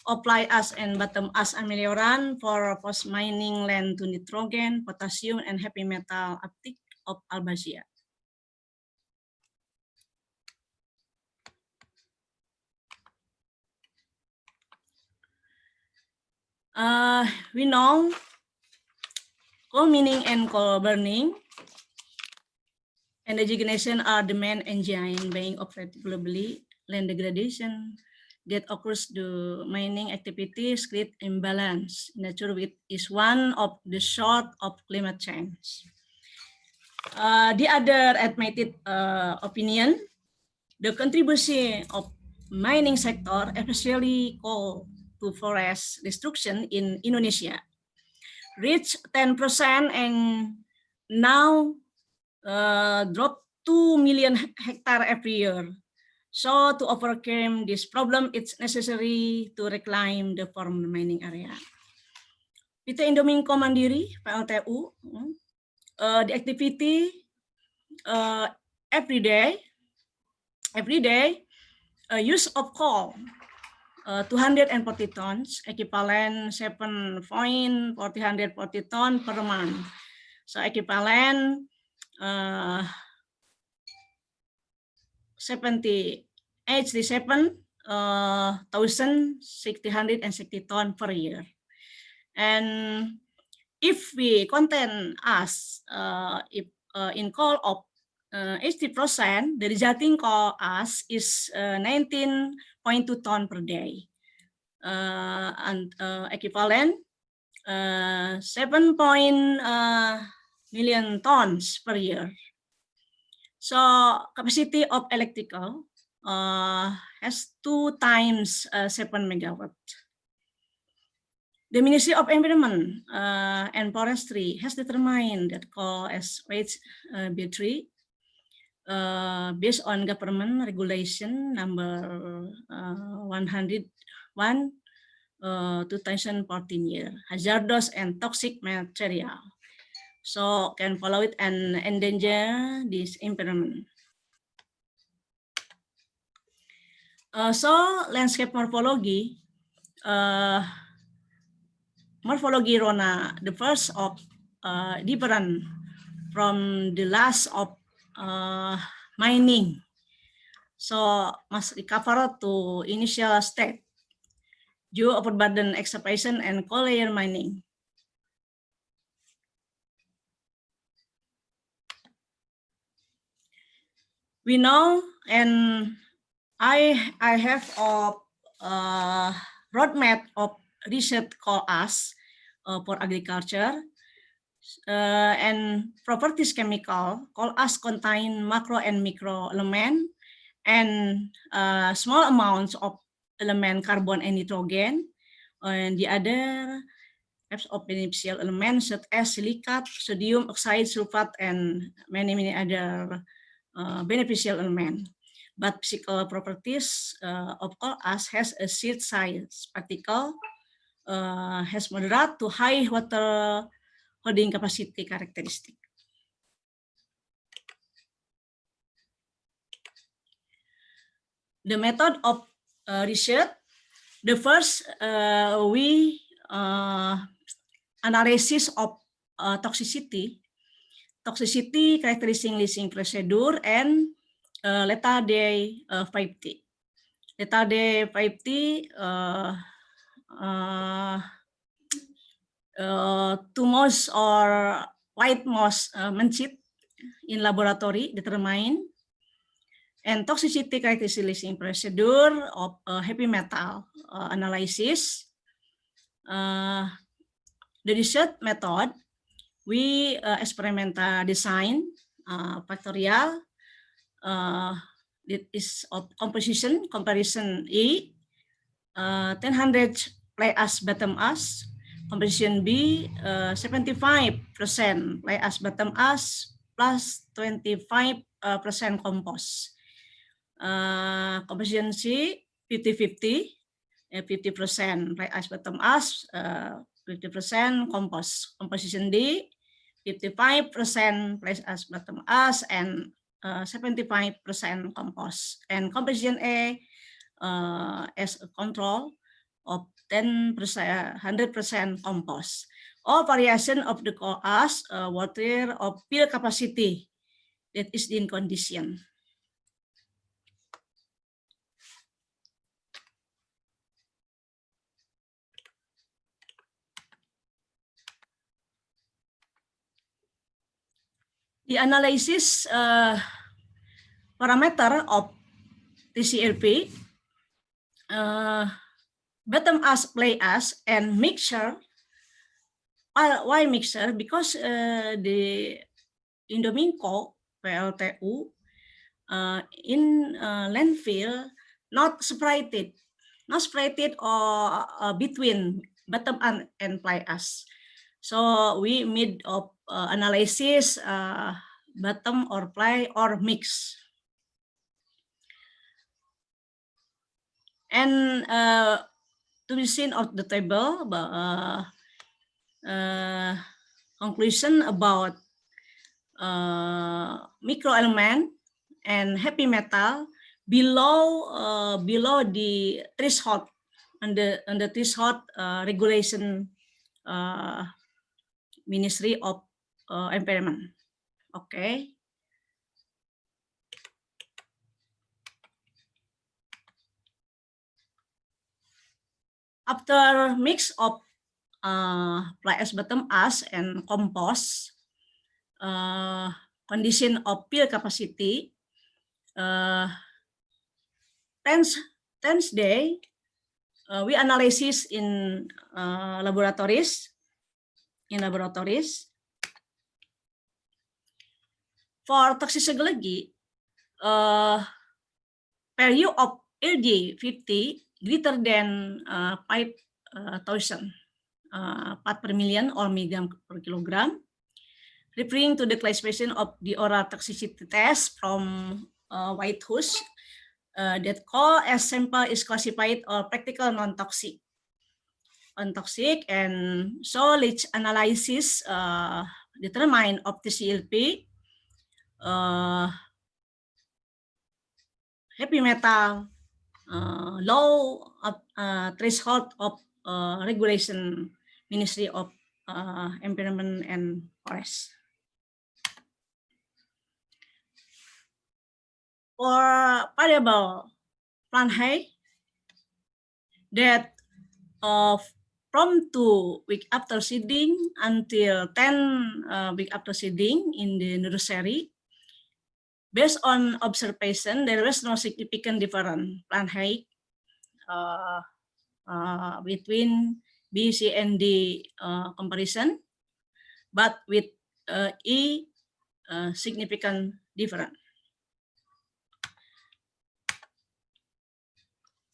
apply as and bottom as amelioran for post-mining land to nitrogen, potassium, and heavy metal uptake of Albasia. We know coal mining and coal burning and designation are the main engine being operated globally. Land degradation that occurs the mining activities create imbalance. Nature with is one of the source of climate change. The other admitted opinion, the contribution of mining sector, especially coal to forest destruction in Indonesia, reached 10% and now drop 2 million hectare every year. So to overcome this problem, it's necessary to reclaim the former mining area. PT Indominco Mandiri, PLTU, the activity every day, use of coal, 240 tons, equivalent 7.440 tons per month. So equivalent 87,660 tons per year. And if we contain us in coal of 80%, the resulting coal us is 19.2 tons per day, and equivalent 7 million tons per year. So capacity of electrical has 2 times 7 megawatt. The Ministry of Environment and Forestry has determined that coal as waste battery based on government regulation number 101 2014 year, hazardous and toxic material. So can follow it and endanger this environment. So landscape morphology, morphology Rona, the first of different from the last of mining. So must recover to initial state due overburden excavation and coal layer mining. We know, and I have a roadmap of research called us for agriculture and properties chemical called us contain macro and micro element and small amounts of element carbon and nitrogen, and the other types of beneficial elements such as silicate, sodium oxide, sulfate, and many other beneficial element. But physical properties of coal ash has a seed size particle, has moderate to high water holding capacity characteristic. The method of research, the first we analysis of toxicity characterizing leaching procedure and lethal day 50. Lethal day 50 two moss or white moss mencit in laboratory determine, and toxicity characterizing procedure of heavy metal analysis. The research method, we experimental design factorial it is of composition comparison E 1000 play as bottom as, composition B 75% play as bottom as plus 25% compost. Composition C 50-50, 50% play as bottom as, 50% compost. Composition D 55% place as bottom as and 75% compost. And composition A as a control of 10%, 100% compost, or variation of the cost, water, or peel capacity that is in condition. The analysis parameter of TCLP, bottom as, play as, and mixture. Why mixture? Because the Indominco PLTU in landfill not separated or between bottom and fly ash. So we made of analysis bottom or fly or mix. And to be seen of the table, conclusion about micro element and heavy metal below the threshold and the threshold regulation Ministry of Environment. Okay. After mix of fly ash, bottom ash, and compost, condition of peel capacity, 10th day, we analysis in laboratories. For toxicology, value of LD50 greater than 5,000 part per million or milligram per kilogram, referring to the classification of the oral toxicity test from Whitehouse, that call as sample is classified or practical non-toxic. And so leach analysis determine of TCLP, heavy metal, low threshold of regulation Ministry of Environment and Forest. For variable plant height, that from 2 weeks after seeding until 10 weeks after seeding in the nursery, based on observation, there was no significant difference plant height between B, C, and D comparison, but with E significant difference.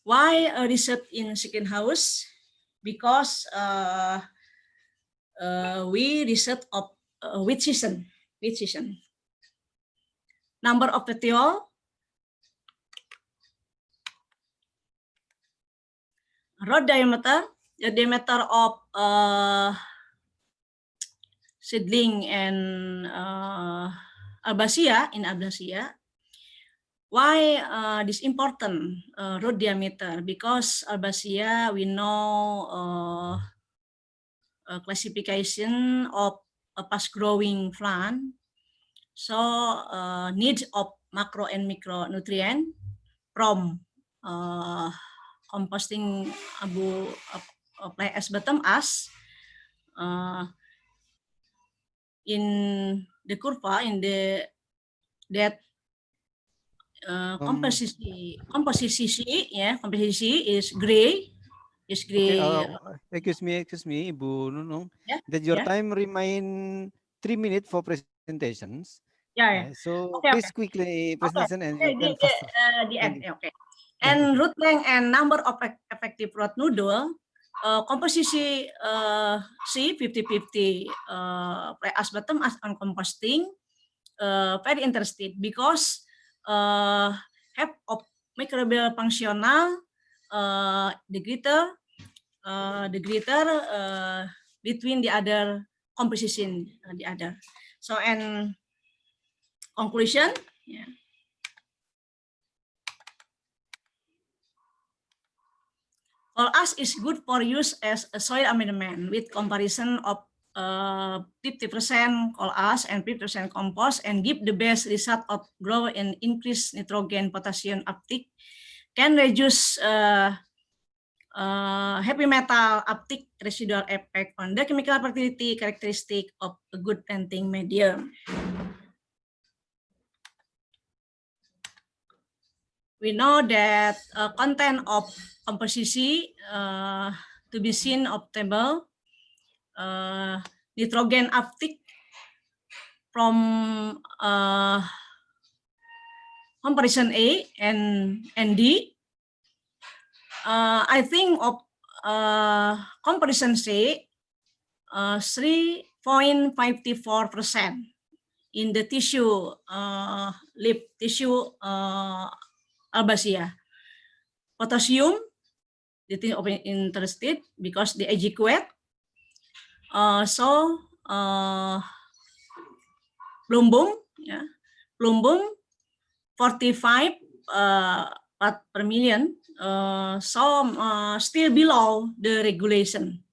Why research in second house? Because we research of which season. Number of petiole, rod diameter, the diameter of seedling and albacea in albacea. Why this important rod diameter? Because albacea we know classification of a fast-growing plant, so needs of macro and micronutrient from composting fly ash, bottom ash, in the curva in the that composisi is gray. Okay, excuse me, Ibu Nunung. Yeah, That your yeah. time remain 3 minutes for presentations. Yeah. So Okay. please quickly presentation and you can faster. The end. Okay. And root length and number of effective root noodle, composisi C 50-50 fly ash, bottom ash on composting, very interested because have of microbial functional the greater between the other composition the other. So and conclusion, yeah. Coal ash is good for use as a soil amendment with comparison of 50% coal ash and 50% compost, and give the best result of grow and increase nitrogen potassium uptake, can reduce heavy metal uptake residual effect on the chemical fertility characteristic of a good planting medium. We know that content of composition to be seen of table, nitrogen uptake from comparison A and D. I think of comparison C, 3.54% in the tissue, lip tissue albacea. Potassium, the thing of interested because the adequate. So plumbum, yeah, plumbum 45 part per million. So still below the regulation.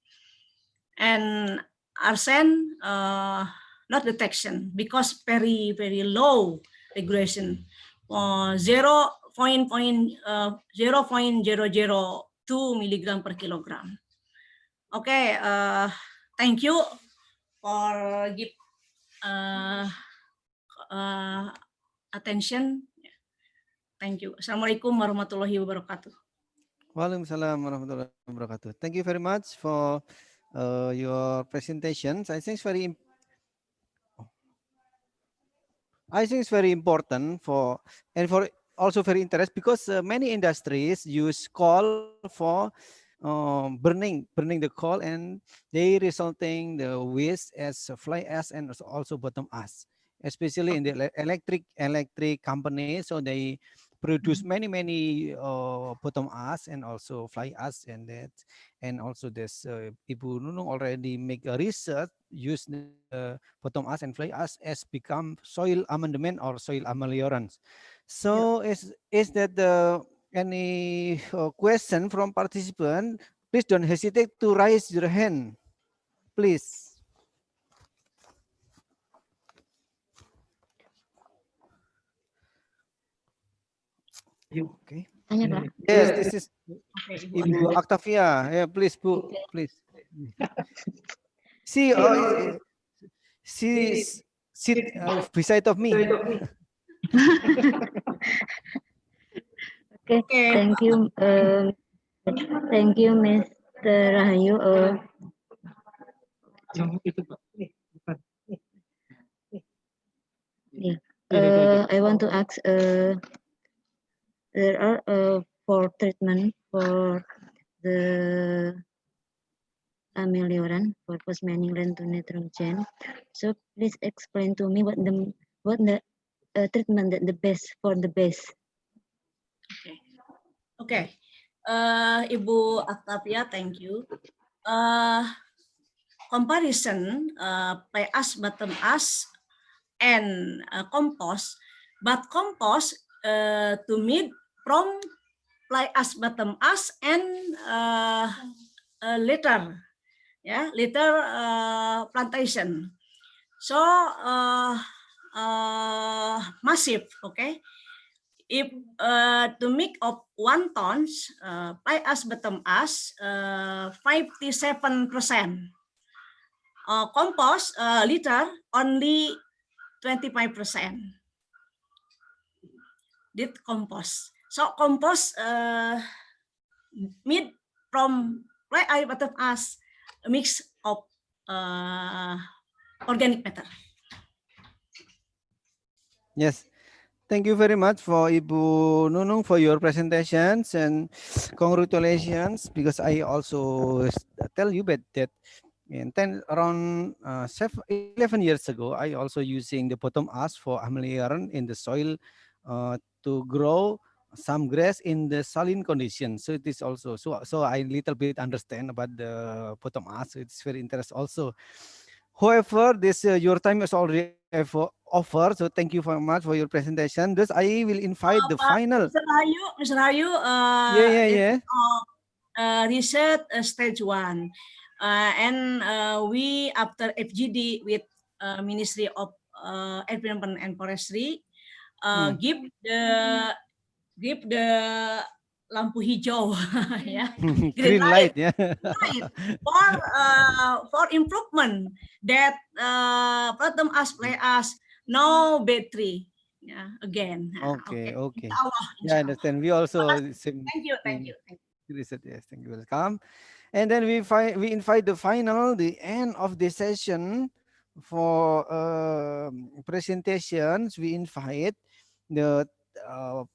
And arsen not detection because very low regulation, 0.002 milligram per kilogram. Okay, thank you for give attention. Thank you. Assalamualaikum warahmatullahi wabarakatuh. Waalaikumsalam warahmatullahi wabarakatuh. Thank you very much for your presentations. I think it's very important for also very interesting because many industries use coal for burning the coal, and they resulting the waste as fly ash and also bottom ash, especially in the electric companies. So they produce many bottom ash and also fly ash, and also this Ibu Nunung already make a research use the bottom ash and fly ash as become soil amendment or soil ameliorants. So is that any question from participant? Please don't hesitate to raise your hand, please. Okay. Yes, this is Ibu Octavia. Yeah, please, Bu, please. See, sit beside of me. Okay, thank you, Mr. Rahayu. I want to ask. There are for treatment for the ameliorant for post-mining land to nitrogen. So please explain to me what the treatment that the best for the base. Okay. Ibu Octavia, thank you. Comparison fly ash, bottom ash, and compost, but compost to meet from fly ash, bottom ash, and litter, litter plantation. So massive, okay. If to make of 1 tons, fly ash, bottom ash, 57%. Compost litter only 25%. Did compost. So compost made from fly ash, bottom ash, a mix of organic matter. Yes. Thank you very much for Ibu Nunung for your presentations, and congratulations, because I also tell you that in around 11 years ago, I also using the bottom ash for ameliorant in the soil to grow some grass in the saline conditions. So it is also so I little bit understand about the bottom ash. It's very interesting also. However, this your time is already over, so thank you very much for your presentation. Thus, I will invite the final. Mr. Rahayu, Yeah. research stage 1. And we, after FGD with Ministry of Environment and Forestry, give the lampu hijau, ya, Green light, yeah. light for improvement that Pratham play us no battery, yeah, again. Okay, okay. Insyaallah, Yeah, I insyaallah. understand. We also same Thank you, thank thing. you. Research, yes, thank you. Welcome. And then we invite the end of the session for presentations. We invite the uh,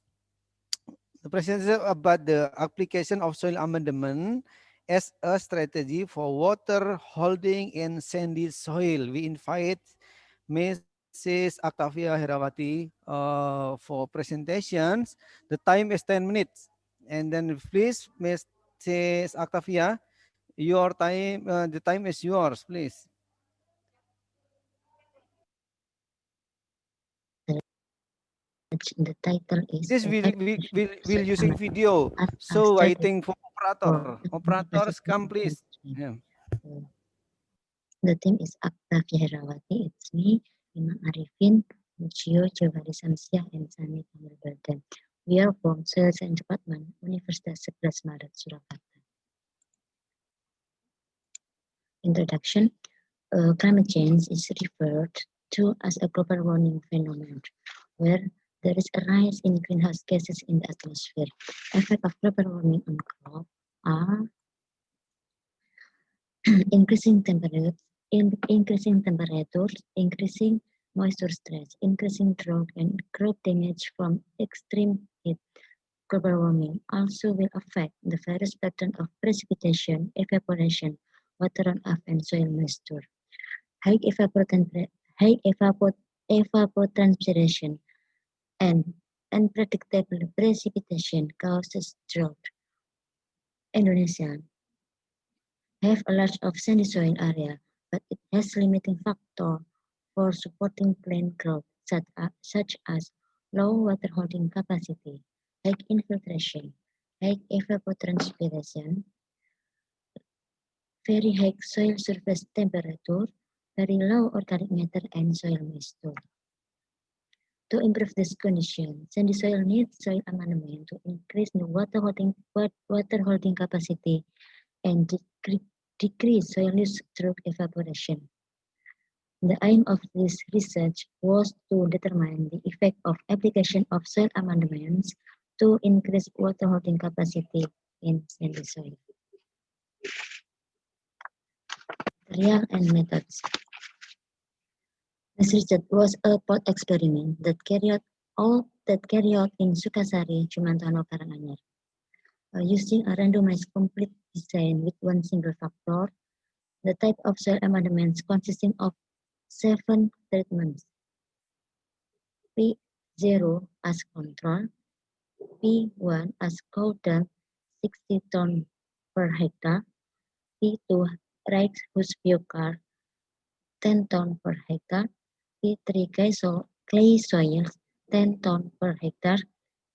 the presentation about the application of soil amendment as a strategy for water holding in sandy soil. We invite Mrs. Octavia Herawati for presentations. The time is 10 minutes. And then please, Mrs. Octavia, your time, the time is yours, please. The title is This will using video. So I think for operators come please. Yeah. The team is Octavia Herawati, it's me, Ima Arifin, Lucio Javari Samsiah, and Sani Kamarberdan. We are from Sales and Department, Universitas 11 Maret, Surakarta. Introduction. Climate change is referred to as a global warming phenomenon, where there is a rise in greenhouse gases in the atmosphere. Effect of global warming on crop are increasing temperatures, increasing moisture stress, increasing drought, and crop damage from extreme heat. Global warming also will affect the various pattern of precipitation, evaporation, water runoff, and soil moisture. High evapotranspiration and unpredictable precipitation causes drought. Indonesia have a large of sandy soil area, but it has limiting factor for supporting plant growth, such as low water holding capacity, high infiltration, high evapotranspiration, very high soil surface temperature, very low organic matter, and soil moisture. To improve this condition, sandy soil needs soil amendment to increase the water holding capacity and decrease soil use through evaporation. The aim of this research was to determine the effect of application of soil amendments to increase water holding capacity in sandy soil. Material and methods. This research was a pot experiment that carried out in Sukasari, Jumantano, Karanganyar. Using a randomized complete design with one single factor, the type of soil amendments consisting of 7 treatments. P0 as control, P1 as caudal 60 ton per hectare, P2 rice whose biochar 10 ton per hectare, P3 clay soils 10 ton per hectare,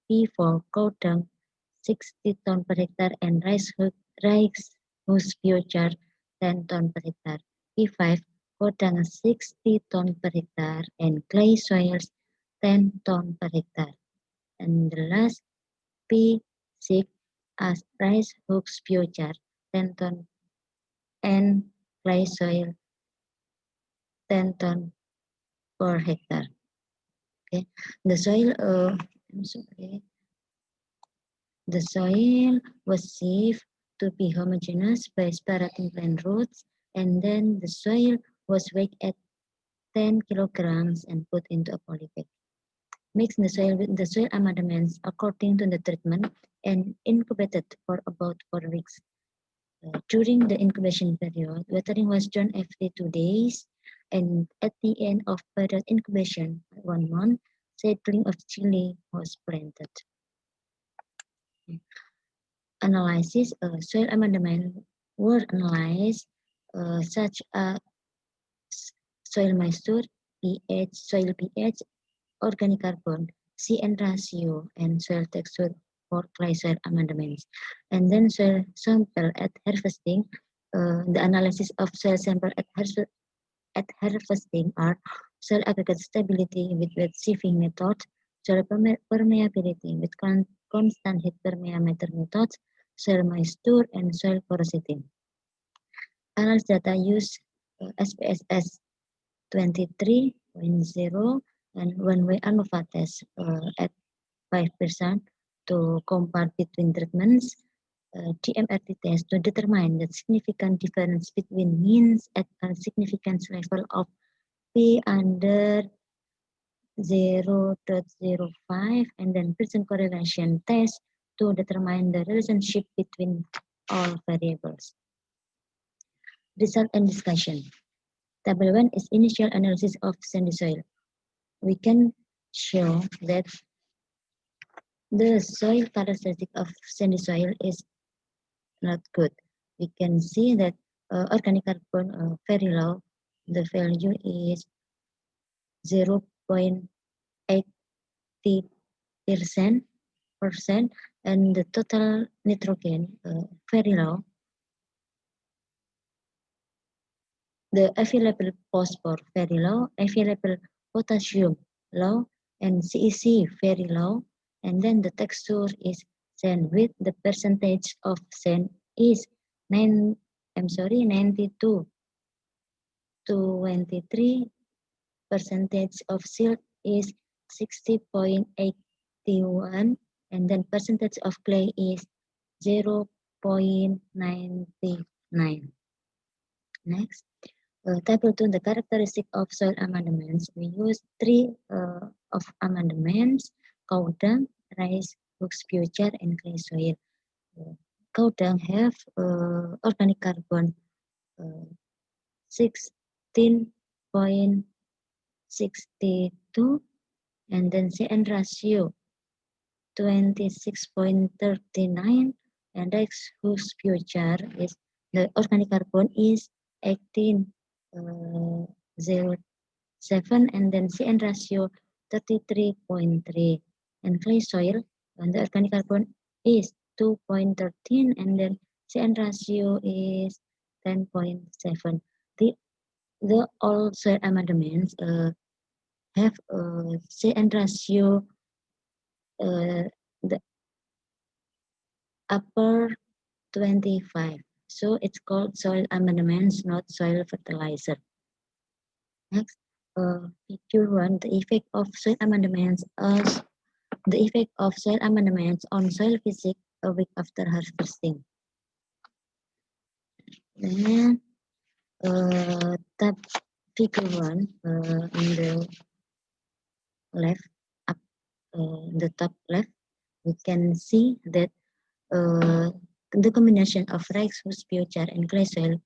P4 caudal 60 ton per hectare, and rice whose biochar 10 ton per hectare. P5 caudal 60 ton per hectare and clay soils 10 ton per hectare. And the last P6 as rice hooks biochar 10 ton and clay soil 10 ton per hectare. Okay, the soil. I'm sorry. The soil was safe to be homogeneous by separating plant roots, and then the soil was weighed at 10 kilograms and put into a polybag. Mix the soil with the soil amendments according to the treatment and incubated for about 4 weeks. During the incubation period, watering was done every 2 days, and at the end of period incubation, 1 month, seedling of chili was planted. Analysis, soil amendment were analyzed such as soil moisture, soil pH, organic carbon, CN ratio, and soil texture for clay soil amendments. And then soil sample at harvesting. The analysis of soil sample at harvesting are soil aggregate stability with wet sieving method, soil permeability with constant heat permeameter methods, soil moisture, and soil porosity. Analysis data use SPSS 23.0 and one-way ANOVA test at 5% to compare between treatments, DMRT test to determine the significant difference between means at a significance level of P under 0.05 and then percent correlation test to determine the relationship between all variables. Result and discussion. Table 1 is initial analysis of sandy soil. We can show that the soil characteristic of sandy soil is not good. We can see that organic carbon very low. The value is 0.80%, and the total nitrogen very low. The available phosphor very low, available potassium low, and CEC very low. And then the texture is sand with the percentage of sand is 92 to 23. Percentage of silt is 60.81, and then percentage of clay is 0.99. Next, table 2, the characteristic of soil amendments. We use three of amendments: cow dung, rice, hooks, future, and clay soil. Cow dung have organic carbon 16.62, and then CN ratio 26.39, and rice hooks future is the organic carbon is 18.07, and then CN ratio 33.3, and clay soil and the organic carbon is 2.13, and then CN ratio is 10.7. The all soil amendments have CN ratio the upper 25. So it's called soil amendments, not soil fertilizer. Next, figure 1, the effect of soil amendments as the effect of soil amendments on soil physics a week after harvesting. Then tab figure 1 in the left up the top left, we can see that the combination of rice hooks future and clay soil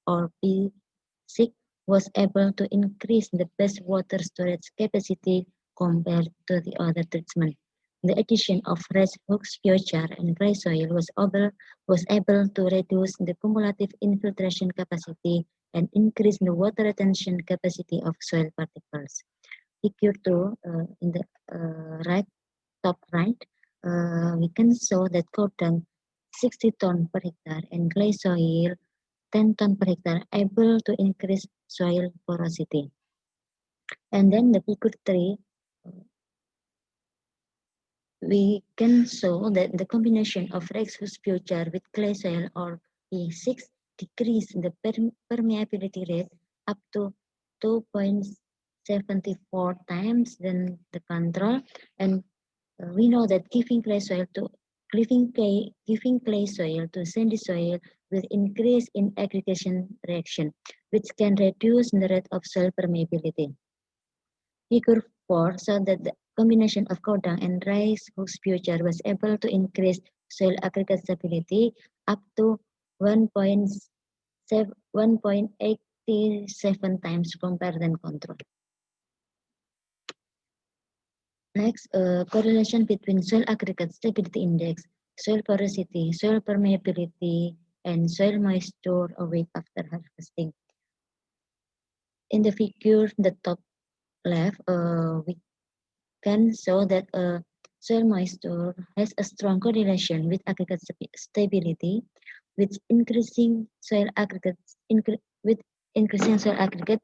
or P6 was able to increase the best water storage capacity compared to the other treatment. The addition of rice hooks future and clay soil was able to reduce the cumulative infiltration capacity and increase the water retention capacity of soil particles. Figure 2 in the top right, we can show that cow dung 60 ton per hectare and clay soil 10 ton per hectare able to increase soil porosity. And then the figure 3, we can show that the combination of rice hooks future with clay soil or P6 decrease the permeability rate up to 2.74 times than the control. And we know that giving clay soil to sandy soil will increase in aggregation reaction, which can reduce the rate of soil permeability. Figure 4 shows that the combination of cow dung and rice hooks future was able to increase soil aggregate stability up to 1.87 times compared than control. Next, correlation between soil aggregate stability index, soil porosity, soil permeability, and soil moisture a week after harvesting. In the figure, the top left, we can show that soil moisture has a strong correlation with aggregate stability, with increasing soil aggregate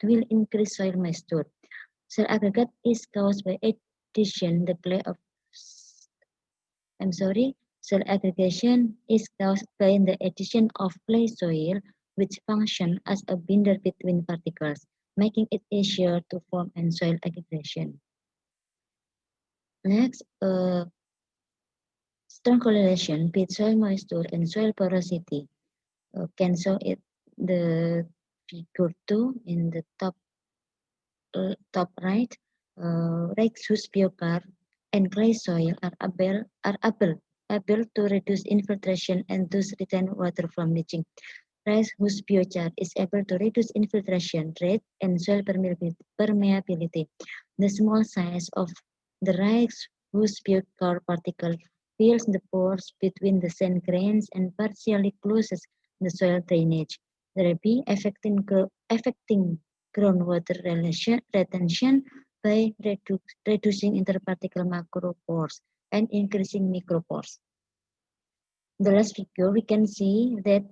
will increase soil moisture. Soil aggregate is caused by addition the clay of soil aggregation is caused by the addition of clay soil, which function as a binder between particles, making it easier to form and soil aggregation. Next, strong correlation between soil moisture and soil porosity. Can show it the figure 2 in the top right. Rakes whose biochar and clay soil are able to reduce infiltration and thus retain water from leaching. Rice whose biochar is able to reduce infiltration rate and soil permeability. The small size of the rice whose biochar particle fills the pores between the sand grains and partially closes the soil drainage, thereby affecting groundwater retention by reducing interparticle macropores and increasing micropores. The last figure, we can see that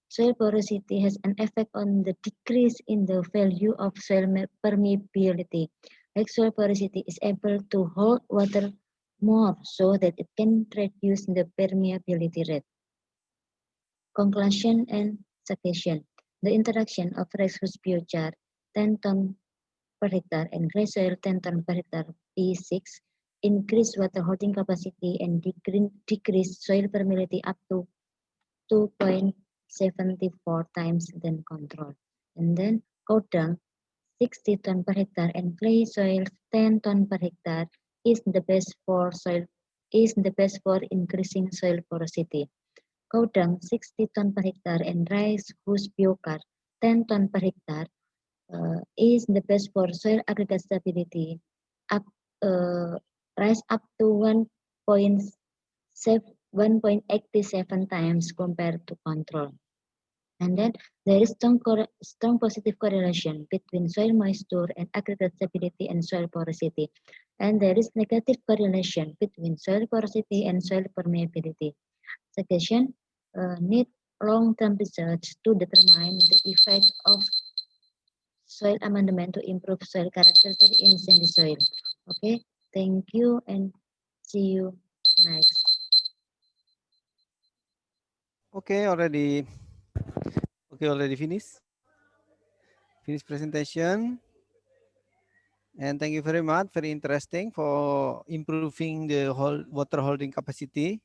soil porosity has an effect on the decrease in the value of soil permeability. Like soil porosity is able to hold water more so that it can reduce the permeability rate. Conclusion and suggestion. The interaction of rice biochar 10 ton per hectare and clay soil 10 ton per hectare P6 increase water holding capacity and decrease soil permeability up to 2.74 times than control. And then Kodang 60 ton per hectare and clay soil 10 ton per hectare is the best for increasing soil porosity. Kodang 60 ton per hectare and rice whose biochar 10 ton per hectare is the best for soil aggregate stability. Rise up to 1.87 times compared to control. And then there is strong positive correlation between soil moisture and aggregate stability and soil porosity. And there is negative correlation between soil porosity and soil permeability. Suggestion need long-term research to determine the effect of soil amendment to improve soil characteristic in sandy soil. Okay, thank you and see you next. Okay, already finished. Finished presentation. And thank you very much. Very interesting for improving the water holding capacity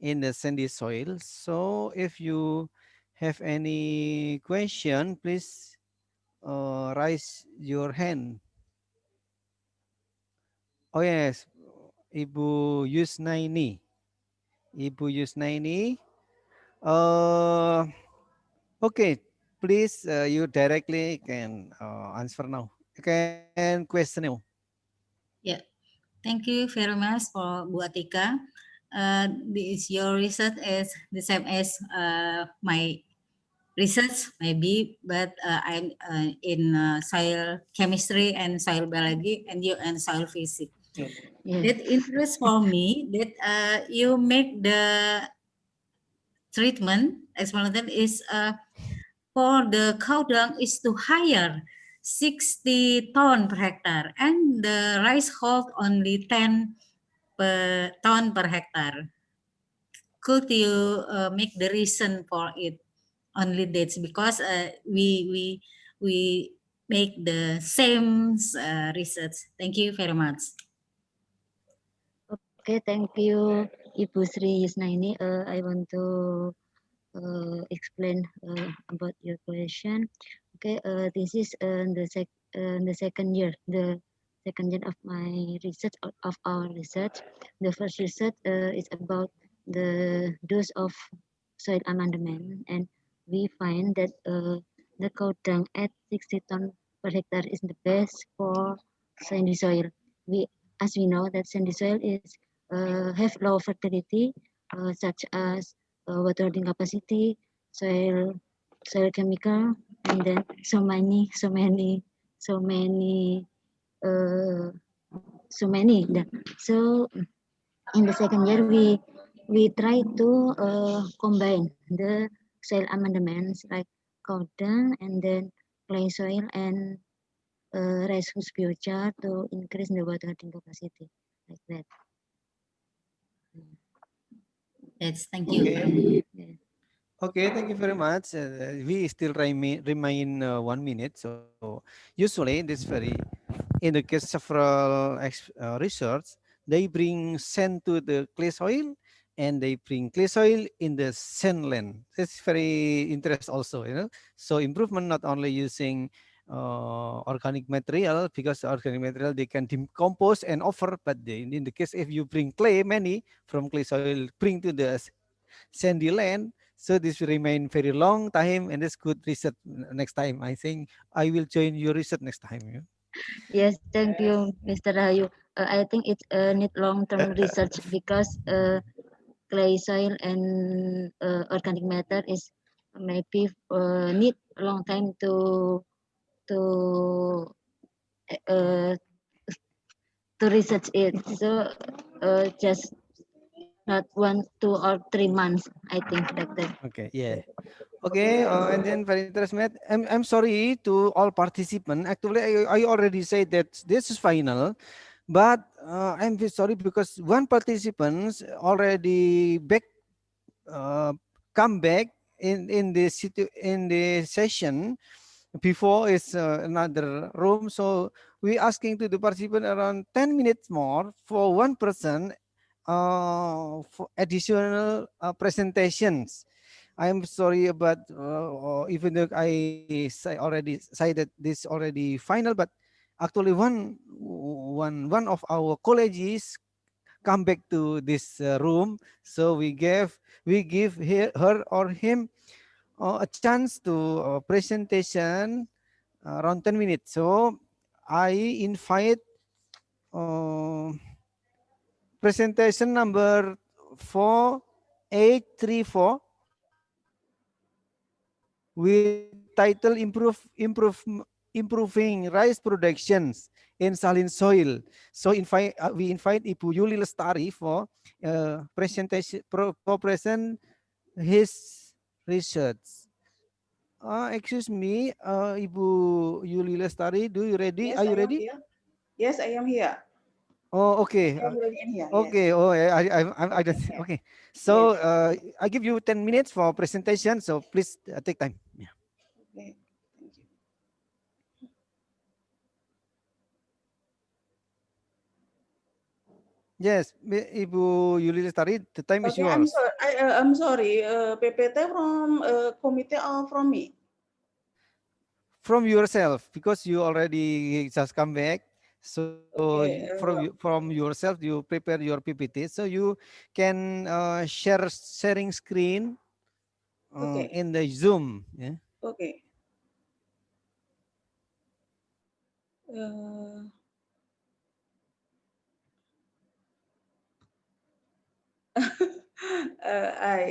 in the sandy soil. So if you have any question, please raise your hand. Oh yes, Ibu Yusnaini. Ibu Yusnaini. Okay, please you directly can answer now. You can question now. Yeah, thank you very much for Bu Atika. This your research is the same as my research maybe, but I'm in soil chemistry and soil biology, and you and soil physics. Yeah. That interest for me that you make the treatment explanation is for the cow dung is to higher 60 ton per hectare and the rice hold only 10 per ton per hectare. Could you make the reason for it only that's because we make the same research. Thank you very much. Okay, thank you, Ibu Sri Yusnaini. I want to explain about your question. Okay, this is the second year, of my research of our research. The first research is about the dose of soil amendment, and we find that the cow dung at 60 ton per hectare is the best for sandy soil. As we know that sandy soil is have low fertility, such as water holding capacity, soil chemical, and then so many so many. So in the second year, we try to combine the soil amendments like cotton and then clay soil and rice whose biochar to increase the water holding capacity like that. Yes, thank you. Okay. Yeah. Okay, thank you very much. We still remain 1 minute. So usually, this very in the case several research, they bring sand to the clay soil, and they bring clay soil in the sand land. That's very interest also. So improvement not only using organic material, because organic material they can decompose and offer, but in the case if you bring clay many from clay soil bring to the sandy land. So this will remain very long time, and it's good research next time. I think I will join your research next time. Yeah. Yes, thank you, Mr. Rahayu. I think it's need long-term research because clay soil and organic matter is maybe need a long time to uh, to research it. So just not 1, 2, or 3 months, I think like that. Okay, yeah. Okay, and then very interesting. I'm sorry to all participants. Actually, I already said that this is final, but I'm very sorry because one participant already uh, come back in the in the session before is another room. So we asking to the participant around 10 minutes more for one person for additional presentations. I'm sorry about even though I already say that this already final, but actually one of our colleagues come back to this room, so we give her or him a chance to presentation around 10 minutes. So I invite uh, presentation number 4834 with title improving rice productions in saline soil. So we invite Ibu Yuli Lestari for presentation for present his research. Excuse me, Ibu Yuli Lestari, do you ready? Yes, Are I you am ready? here. Yes, I am here. Oh, okay. I am already in here. Yes. Okay. Oh, I just okay. So Yes. I give you 10 minutes for presentation. So please take time. Yeah. Okay. Thank you. Yes, Ibu Yuli Lestari, the time is Okay, I'm yours. sorry. I'm sorry. PPT from committee or from me? From yourself, because you already just come back. So Okay. from yourself, you prepare your PPT. So you can sharing screen Okay. in the Zoom. Yeah. Okay. Uh, I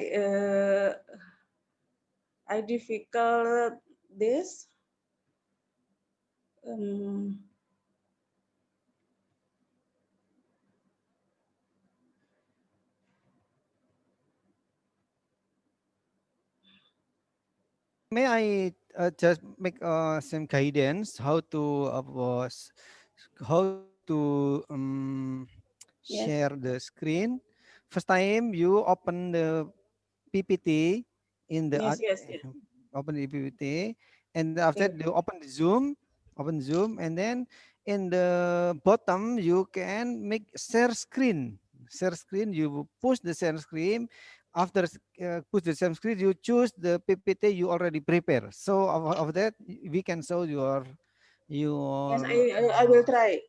I difficult this. Um, May I just make some guidance how to how to share yes. the screen. First time you open the PPT in the Yes. Yes. Yes. open the PPT, and after that Okay. you open Zoom, and then in the bottom you can make share screen. Share screen. You push the share screen. After push the share screen, you choose the PPT you already prepare. So of that we can show Yes. your I will try.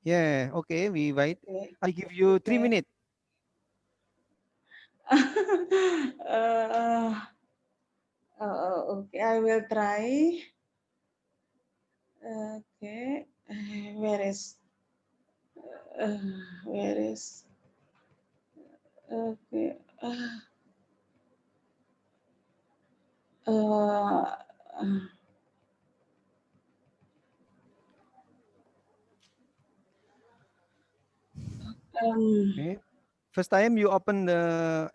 yeah. Okay, we wait. Okay. I give you three Okay. minutes. uh, okay. I will try. Okay. Where is? Uh, where is? Okay. Uh, Okay. First time you open the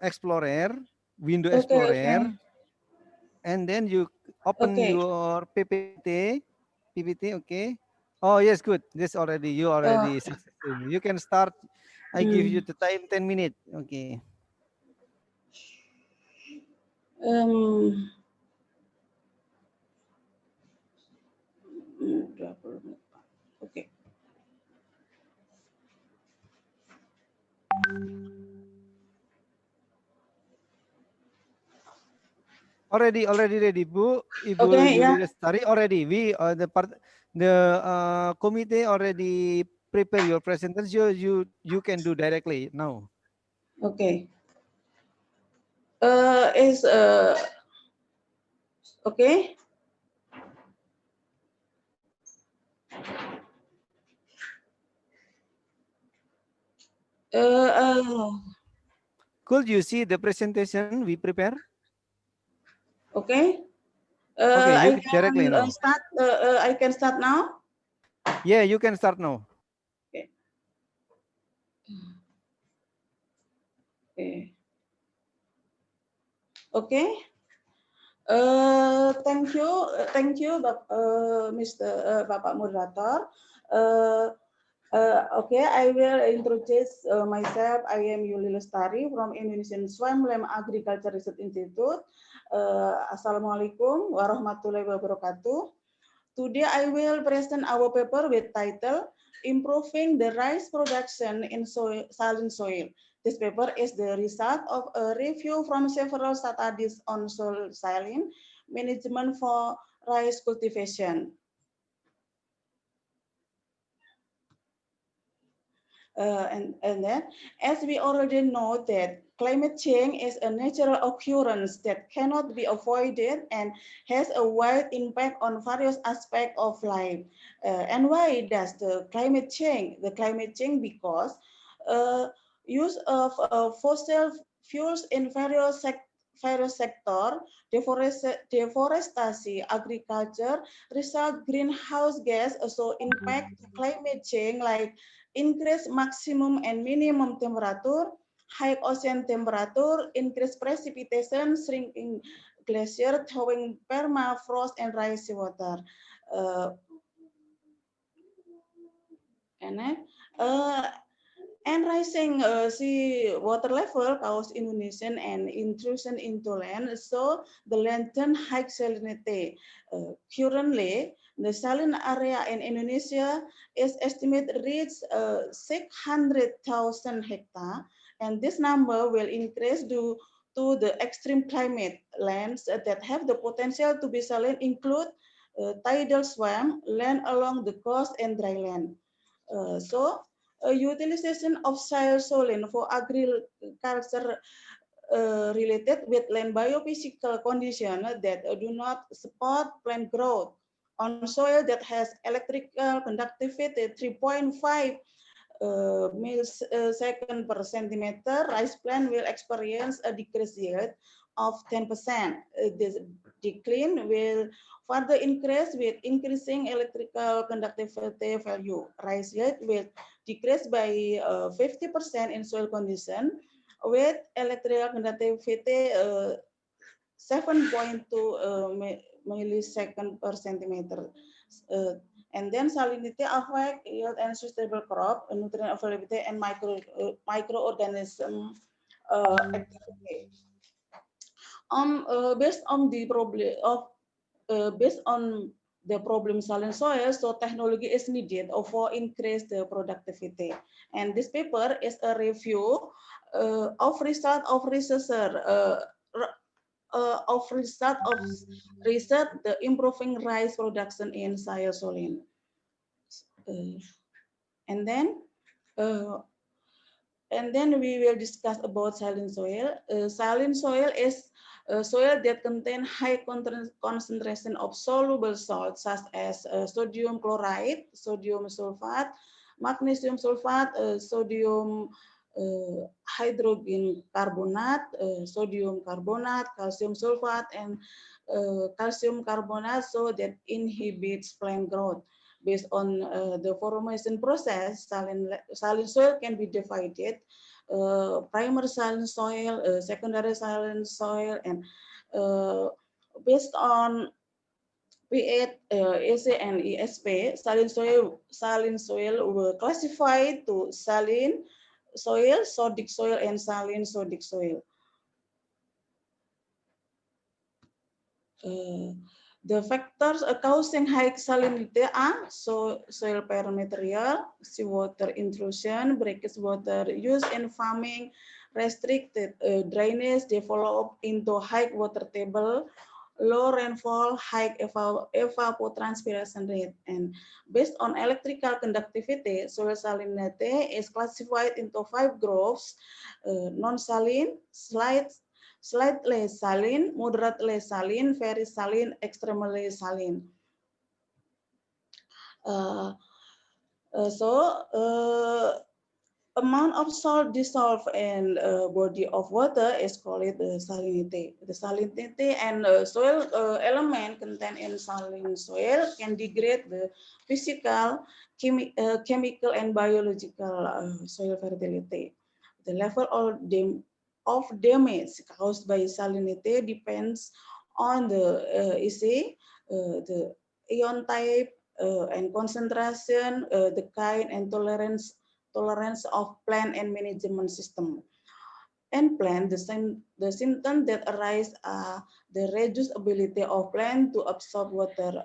Explorer, Window Okay, Explorer, okay, and then you open okay. your PPT. Okay. Oh yes, good. This already you already successful. You can start. I give you Mm, the time 10 minutes. Okay. um, 20 menit. Okay. Already ready, Bu. Ibu Okay, Yuli yeah. Lestari already. We the committee already prepare your presentation. You can do directly now. Okay. Is okay. Uh, Could you see the presentation we prepare? okay. Okay, you I can directly can now. start. I can start now. Yeah, you can start now. Okay. Okay. Okay. Thank you, Mr. Bapak Moderator. Okay, I will introduce myself. I am Yuli Lestari from Indonesian Swampland Agriculture Research Institute. Assalamualaikum warahmatullahi wabarakatuh. Today I will present our paper with title Improving the Rice Production in Saline Soil. This paper is the result of a review from several studies on soil saline management for rice cultivation. And then, as we already know that climate change is a natural occurrence that cannot be avoided and has a wide impact on various aspects of life. And why does the climate change? The climate change because use of fossil fuels in various sectors, deforestation, agriculture, result greenhouse gas also impact climate change like increase maximum and minimum temperature, high ocean temperature, increase precipitation, shrinking glacier, thawing permafrost, and rising water. Uh, and then, uh, and rising sea water level cause inundation and intrusion into land, so the land turn high salinity. Currently, the saline area in Indonesia is estimated reach 600,000 hectares, and this number will increase due to the extreme climate. Lands that have the potential to be saline include tidal swamp, land along the coast, and dry land. Utilization of saline for agriculture related with land biophysical condition that do not support plant growth on soil that has electrical conductivity 3.5 millisecond per centimeter, rice plant will experience a decreased yield of 10%. This decline will further increase with increasing electrical conductivity value. Rice yield will decrease by 50% in soil condition with electrical conductivity 7.2 millisecond per centimeter. And then salinity affect yield and sustainable crop, nutrient availability, and microorganism activity. Based on the problem of based on the problem saline soil, so technology is needed for increase the productivity. And this paper is a review of result of researcher of research the improving rice production in soil saline. And then uh, we will discuss about saline soil. Saline soil is soil that contain high concentration of soluble salts such as sodium chloride, sodium sulfate, magnesium sulfate, sodium hydrogen carbonate, sodium carbonate, calcium sulfate, and calcium carbonate, so that inhibits plant growth. based on the formation process, saline soil can be divided, primary saline soil, secondary saline soil, and based on P8, EC, and ESP, saline soil were classified to saline soil, sodic soil, and saline sodic soil. The factors causing high salinity are soil parent material, seawater intrusion, brackish water used in farming, restricted drainage developed into high water table, low rainfall, high evapotranspiration rate. And based on electrical conductivity, soil salinity is classified into 5 groups: non-saline, slightly saline, moderately saline, very saline, extremely saline. Amount of salt dissolved in body of water is called the salinity. The salinity and soil element contained in saline soil can degrade the physical, chemical, and biological soil fertility. The level of damage caused by salinity depends on the EC, the ion type, and concentration, the kind and tolerance of plant and management system. And plant, the symptoms that arise are the reduced ability of plant to absorb water,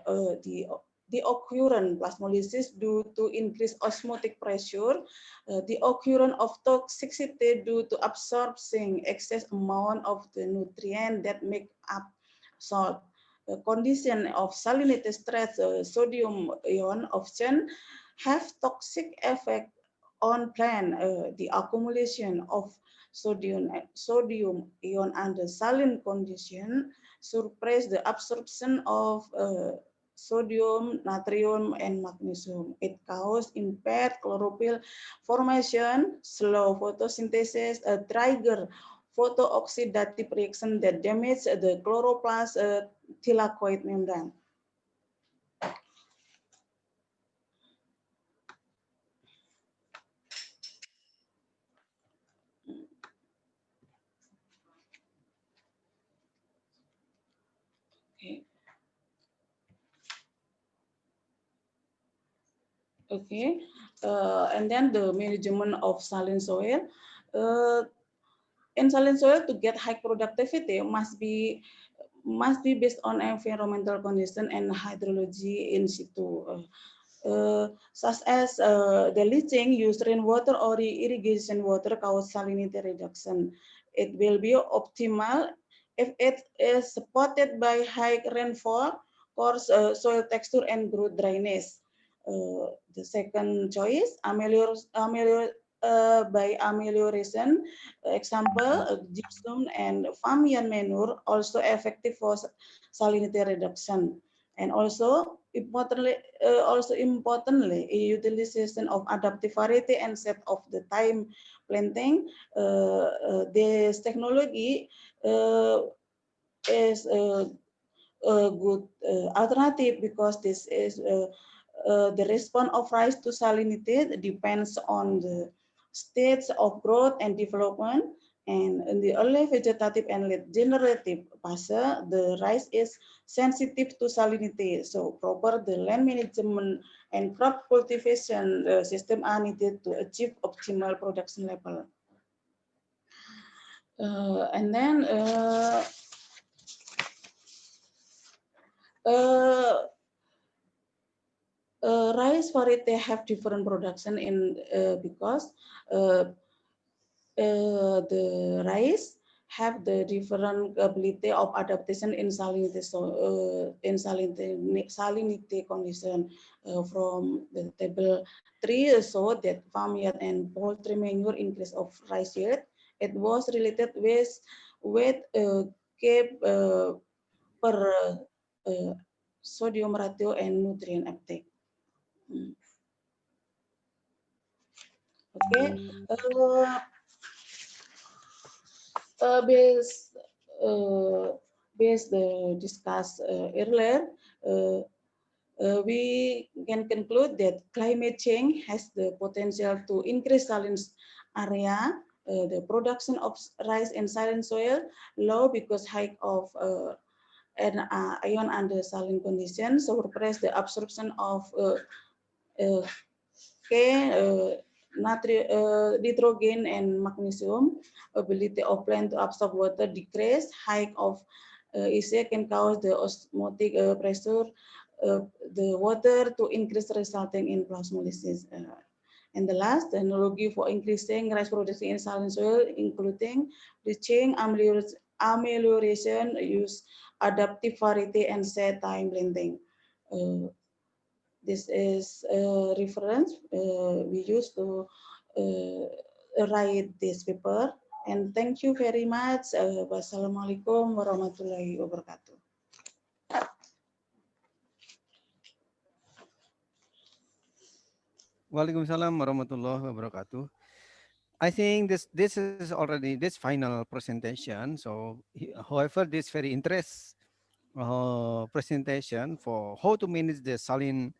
the occurrence plasmolysis due to increased osmotic pressure, the occurrence of toxicity due to absorbing excess amount of the nutrient that make up salt. The condition of salinity stress, sodium ion often have toxic effect on plant. The accumulation of sodium ion under saline condition suppress the absorption of sodium, natrium, and magnesium. It causes impaired chlorophyll formation, slow photosynthesis, trigger photooxidative reaction that damage the chloroplast thylakoid membrane. Okay, and then the management of saline soil. In saline soil, to get high productivity must be based on environmental condition and hydrology in situ, such as the leaching, use rainwater or irrigation water cause salinity reduction. It will be optimal if it is supported by high rainfall, coarse soil texture, and good drainage. The second choice, by amelioration, example, gypsum and farmyard manure, also effective for salinity reduction. And also importantly, utilization of adaptive variety and set of the time planting. This technology is a good alternative because this is the response of rice to salinity depends on the states of growth and development. And in the early vegetative and late generative phase, the rice is sensitive to salinity. So proper the land management and crop cultivation system are needed to achieve optimal production level. And then rice variety have different production in because the rice have the different ability of adaptation in salinity, so in salinity condition. From the table 3 show that farmyard and poultry manure increase of rice yield. It was related with K per sodium ratio and nutrient uptake. Okay, based the discussed earlier, we can conclude that climate change has the potential to increase saline area, the production of rice in saline soil low because high of an ion under saline conditions, so suppress the absorption of nitrogen and magnesium, ability of plant to absorb water decrease, high of EC can cause the osmotic pressure, the water to increase resulting in plasmolysis. And the last technology for increasing rice production in saline soil, including leaching, amelioration, use adaptive variety, and set time blending. This is a reference we use to write this paper. And thank you very much. Wassalamualaikum warahmatullahi wabarakatuh. Waalaikumsalam warahmatullahi wabarakatuh. I think this is already this final presentation. So, however, this very presentation for how to manage the saline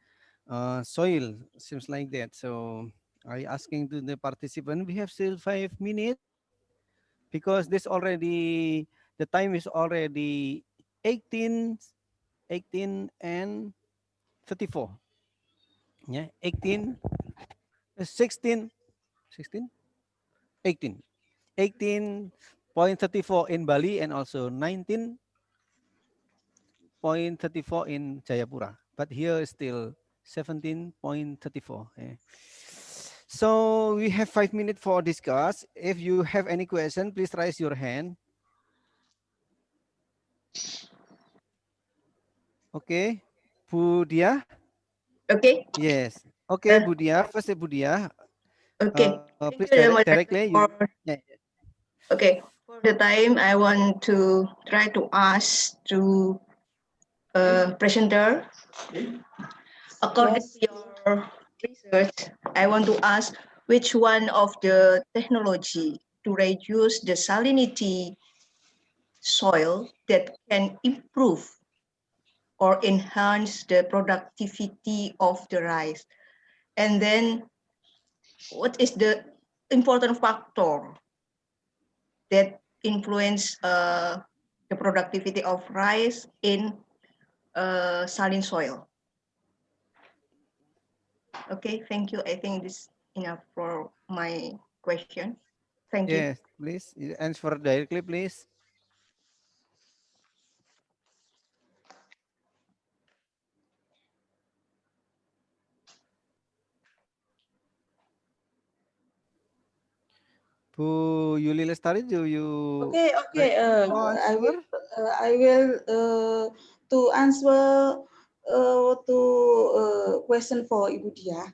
soil seems like that. So, I asking to the participant, we have still 5 minutes because this already the time is already 18, 18 and 34. Yeah, 18, 16, 16, 18. 18.34 in Bali and also 19.34 in Jayapura. But here is still 17.34. So we have 5 minutes for discuss. If you have any question, please raise your hand. Okay, Budia. Okay. Yes. Okay, Budia. First, Budia. Okay. Please Thank you, directly. for, Yeah. okay. For the time, I want to try to ask to presenter. According to your research, I want to ask which one of the technology to reduce the salinity soil that can improve or enhance the productivity of the rice. And then what is the important factor that influence the productivity of rice in saline soil? Okay, thank you. I think this is enough for my question. Thank you. Yes, please answer directly, please. Bu Yuli Lestari, do you? Okay. answer? I will to answer to question for Ibu Dia.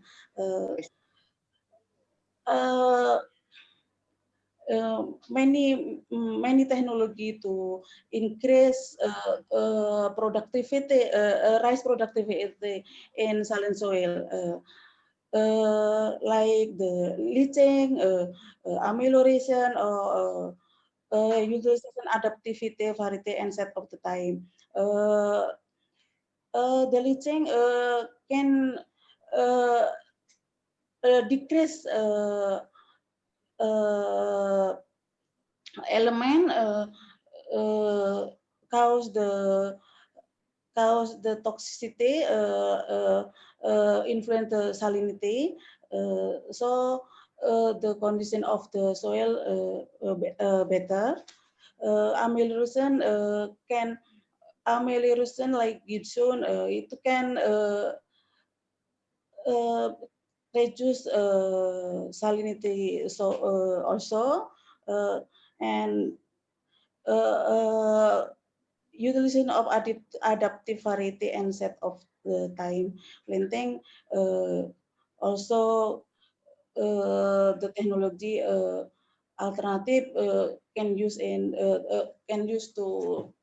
Many technology to increase productivity, rice productivity in saline soil, like the leaching, amelioration, or utilization adaptivity, variety, and set of the time. The leaching can decrease element cause the toxicity, influence the salinity. So the condition of the soil better. Amelioration amelioration like Gibson, it can reduce salinity also, and utilization of adaptive variety and set of the time planting, also the technology alternative can use to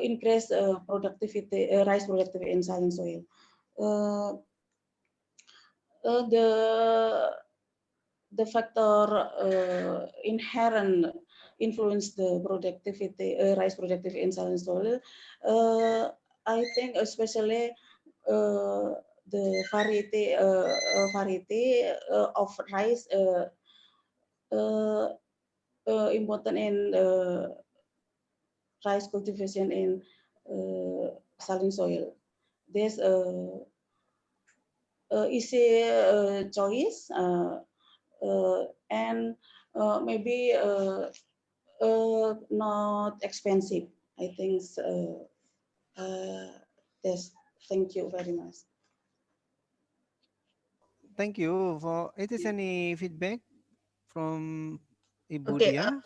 increase productivity, rice productivity in saline soil. The factor inherent influence the productivity, rice productivity in saline soil. I think especially the variety of rice uh, important in rice cultivation in saline soil. There's easy choice and maybe not expensive. I think this. Thank you very much. Thank you. For it is any feedback from Ibu Okay, Dia?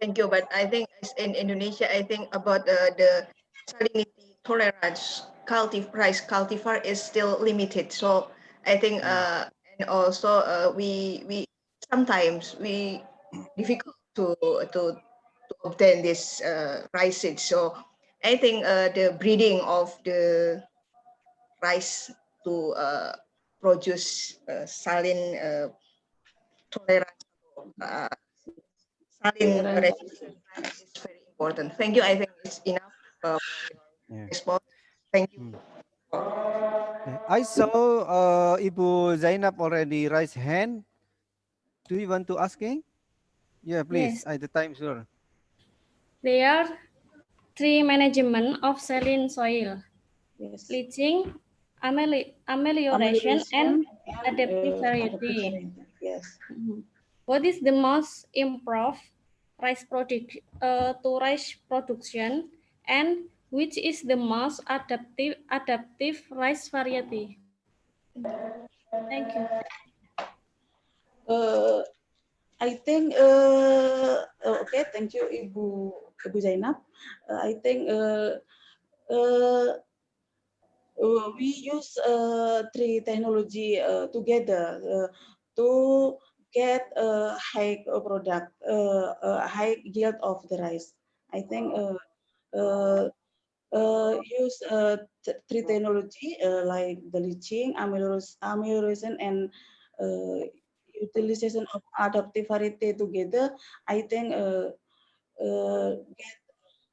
thank you. But I think as in Indonesia, I think about the salinity tolerance rice cultivar is still limited. So I think and also we sometimes we difficult to obtain this rice seed. So I think the breeding of the rice to produce saline tolerance uh, saline resistant plant is very important. Thank you. I think it's enough for your Yeah. response. Thank you. Yeah. I saw Ibu Zainab already raise hand. Do you want to asking? Yeah, please. Yes, At the time, sure. there are three management of saline soil: Yes. leaching, amelioration, and Amelioration and adaptive adaptive variety. variety. Yes. What is the most improved to rice production, and which is the most adaptive rice variety? Thank you. Uh, I think okay. Thank you, Ibu Zainab. I think uh, we use three technology together to get a high product, high yield of the rice. I think uh, use three technology like the leaching, amelioration, and utilization of adaptive variety together. I think get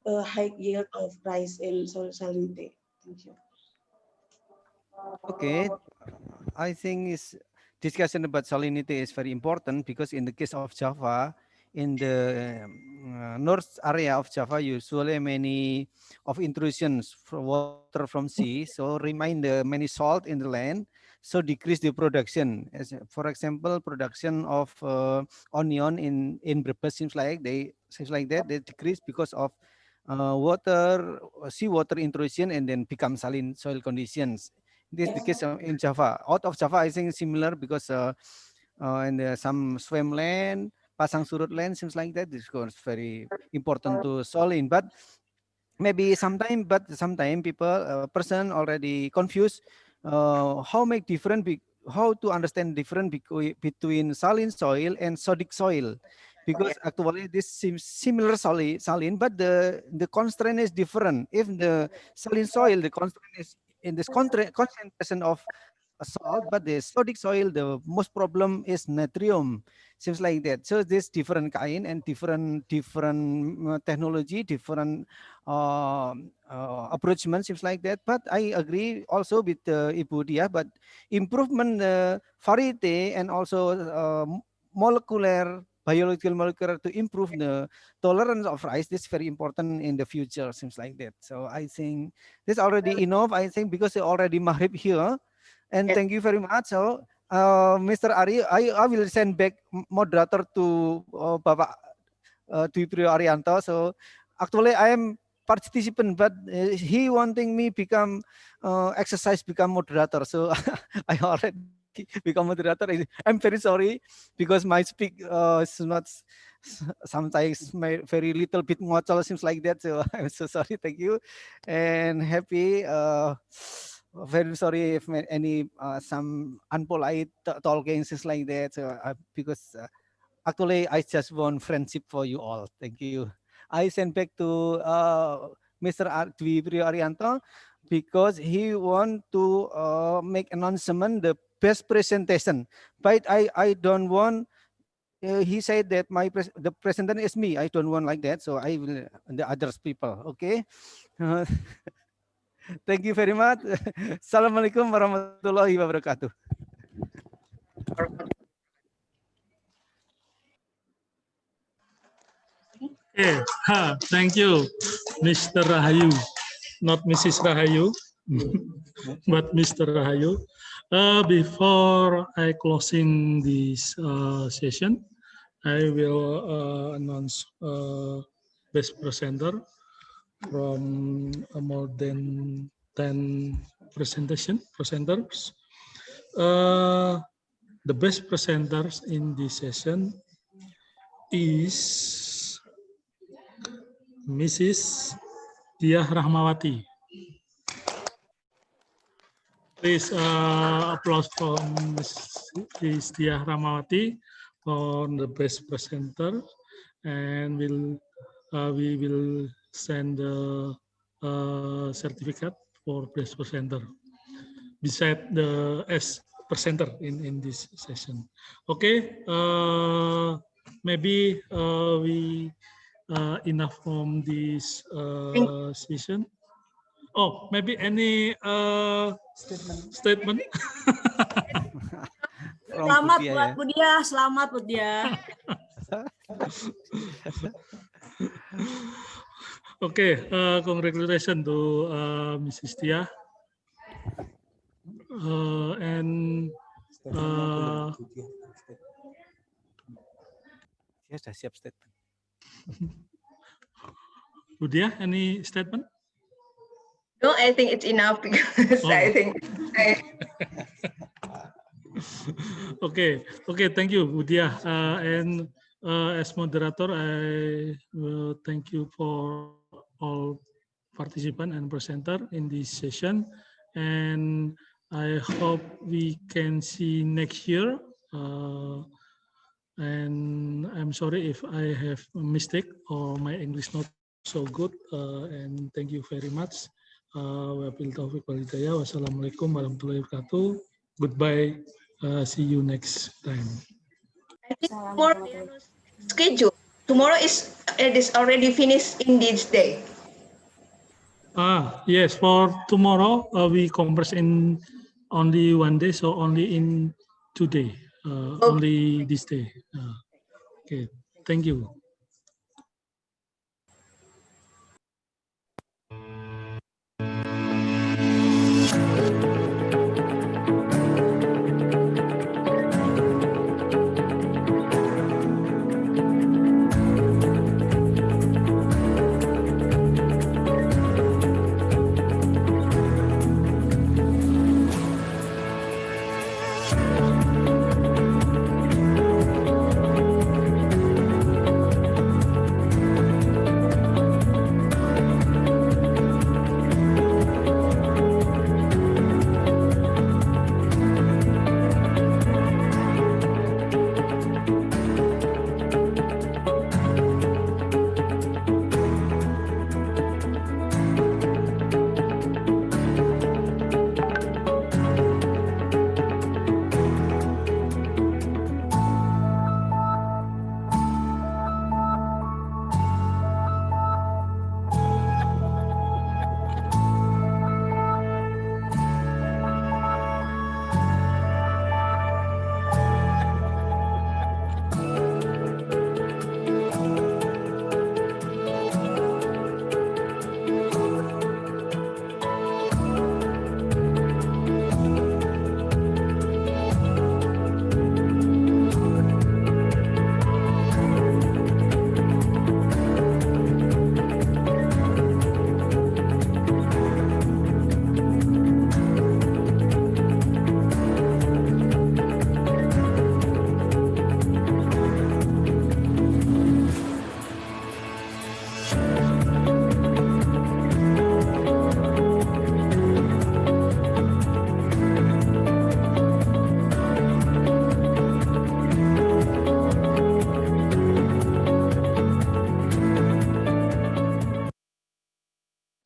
a high yield of rice in soil salinity. Thank you. Okay. I think is discussion about salinity is very important because in the case of Java, in the north area of Java, usually many of intrusions from water from sea, so remain the many salt in the land, so decrease the production. As for example, production of onion in Brebes seems like that they decrease because of seawater intrusion and then become saline soil conditions. This is the case in Java. Out of Java, I think similar because in some swim land, pasang surut land, seems like that. This is very important to saline, but maybe sometime people person already confused how make different how to understand different between saline soil and sodic soil, because actually this seems similar saline, but the constraint is different. If the saline soil, the constraint is in this concentration of salt, but the sodic soil, the most problem is natrium, seems like that. So this different kind and different technology, different approachment, seems like that. But I agree also with Ibu Dia, but improvement variety and also molecular biological molecular to improve the tolerance of rice, this is very important in the future, seems like that. So I think this already enough, I think, because already Maghrib here. And thank you very much. So Mr. Ari, I will send back moderator to Bapak Dwi Priyo Arianto. So actually I am participant, but he wanting me become exercise, become moderator. So I already become moderator. I'm very sorry because my speak is not sometimes my very little bit ngocol, seems like that. So I'm so sorry. Thank you and happy. Very sorry if any some unpolite talking things like that. So because actually, I just want friendship for you all. Thank you. I send back to Mr. Dwi Priyo Arianto because he want to make announcement the best presentation. But I don't want. He said that the president is me. I don't want like that. So I will the others people. Okay. Thank you very much. Assalamualaikum warahmatullahi wabarakatuh. Okay, thank you, Mr. Rahayu, not Mrs. Rahayu, but Mr. Rahayu. Before I closing this session, I will announce best presenter from more than 10 presenters. The best presenters in this session is Mrs. Diah Rahmawati. Please applause for Mrs. Diah Rahmawati for the best presenter, and we will send the certificate for best presenter beside the S presenter in this session. Okay, maybe we enough from this session. Oh, maybe any statement? Selamat buat Budia, selamat Budia. Okay, congratulations to Mrs. Tia. And Ya sudah siap statement. Budia, any statement? No, I think it's enough because I think. Okay, thank you, Budia. And as moderator, I will thank you for all participant and presenter in this session. And I hope we can see next year. And I'm sorry if I have a mistake or my English not so good. And thank you very much. Wabillahi taufiq wal hidayah. Wassalamualaikum warahmatullahi wabarakatuh. Goodbye. See you next time. I think tomorrow schedule. Tomorrow it is already finished in this day. Yes, for tomorrow we converse in only one day, so only in 2 days, only this day. Okay, thank you.